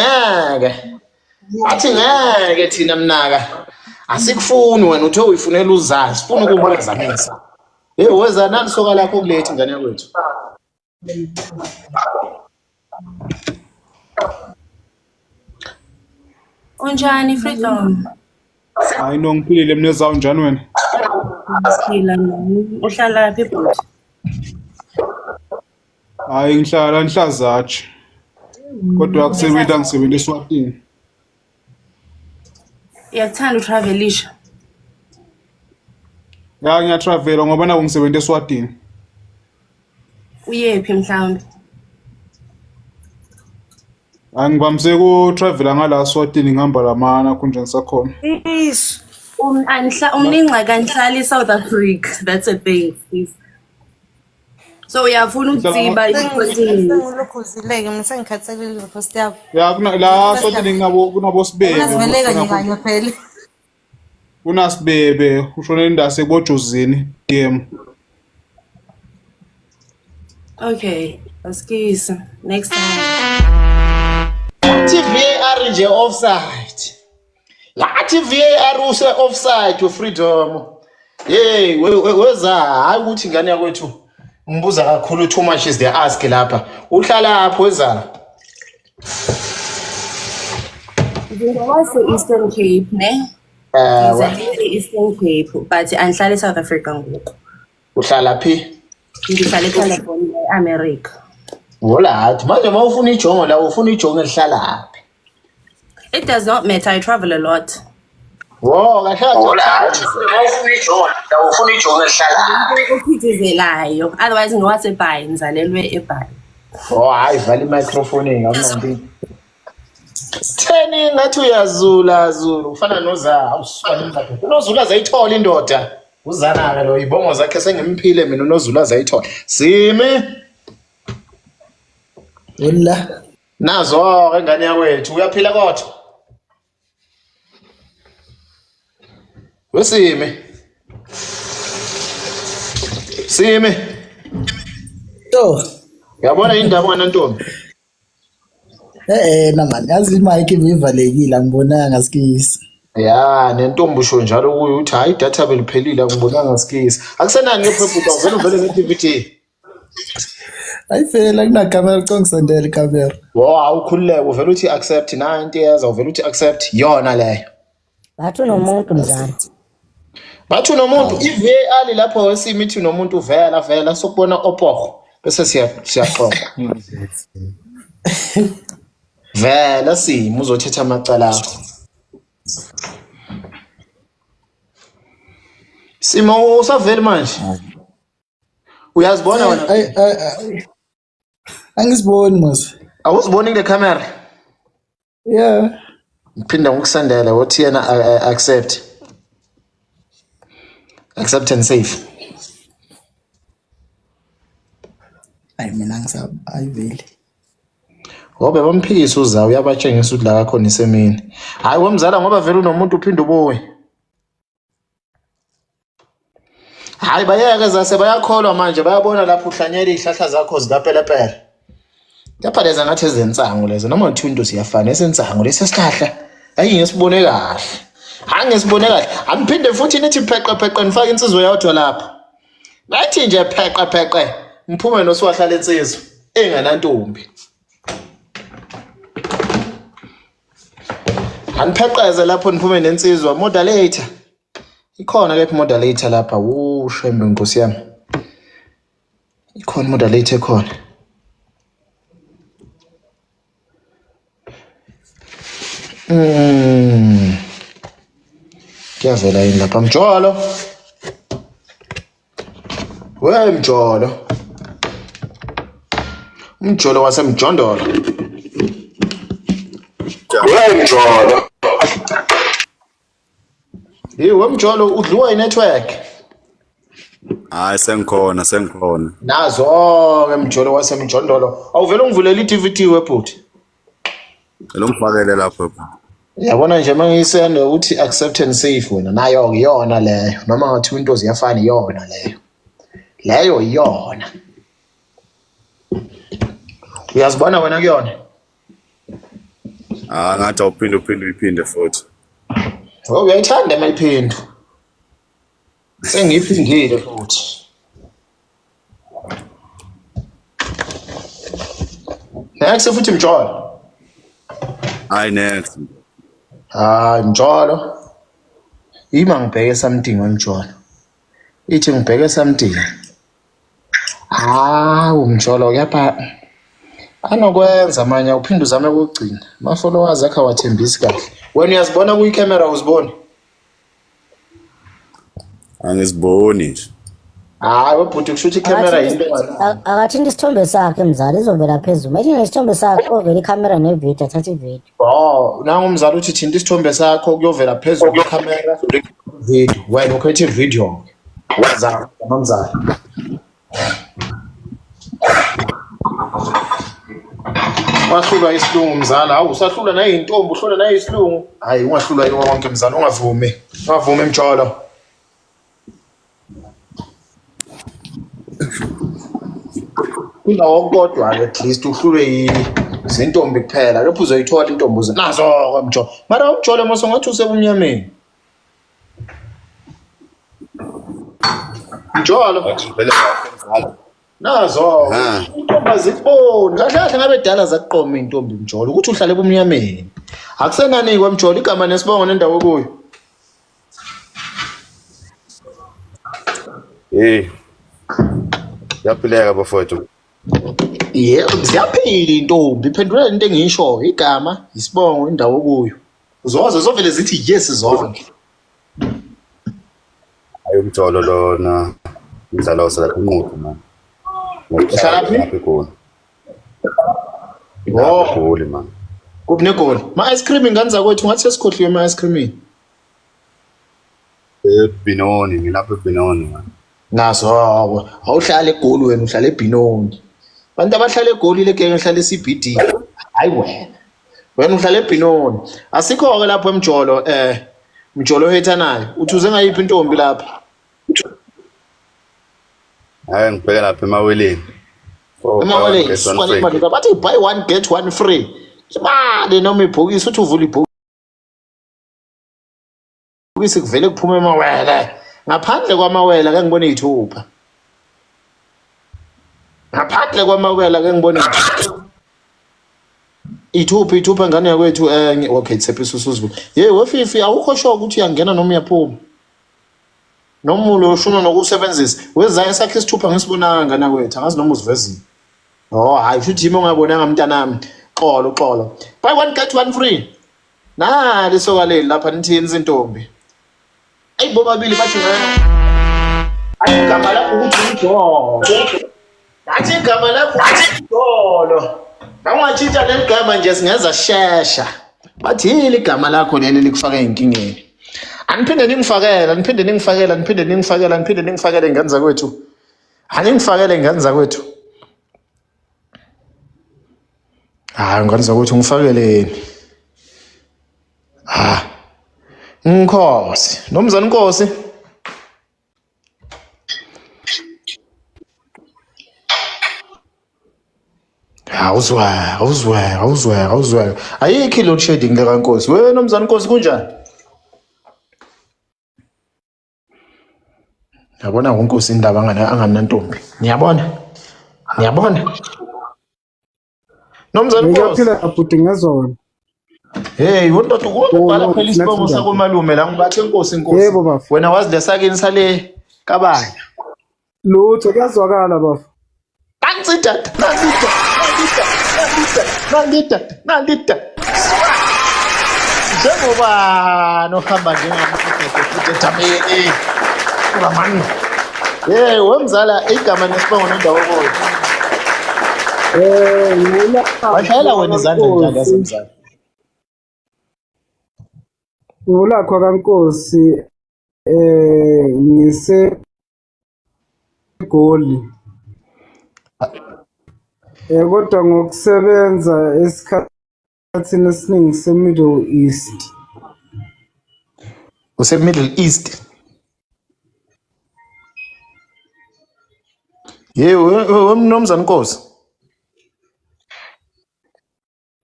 Speaker 16: ngeke thina mnaka asikufuni wena uthe uyifunela uzazi sifuna ukumbazamisa. Weza nani soka lakho kulethi ngane yakwethu.
Speaker 17: Unjani Freedom?
Speaker 1: Hayi no ngiphilile mina ezawu njani wena?
Speaker 17: Siphila nami. Uhlala lapha eBhuti?
Speaker 1: Hayi ngihlala enhlazatshe. Kodwa ngisebenza eSwatini.
Speaker 17: Uyakuthanda utravelisha?
Speaker 1: Ngiyatravela ngoba naku ngisebenza eSwatini.
Speaker 17: Uyephi mhlawumbe?
Speaker 2: Angivamse ku travel ngala Swatini ngihamba lamana kunjani sakhona.
Speaker 17: Ish. Umninqa kanhlali South Africa. That's a thing, please. So uyafuna ukuziba
Speaker 15: Ngilokuzileke ngisengikhathalile post yakho.
Speaker 2: Ya la Swatini kunabo Sibebe.
Speaker 15: Ungaziveleka ngikanye phela.
Speaker 2: Unasibebe ushone indase kojozini DM.
Speaker 17: Okay, excuse. Next time.
Speaker 16: VAR nje offside. Yathi VAR use offside freedom. Hey, weza hayi ukuthi ingane yakwethu ngibuza kakhulu too much is the ask lapha. Uhlala lapho wezana.
Speaker 17: Ngingawase Eastern Cape, ne? Eastern Cape, but angihlala South Africa ngoku.
Speaker 16: Uhlala phi?
Speaker 17: Ngihlala eCalifornia, America.
Speaker 16: Wolathi manje mawufuna ijongo la ufuna ijongo elihlala laphi?
Speaker 17: It does not matter. I travel a lot.
Speaker 16: Wo kahle wolathi mawufuna ijongo la ufuna ijongo elihlala laphi?
Speaker 17: Ukuphithizelayo. Otherwise ngiwasebhayi ngizalelwe eBhayi.
Speaker 16: Oh hayi vala i-microphone ngamnandi. Theni ngathi uyazula zulu ufana noza awuswana indoda. UNozula zayithola indoda. Uzana ke lo ibongo zakhe sengimphile mina uNozula zayithola. Simi Willa. Nazo ke ngane yakwethu uyaphila kodwa. Wesime. Sime. Yabona indaba kana Ntombi.
Speaker 13: Namani yazi imike ivalekile angibonanga sikisi.
Speaker 16: Ya nentombi usho njalo kuyo uthi hayi data beliphelile angibonanga sikisi. Akusenani ngephepha vele ngeTVT.
Speaker 13: Ayifela kuna camera kongisondela camera.
Speaker 16: Wo awukhululeke uvela uthi accept na into yaza uvela uthi accept yona leyo.
Speaker 15: Bathu nomuntu mzana.
Speaker 16: Bathu nomuntu iVAR lapho wesimithi nomuntu vela sokubona opoho bese siyaxoxa. Vela simo uzothetha amacala akho. Simo usavela manje. Uyazibona wena?
Speaker 13: Angisiboni mos.
Speaker 16: Awuziboni kule camera?
Speaker 13: Yeah.
Speaker 16: Ngiphinda ngokusandela wothi yena accept and save.
Speaker 13: Ay mina ngisaba ayiveli.
Speaker 16: Ngoba bamphikisa uzayo uyabatshengisa ukuthi la akho nisemini. Hayi wemzala ngoba vele unomuntu uphinda ubuye. Hayi bayeke zase bayakholwa manje bayabona lapho uhlanyela izihlahla zakho zikapelepele. Lapha leza ngathi ezensango lezo noma uthi into siyafana esensango lesesihlahla. Hayi ngesibone kahle. Hayi ngesibone kahle. Amphinde futhi nithi pheqe nifake insizwe yodwa lapha. Bathi nje pheqe mphume nosiwahlala insizwe enganantombi. Anipheqeze lapho niphume nensizwa moderator. Ikhona ke moderator lapha shembe nkosi yami. Ikhona moderator khona. Kuyavela yini lapha Mjolo? We Mjolo. Mjolo wasemjondolo. We Mjolo. Yiwe Mjolo udliwa inetwork.
Speaker 2: Hayi sengikhona.
Speaker 16: Nazo ke Mjolo wasemjondolo. Awuvela ungivulela iDVT webhuti.
Speaker 2: Elomfakele lapho.
Speaker 16: Yabona nje mangiyisenda uthi accept and save wena nayo iyona leyo noma ngathi into ziyafana iyona leyo. Leyo iyona. Uyazibona wena kuyona?
Speaker 2: Ngathi uphinde futhi.
Speaker 16: Oh uyayithanda mayiphindu. Sengiphindile futhi. Next futhi Mjolo.
Speaker 2: Hayi next.
Speaker 16: Mjolo. Ima ngibheke something Mjolo. Ithi ngibheke something. Mjolo yapha. Anokwenza manje uphinde uzame ukugcina. Ma followers akhe wathembisi kahle. Wena uyazibona kuyi camera uzibona?
Speaker 2: Angiziboni nje.
Speaker 16: Hayi webhuti kusho ukuthi i-camera yinto
Speaker 15: Akathini isithombe sakhe mzala izovela phezulu. Mayithi nesithombe sakhe ovela i-camera nevideo athathe ivideo.
Speaker 16: Nangu umzala uthi thinta isithombe sakho kuyovela phezulu kwi-camera video. Wena ukhethe video. Wazama nomzala. Wahlulwa isilungu mzala. Hawu usahlula naye intombi uhlula naye isilungu. Hayi ungahlulwa yiwo wonke mzala ungavumi. Ungavumi emjolo. Kulawo kodwa at least uhlulwe izintombi kuphela lapho uzoyithola intombi nazo kwamjolo mara umjolo mase ngathi usebumnyameni mjolo nazo intombi aziboni kahle kahle ngabe dala zakuqoma intombi mjolo ukuthi uhlale ebumnyameni akusenani kwamjolo igama nesibongo nendawo kuyo
Speaker 18: yaphileka bafowethu
Speaker 16: yebo siyaphila intombi iphendula into engisho igama isibongo indawo kuyo uzoza zovele zithi yes zonke
Speaker 18: ayo mjolo lona umdlalo osalapha inqubo man
Speaker 16: uhlaphi
Speaker 18: khona goli man
Speaker 16: kupne goli ma ice cream inganza kwethu ngathi sesikhohliwe ma ice cream
Speaker 18: Binoni ngilapha eBinoni man
Speaker 16: naso awuhlala eGoli wena uhlala eBinoni bantu abahlala eGoli legenge ehlala eCBD hayi wena uhlala eBinoni asikho ke lapho emjolo mjolo hetha nayo uthi uze ngayiphi intombi lapha
Speaker 18: hayi ngibheka lapha emaweleni
Speaker 16: emaweleni sifane madoda bathi buy one get one free imali noma ibhokisi uthi uvula ibhokisi kuvele kuphuma emawele ngaphandle kwamawela ke ngibone izithupha ngaphandle kwamawela ke ngibone ithupha ngane yakwethu okay Tshepiso Susuzulu wefifi awukho sure ukuthi uyangena noma uyaphuma nomulo ushuna nokusebenzisa wezayo sakhe isithupha ngisibonanga ngana kwethu angazi noma uzivezile hayi futhi yimi ongabonanga mntanami xolo buy one get one free lisokaleli lapha nithini izintombi ayibo babili bathi igama lakho ukuthi idolo nathi igama lakho idolo awungatshintsha leli gama nje singeza shesha bathi yini igama lakho leli likufaka inkingeni aniphinde ningifakele ngenza kwethu aningifakele ngenza kwethu ngenza kwethu ngifakeleni Nkosi nomzana Nkosi awuzwe ayikho load shedding le kaNkosi wena nomzana Nkosi kunjani yabona uNkosi indaba anganantombi niyabona nomzana Nkosi
Speaker 1: ngiyaphila abhuti ngezona
Speaker 16: hey wonto ukubhala phela isibongo sakho malume la ngibathe Nkosi wena wazi lesakini sale kabani
Speaker 1: lutho kuyazwakala bafu
Speaker 16: nangita njengoba nohamba njengamafuthethameli kubamani wemzala igama nesibongo nendawo kuyo washayela wena izandla njalo yasemzala
Speaker 1: ulakho kaNkosi ngise Goli kodwa ngokusebenza esikhathini esiningi se-Middle East
Speaker 16: use-Middle East wemnomzana Nkosi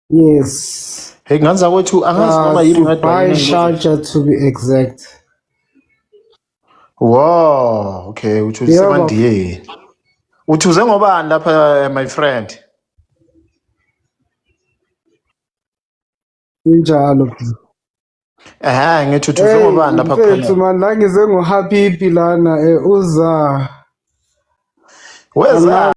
Speaker 1: yes
Speaker 16: hey nganza kwethu angazi noma yini
Speaker 1: ngadwa Sharjah to be exact
Speaker 16: wow okay uthi usemandiyeni uthuze ngobani lapha my friend
Speaker 1: injalo
Speaker 16: ngithi uthuze ngobani lapha
Speaker 1: khona mfethu man la ngize ngohappy lana uza
Speaker 16: weza